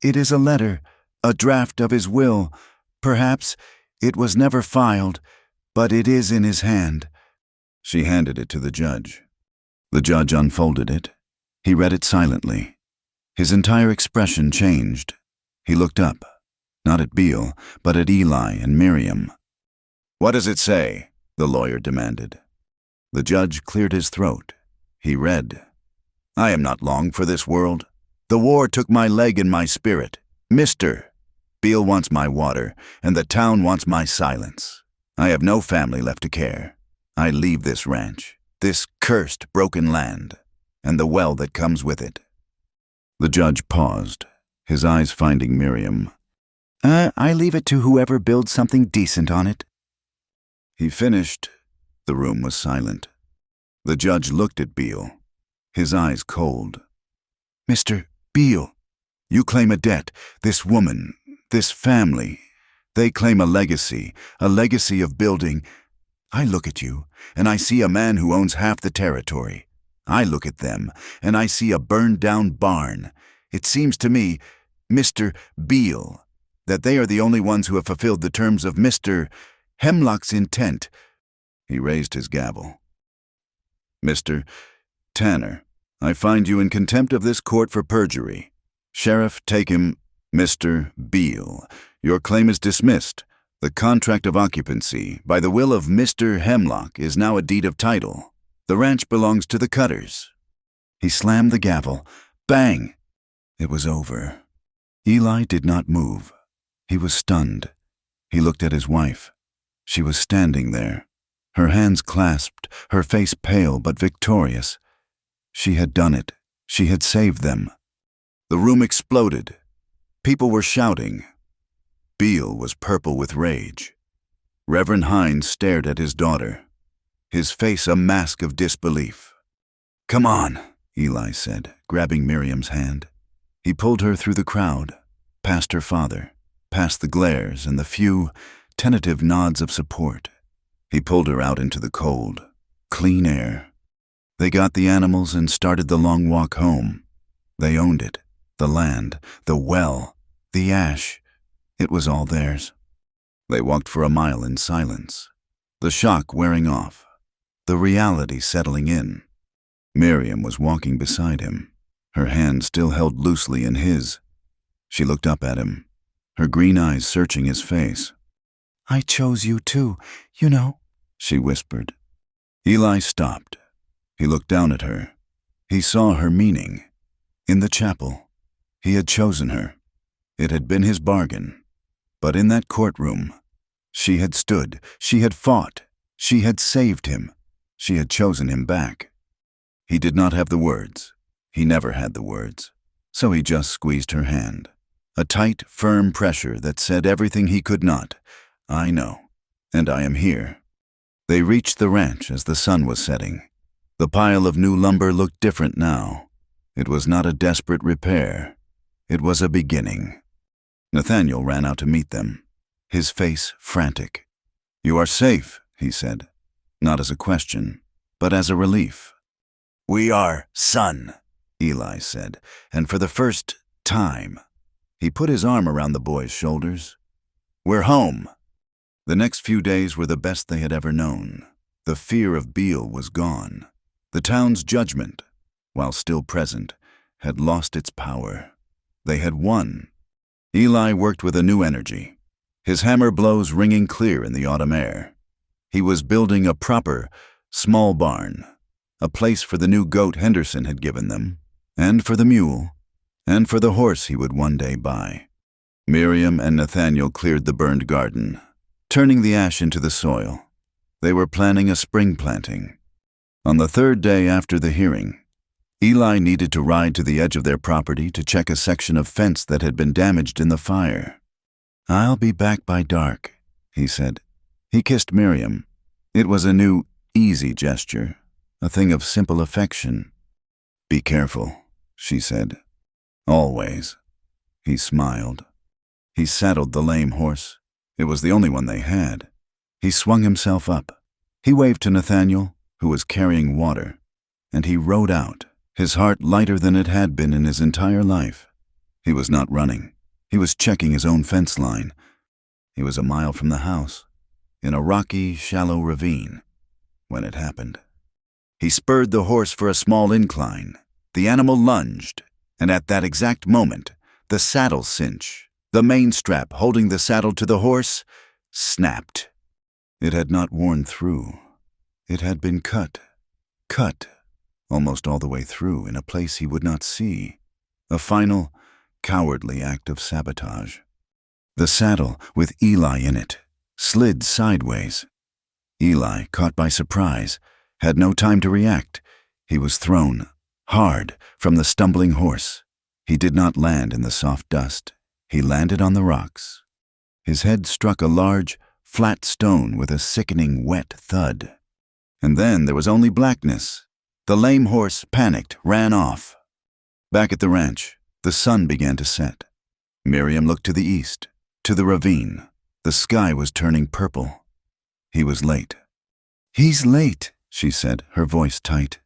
It is a letter, a draft of his will. Perhaps it was never filed, but it is in his hand. She handed it to the judge. The judge unfolded it. He read it silently. His entire expression changed. He looked up, not at Beale, but at Eli and Miriam. What does it say? The lawyer demanded. The judge cleared his throat. He read, I am not long for this world. The war took my leg and my spirit. Mister, Beale wants my water, and the town wants my silence. I have no family left to care. I leave this ranch, this cursed, broken land, and the well that comes with it." The judge paused, his eyes finding Miriam. I leave it to whoever builds something decent on it." He finished. The room was silent. The judge looked at Beale, his eyes cold. "Mr. Beale, you claim a debt. This woman, this family, they claim a legacy of building. I look at you, and I see a man who owns half the territory. I look at them, and I see a burned-down barn. It seems to me, Mr. Beale, that they are the only ones who have fulfilled the terms of Mr. Hemlock's intent." He raised his gavel. "Mr. Tanner, I find you in contempt of this court for perjury. Sheriff, take him. Mr. Beale, your claim is dismissed. The contract of occupancy, by the will of Mr. Hemlock, is now a deed of title. The ranch belongs to the Cutters." He slammed the gavel. Bang! It was over. Eli did not move. He was stunned. He looked at his wife. She was standing there, her hands clasped, her face pale but victorious. She had done it. She had saved them. The room exploded. People were shouting. Beale was purple with rage. Reverend Hines stared at his daughter, his face a mask of disbelief. "Come on," Eli said, grabbing Miriam's hand. He pulled her through the crowd, past her father, past the glares and the few tentative nods of support. He pulled her out into the cold, clean air. They got the animals and started the long walk home. They owned it, the land, the well, the ash. It was all theirs. They walked for a mile in silence, the shock wearing off, the reality settling in. Miriam was walking beside him, her hand still held loosely in his. She looked up at him, her green eyes searching his face. "I chose you too, you know," she whispered. Eli stopped. He looked down at her. He saw her meaning. In the chapel, he had chosen her. It had been his bargain. But in that courtroom, she had stood, she had fought, she had saved him, she had chosen him back. He did not have the words. He never had the words. So he just squeezed her hand. A tight, firm pressure that said everything he could not. "I know, and I am here." They reached the ranch as the sun was setting. The pile of new lumber looked different now. It was not a desperate repair. It was a beginning. Nathaniel ran out to meet them, his face frantic. "You are safe," he said, not as a question, but as a relief. "We are, son," Eli said, and for the first time, he put his arm around the boy's shoulders. "We're home." The next few days were the best they had ever known. The fear of Beale was gone. The town's judgment, while still present, had lost its power. They had won. Eli worked with a new energy, his hammer blows ringing clear in the autumn air. He was building a proper, small barn, a place for the new goat Henderson had given them, and for the mule, and for the horse he would one day buy. Miriam and Nathaniel cleared the burned garden, turning the ash into the soil. They were planning a spring planting. On the third day after the hearing, Eli needed to ride to the edge of their property to check a section of fence that had been damaged in the fire. "I'll be back by dark," he said. He kissed Miriam. It was a new, easy gesture, a thing of simple affection. "Be careful," she said. "Always." He smiled. He saddled the lame horse. It was the only one they had. He swung himself up. He waved to Nathaniel, who was carrying water, and he rode out, his heart lighter than it had been in his entire life. He was not running. He was checking his own fence line. He was a mile from the house, in a rocky, shallow ravine, when it happened. He spurred the horse for a small incline. The animal lunged, and at that exact moment, the saddle cinch, the main strap holding the saddle to the horse, snapped. It had not worn through. It had been cut, almost all the way through in a place he would not see. A final, cowardly act of sabotage. The saddle, with Eli in it, slid sideways. Eli, caught by surprise, had no time to react. He was thrown, hard, from the stumbling horse. He did not land in the soft dust. He landed on the rocks. His head struck a large, flat stone with a sickening, wet thud. And then there was only blackness. The lame horse, panicked, ran off. Back at the ranch, the sun began to set. Miriam looked to the east, to the ravine. The sky was turning purple. He was late. "He's late," she said, her voice tight.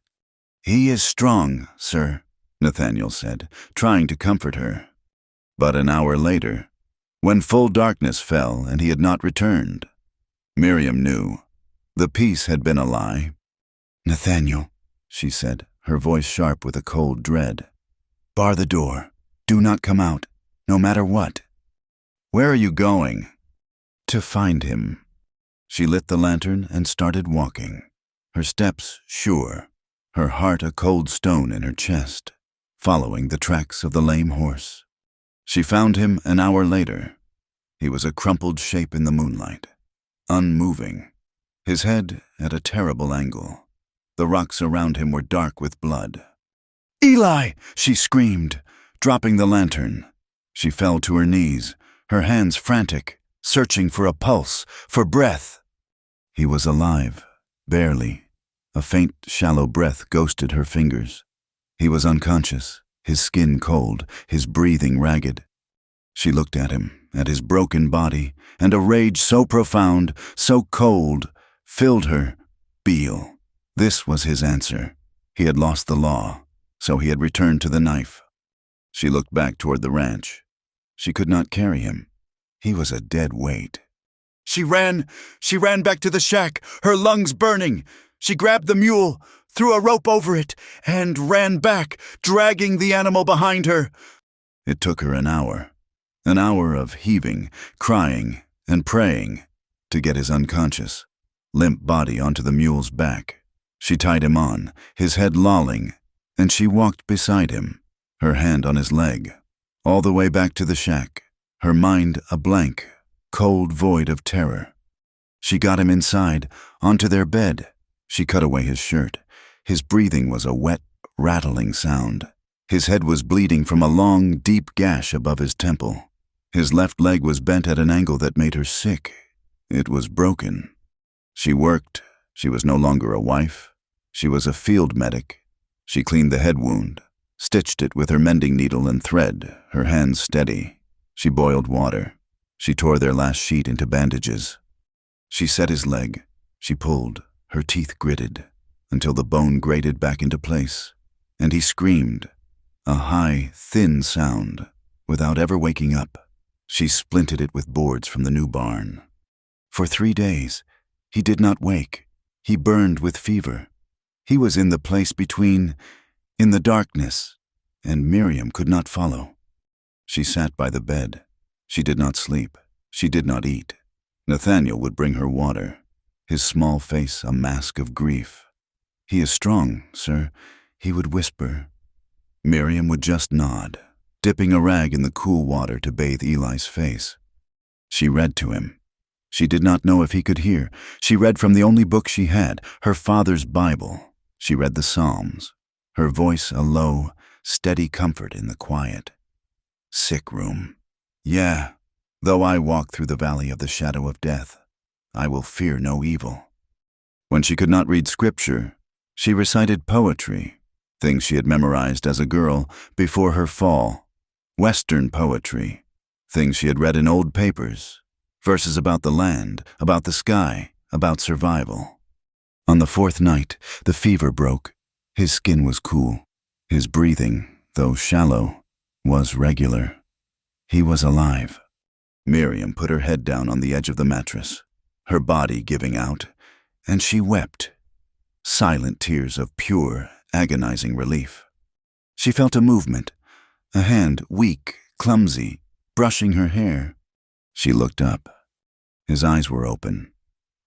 "He is strong, sir," Nathaniel said, trying to comfort her. But an hour later, when full darkness fell and he had not returned, Miriam knew. The peace had been a lie. "Nathaniel," she said, her voice sharp with a cold dread. "Bar the door. Do not come out, no matter what." "Where are you going?" "To find him." She lit the lantern and started walking, her steps sure, her heart a cold stone in her chest, following the tracks of the lame horse. She found him an hour later. He was a crumpled shape in the moonlight, unmoving, his head at a terrible angle. The rocks around him were dark with blood. "Eli!" she screamed, dropping the lantern. She fell to her knees, her hands frantic, searching for a pulse, for breath. He was alive, barely. A faint, shallow breath ghosted her fingers. He was unconscious, his skin cold, his breathing ragged. She looked at him, at his broken body, and a rage so profound, so cold, filled her. Beale. This was his answer. He had lost the law, so he had returned to the knife. She looked back toward the ranch. She could not carry him. He was a dead weight. She ran back to the shack, her lungs burning. She grabbed the mule, threw a rope over it, and ran back, dragging the animal behind her. It took her an hour of heaving, crying, and praying to get his unconscious, limp body onto the mule's back. She tied him on, his head lolling, and she walked beside him, her hand on his leg, all the way back to the shack, her mind a blank, cold void of terror. She got him inside, onto their bed. She cut away his shirt. His breathing was a wet, rattling sound. His head was bleeding from a long, deep gash above his temple. His left leg was bent at an angle that made her sick. It was broken. She worked. She was no longer a wife. She was a field medic. She cleaned the head wound, stitched it with her mending needle and thread, her hands steady. She boiled water. She tore their last sheet into bandages. She set his leg. She pulled, her teeth gritted, until the bone grated back into place. And he screamed, a high, thin sound, without ever waking up. She splinted it with boards from the new barn. For 3 days, he did not wake. He burned with fever. He was in the place between, in the darkness, and Miriam could not follow. She sat by the bed. She did not sleep. She did not eat. Nathaniel would bring her water, his small face a mask of grief. "He is strong, sir," he would whisper. Miriam would just nod, dipping a rag in the cool water to bathe Eli's face. She read to him. She did not know if he could hear. She read from the only book she had, her father's Bible. She read the Psalms, her voice a low, steady comfort in the quiet. Sick room. "Yeah, though I walk through the valley of the shadow of death, I will fear no evil." When she could not read scripture, she recited poetry, things she had memorized as a girl before her fall. Western poetry, things she had read in old papers, verses about the land, about the sky, about survival. On the 4th night, the fever broke. His skin was cool. His breathing, though shallow, was regular. He was alive. Miriam put her head down on the edge of the mattress, her body giving out, and she wept, silent tears of pure, agonizing relief. She felt a movement, a hand, weak, clumsy, brushing her hair. She looked up. His eyes were open,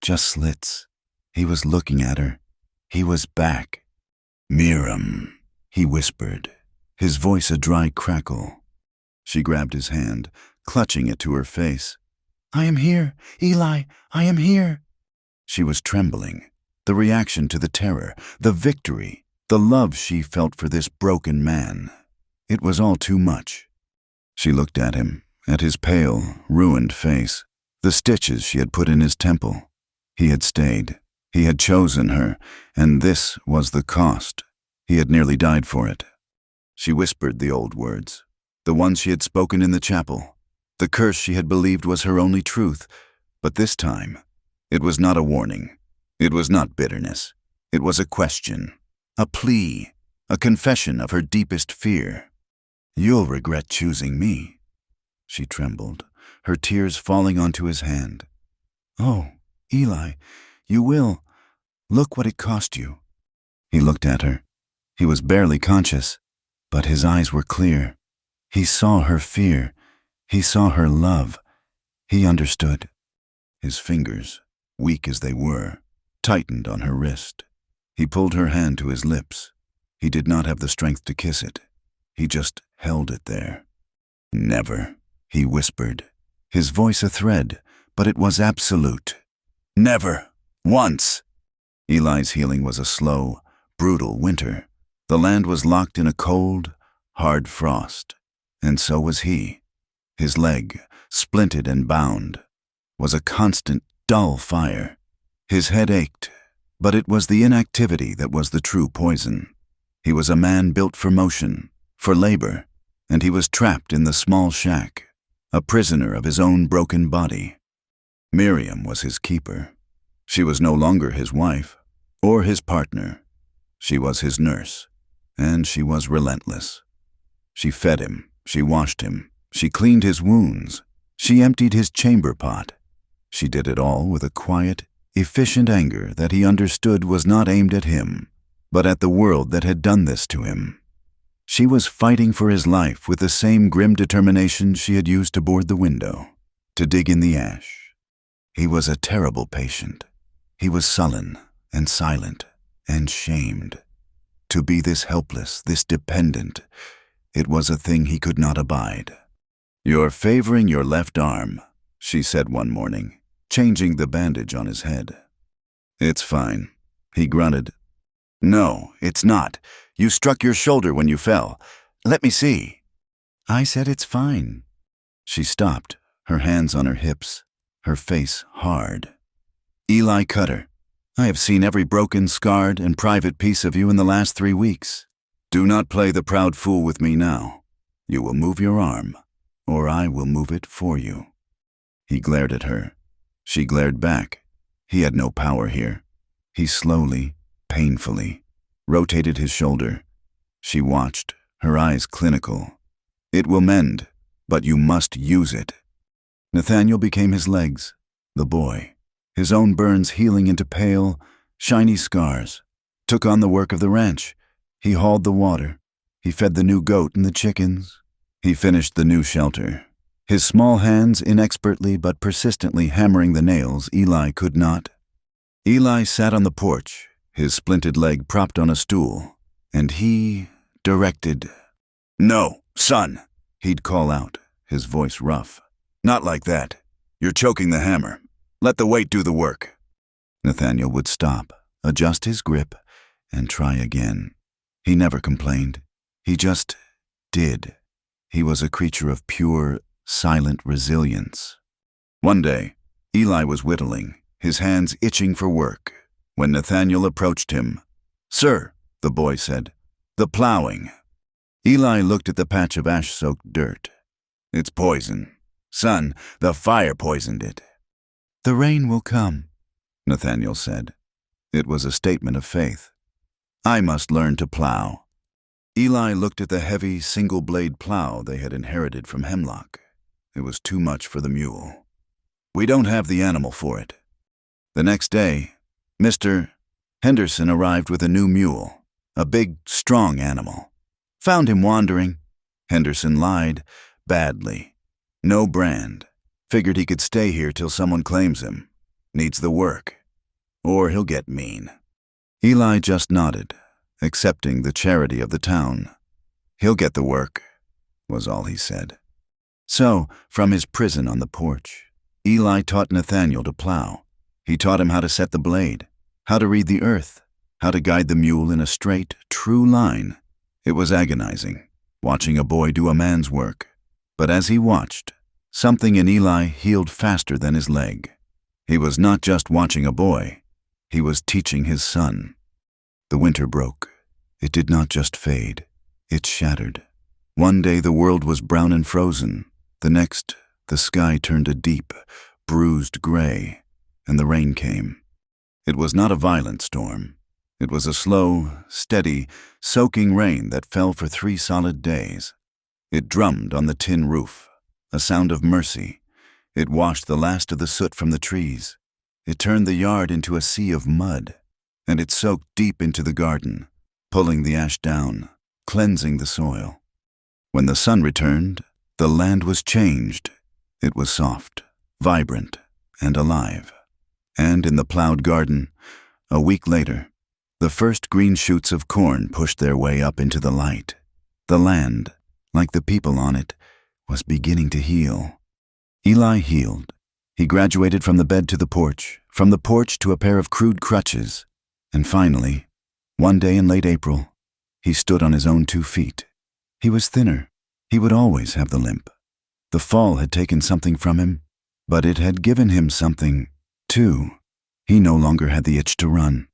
just slits. He was looking at her. He was back. "Miriam," he whispered, his voice a dry crackle. She grabbed his hand, clutching it to her face. "I am here, Eli, I am here." She was trembling. The reaction to the terror, the victory, the love she felt for this broken man. It was all too much. She looked at him, at his pale, ruined face, the stitches she had put in his temple. He had stayed. He had chosen her, and this was the cost. He had nearly died for it. She whispered the old words, the ones she had spoken in the chapel, the curse she had believed was her only truth. But this time, it was not a warning. It was not bitterness. It was a question, a plea, a confession of her deepest fear. "You'll regret choosing me." She trembled, her tears falling onto his hand. "Oh, Eli, you will. Look what it cost you." He looked at her. He was barely conscious, but his eyes were clear. He saw her fear. He saw her love. He understood. His fingers, weak as they were, tightened on her wrist. He pulled her hand to his lips. He did not have the strength to kiss it. He just held it there. "Never," he whispered, his voice a thread, but it was absolute. "Never. Once." Eli's healing was a slow, brutal winter. The land was locked in a cold, hard frost, and so was he. His leg, splinted and bound, was a constant, dull fire. His head ached, but it was the inactivity that was the true poison. He was a man built for motion, for labor, and he was trapped in the small shack, a prisoner of his own broken body. Miriam was his keeper. She was no longer his wife or his partner. She was his nurse, and she was relentless. She fed him, she washed him, she cleaned his wounds, she emptied his chamber pot. She did it all with a quiet, efficient anger that he understood was not aimed at him, but at the world that had done this to him. She was fighting for his life with the same grim determination she had used to board the window, to dig in the ash. He was a terrible patient. He was sullen and silent and shamed. To be this helpless, this dependent, it was a thing he could not abide. "You're favoring your left arm," she said one morning, changing the bandage on his head. "It's fine," he grunted. "No, it's not. You struck your shoulder when you fell. Let me see." "I said it's fine." She stopped, her hands on her hips, her face hard. "Eli Cutter, I have seen every broken, scarred, and private piece of you in the last 3 weeks. Do not play the proud fool with me now. You will move your arm, or I will move it for you." He glared at her. She glared back. He had no power here. He slowly, painfully, rotated his shoulder. She watched, her eyes clinical. "It will mend, but you must use it." Nathaniel became his legs, the boy, his own burns healing into pale, shiny scars, took on the work of the ranch. He hauled the water. He fed the new goat and the chickens. He finished the new shelter. His small hands inexpertly but persistently hammering the nails Eli could not. Eli sat on the porch, his splinted leg propped on a stool, and he directed. "No, son," he'd call out, his voice rough. "Not like that. You're choking the hammer. Let the weight do the work." Nathaniel would stop, adjust his grip, and try again. He never complained. He just did. He was a creature of pure, silent resilience. One day, Eli was whittling, his hands itching for work, when Nathaniel approached him. "Sir," the boy said, "the plowing." Eli looked at the patch of ash-soaked dirt. "It's poison. Son, the fire poisoned it." "The rain will come," Nathaniel said. It was a statement of faith. "I must learn to plow." Eli looked at the heavy, single-blade plow they had inherited from Hemlock. It was too much for the mule. "We don't have the animal for it." The next day, Mr. Henderson arrived with a new mule, a big, strong animal. "Found him wandering." Henderson lied, badly. "No brand. Figured he could stay here till someone claims him. Needs the work. Or he'll get mean." Eli just nodded, accepting the charity of the town. "He'll get the work," was all he said. So, from his prison on the porch, Eli taught Nathaniel to plow. He taught him how to set the blade, how to read the earth, how to guide the mule in a straight, true line. It was agonizing, watching a boy do a man's work. But as he watched, something in Eli healed faster than his leg. He was not just watching a boy, he was teaching his son. The winter broke. It did not just fade, it shattered. One day the world was brown and frozen. The next, the sky turned a deep, bruised gray, and the rain came. It was not a violent storm. It was a slow, steady, soaking rain that fell for 3 solid days. It drummed on the tin roof, a sound of mercy. It washed the last of the soot from the trees. It turned the yard into a sea of mud, and it soaked deep into the garden, pulling the ash down, cleansing the soil. When the sun returned, the land was changed. It was soft, vibrant, and alive. And in the plowed garden, a week later, the first green shoots of corn pushed their way up into the light. The land, like the people on it, was beginning to heal. Eli healed. He graduated from the bed to the porch, from the porch to a pair of crude crutches, and finally, one day in late April, he stood on his own 2 feet. He was thinner. He would always have the limp. The fall had taken something from him, but it had given him something, too. He no longer had the itch to run.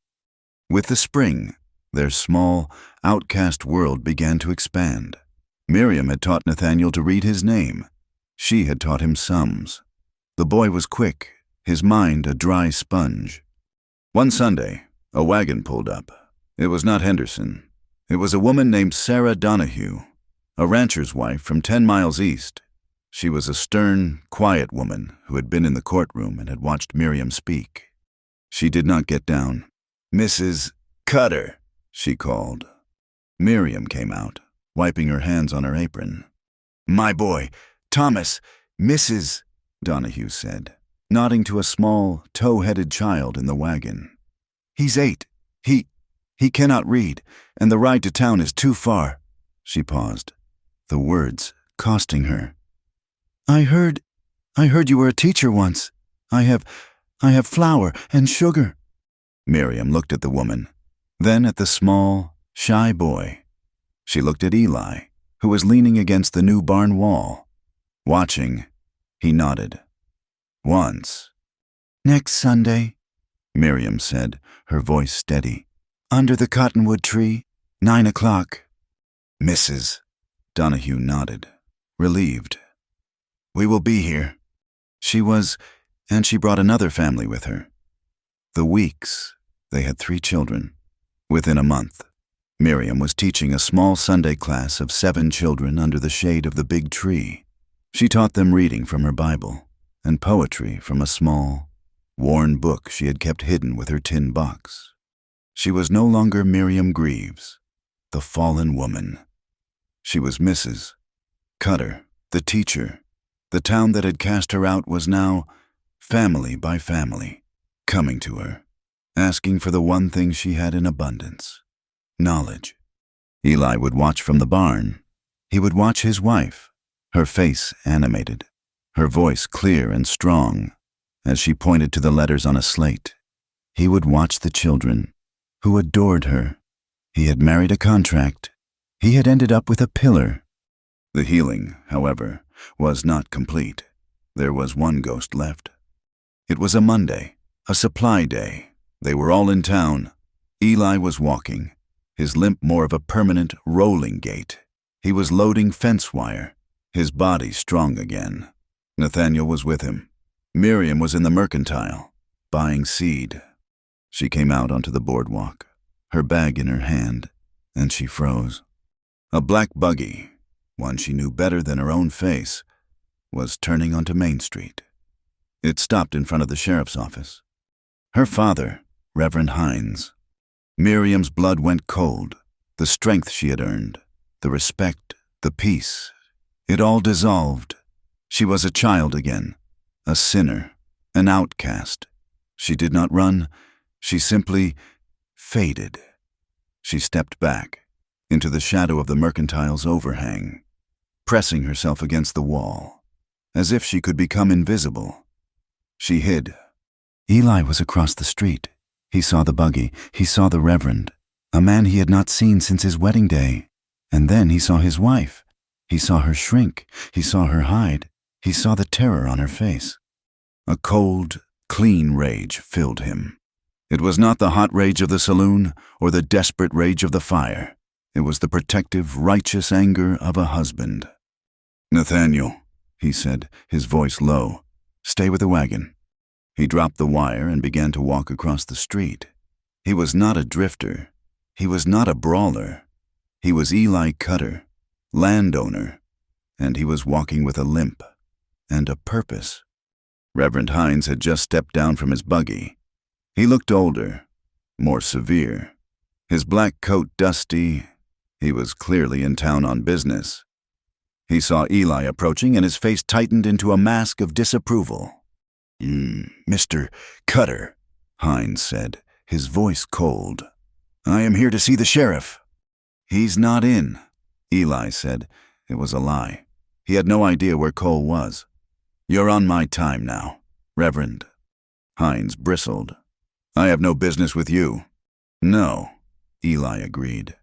With the spring, their small, outcast world began to expand. Miriam had taught Nathaniel to read his name. She had taught him sums. The boy was quick, his mind a dry sponge. One Sunday, a wagon pulled up. It was not Henderson. It was a woman named Sarah Donahue, a rancher's wife from 10 miles east. She was a stern, quiet woman who had been in the courtroom and had watched Miriam speak. She did not get down. "Mrs. Cutter," she called. Miriam came out, wiping her hands on her apron. "My boy, Thomas, Mrs." Donahue said, nodding to a small, tow-headed child in the wagon. "He's 8. He cannot read, and the ride to town is too far." She paused, the words costing her. I heard you were a teacher once. I have flour and sugar." Miriam looked at the woman, then at the small, shy boy. She looked at Eli, who was leaning against the new barn wall. Watching, he nodded. "Once." "Next Sunday," Miriam said, her voice steady. "Under the cottonwood tree, 9 o'clock. "Mrs." Donahue nodded, relieved. "We will be here." She was, and she brought another family with her. The Weeks, they had 3 children. Within a month, Miriam was teaching a small Sunday class of 7 children under the shade of the big tree. She taught them reading from her Bible and poetry from a small, worn book she had kept hidden with her tin box. She was no longer Miriam Greaves, the fallen woman. She was Mrs. Cutter, the teacher. The town that had cast her out was now, family by family, coming to her, asking for the one thing she had in abundance: knowledge. Eli would watch from the barn. He would watch his wife, her face animated, her voice clear and strong, as she pointed to the letters on a slate. He would watch the children, who adored her. He had married a contract. He had ended up with a pillar. The healing, however, was not complete. There was one ghost left. It was a Monday, a supply day. They were all in town. Eli was walking, his limp more of a permanent rolling gait. He was loading fence wire, his body strong again. Nathaniel was with him. Miriam was in the mercantile, buying seed. She came out onto the boardwalk, her bag in her hand, and she froze. A black buggy, one she knew better than her own face, was turning onto Main Street. It stopped in front of the sheriff's office. Her father, Reverend Hines. Miriam's blood went cold. The strength she had earned, the respect, the peace, it all dissolved. She was a child again, a sinner, an outcast. She did not run. She simply faded. She stepped back into the shadow of the mercantile's overhang, pressing herself against the wall. as if she could become invisible. She hid. Eli was across the street. He saw the buggy. He saw the Reverend, a man he had not seen since his wedding day. And then he saw his wife. He saw her shrink. He saw her hide. He saw the terror on her face. A cold, clean rage filled him. It was not the hot rage of the saloon or the desperate rage of the fire. It was the protective, righteous anger of a husband. "Nathaniel," he said, his voice low, "stay with the wagon." He dropped the wire and began to walk across the street. He was not a drifter. He was not a brawler. He was Eli Cutter, landowner, and he was walking with a limp and a purpose. Reverend Hines had just stepped down from his buggy. He looked older, more severe, his black coat dusty. He was clearly in town on business. He saw Eli approaching, and his face tightened into a mask of disapproval. "Mr. Cutter," Hines said, his voice cold. "I am here to see the sheriff." "He's not in," Eli said. It was a lie. He had no idea where Cole was. "You're on my time now, Reverend." Hines bristled. "I have no business with you." "No," Eli agreed.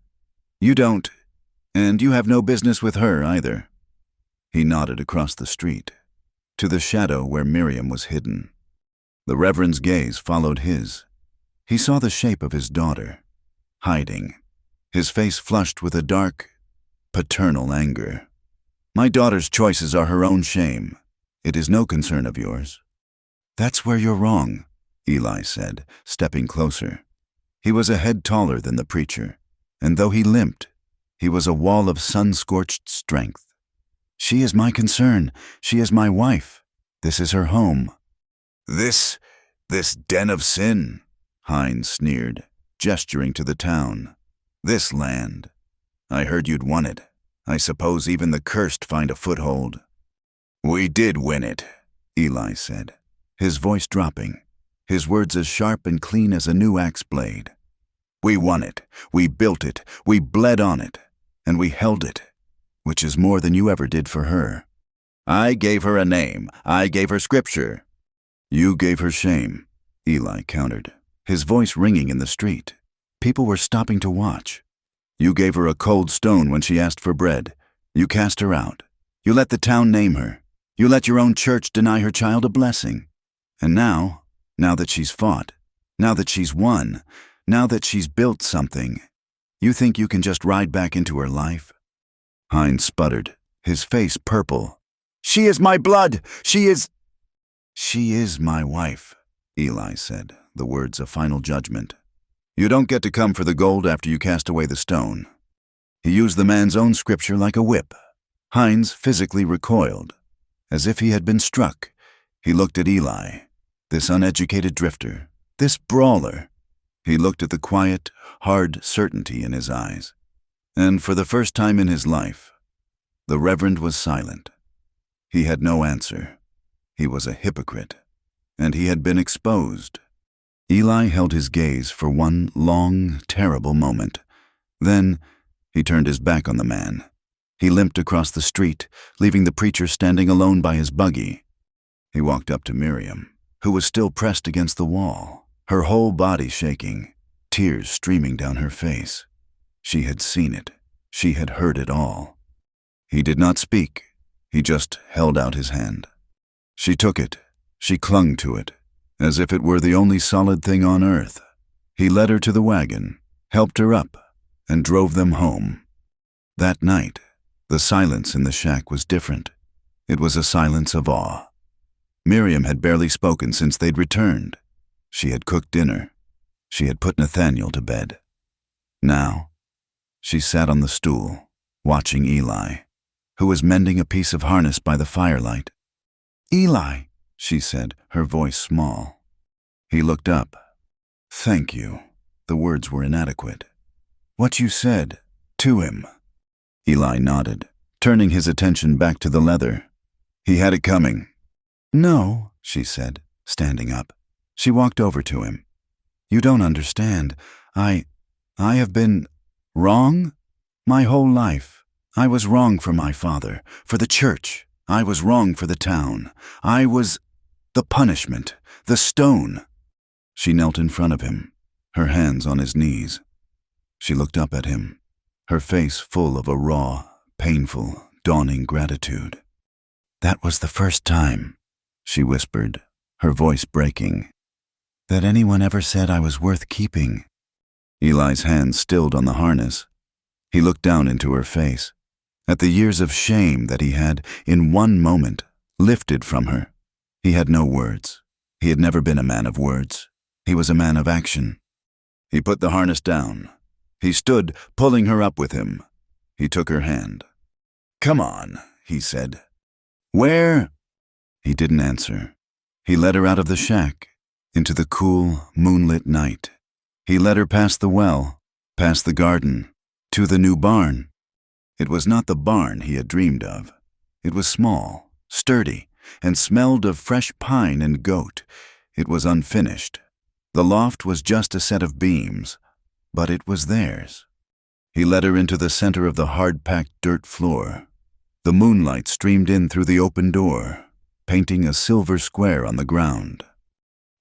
"You don't, and you have no business with her either." He nodded across the street, to the shadow where Miriam was hidden. The Reverend's gaze followed his. He saw the shape of his daughter, hiding, his face flushed with a dark, paternal anger. "My daughter's choices are her own shame. It is no concern of yours." "That's where you're wrong," Eli said, stepping closer. He was a head taller than the preacher, and though he limped, he was a wall of sun-scorched strength. "She is my concern. She is my wife. This is her home." This den of sin," Hines sneered, gesturing to the town. "This land. I heard you'd won it. I suppose even the cursed find a foothold." "We did win it," Eli said, his voice dropping, his words as sharp and clean as a new axe blade. "We won it. We built it. We bled on it. And we held it, which is more than you ever did for her. I gave her a name. I gave her scripture." "You gave her shame," Eli countered, his voice ringing in the street. People were stopping to watch. "You gave her a cold stone when she asked for bread. You cast her out. You let the town name her. You let your own church deny her child a blessing. And now that she's fought, now that she's won, now that she's built something, you think you can just ride back into her life?" Hines sputtered, his face purple. "She is my blood! She is my wife," Eli said, the words a final judgment. "You don't get to come for the gold after you cast away the stone." He used the man's own scripture like a whip. Hines physically recoiled, as if he had been struck. He looked at Eli, this uneducated drifter, this brawler. He looked at the quiet, hard certainty in his eyes. And for the first time in his life, the Reverend was silent. He had no answer. He was a hypocrite, and he had been exposed. Eli held his gaze for one long, terrible moment. Then he turned his back on the man. He limped across the street, leaving the preacher standing alone by his buggy. He walked up to Miriam, who was still pressed against the wall, her whole body shaking, tears streaming down her face. She had seen it. She had heard it all. He did not speak. He just held out his hand. She took it. She clung to it, as if it were the only solid thing on earth. He led her to the wagon, helped her up, and drove them home. That night, the silence in the shack was different. It was a silence of awe. Miriam had barely spoken since they'd returned. She had cooked dinner. She had put Nathaniel to bed. Now, she sat on the stool, watching Eli, who was mending a piece of harness by the firelight. "Eli," she said, her voice small. He looked up. "Thank you." The words were inadequate. "What you said, to him." Eli nodded, turning his attention back to the leather. "He had it coming." "No," she said, standing up. She walked over to him. "You don't understand. I have been wrong my whole life. I was wrong for my father, for the church, I was wrong for the town. I was the punishment, the stone. She knelt in front of him, her hands on his knees. She looked up at him, her face full of a raw, painful, dawning gratitude. "That was the first time," she whispered, her voice breaking, "that anyone ever said I was worth keeping." Eli's hands stilled on the harness. He looked down into her face, at the years of shame that he had, in one moment, lifted from her. He had no words. He had never been a man of words. He was a man of action. He put the harness down. He stood, pulling her up with him. He took her hand. "Come on," he said. "Where?" He didn't answer. He led her out of the shack, into the cool, moonlit night. He led her past the well, past the garden, to the new barn. It was not the barn he had dreamed of. It was small, sturdy, and smelled of fresh pine and goat. It was unfinished. The loft was just a set of beams, but it was theirs. He led her into the center of the hard-packed dirt floor. The moonlight streamed in through the open door, painting a silver square on the ground.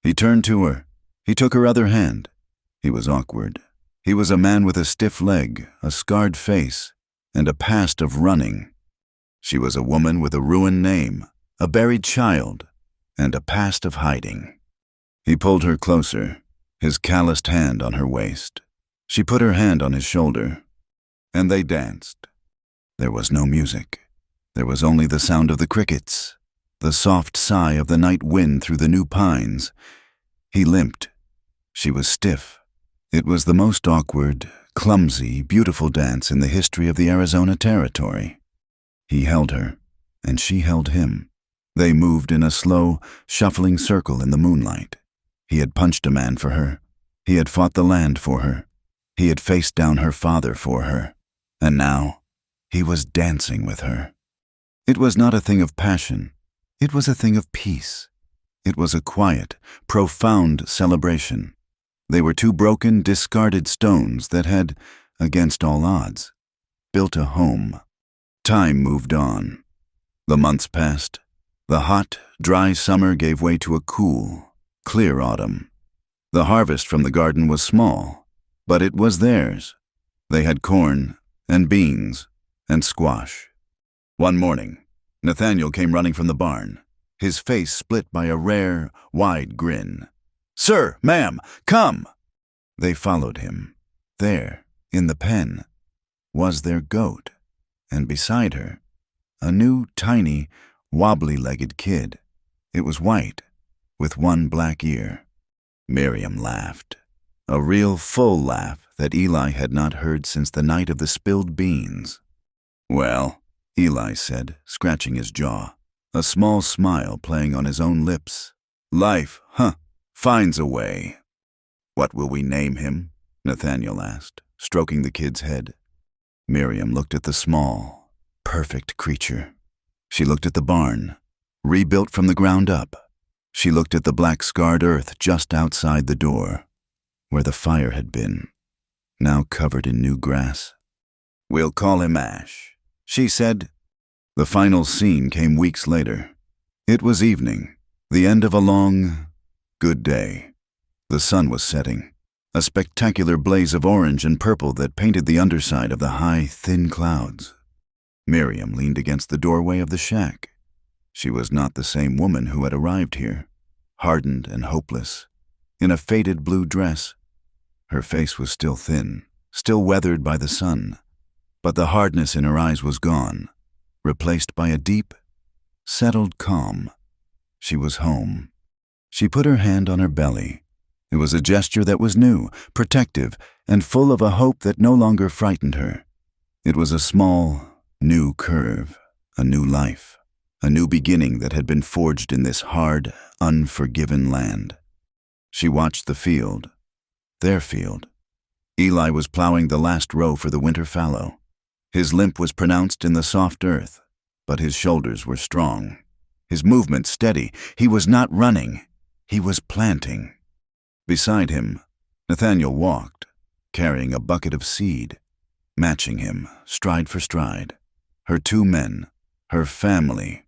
He turned to her. He took her other hand. He was awkward. He was a man with a stiff leg, a scarred face, and a past of running. She was a woman with a ruined name, a buried child, and a past of hiding. He pulled her closer, his calloused hand on her waist. She put her hand on his shoulder, and they danced. There was no music. There was only the sound of the crickets, the soft sigh of the night wind through the new pines. He limped. She was stiff. It was the most awkward, clumsy, beautiful dance in the history of the Arizona Territory. He held her, and she held him. They moved in a slow, shuffling circle in the moonlight. He had punched a man for her. He had fought the land for her. He had faced down her father for her. And now, he was dancing with her. It was not a thing of passion. It was a thing of peace. It was a quiet, profound celebration. They were two broken, discarded stones that had, against all odds, built a home. Time moved on. The months passed. The hot, dry summer gave way to a cool, clear autumn. The harvest from the garden was small, but it was theirs. They had corn and beans and squash. One morning, Nathaniel came running from the barn, his face split by a rare, wide grin. "Sir, ma'am, come!" They followed him. There, in the pen, was their goat, and beside her, a new, tiny, wobbly-legged kid. It was white, with one black ear. Miriam laughed, a real full laugh that Eli had not heard since the night of the spilled beans. "Well," Eli said, scratching his jaw, a small smile playing on his own lips. "Life, finds a way." "What will we name him?" Nathaniel asked, stroking the kid's head. Miriam looked at the small, perfect creature. She looked at the barn, rebuilt from the ground up. She looked at the black scarred earth just outside the door, where the fire had been, now covered in new grass. "We'll call him Ash," she said. The final scene came weeks later. It was evening, the end of a long, good day. The sun was setting, a spectacular blaze of orange and purple that painted the underside of the high, thin clouds. Miriam leaned against the doorway of the shack. She was not the same woman who had arrived here, hardened and hopeless, in a faded blue dress. Her face was still thin, still weathered by the sun, but the hardness in her eyes was gone, replaced by a deep, settled calm. She was home. She put her hand on her belly. It was a gesture that was new, protective, and full of a hope that no longer frightened her. It was a small, new curve, a new life, a new beginning that had been forged in this hard, unforgiven land. She watched the field, their field. Eli was plowing the last row for the winter fallow. His limp was pronounced in the soft earth, but his shoulders were strong. His movement steady. He was not running. He was planting. Beside him, Nathaniel walked, carrying a bucket of seed, matching him, stride for stride. Her two men, her family,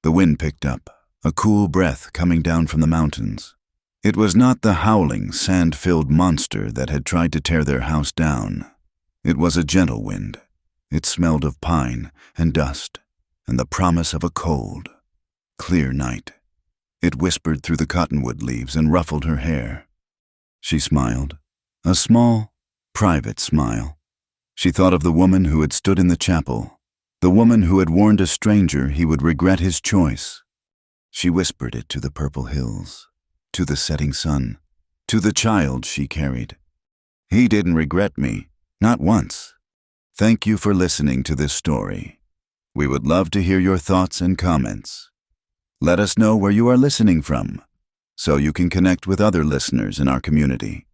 The wind picked up, a cool breath coming down from the mountains. It was not the howling, sand-filled monster that had tried to tear their house down. It was a gentle wind. It smelled of pine and dust and the promise of a cold, clear night. It whispered through the cottonwood leaves and ruffled her hair. She smiled, a small, private smile. She thought of the woman who had stood in the chapel, the woman who had warned a stranger he would regret his choice. She whispered it to the purple hills, to the setting sun, to the child she carried. He didn't regret me, not once. Thank you for listening to this story. We would love to hear your thoughts and comments. Let us know where you are listening from, so you can connect with other listeners in our community.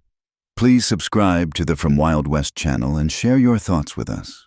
Please subscribe to the From Wild West channel and share your thoughts with us.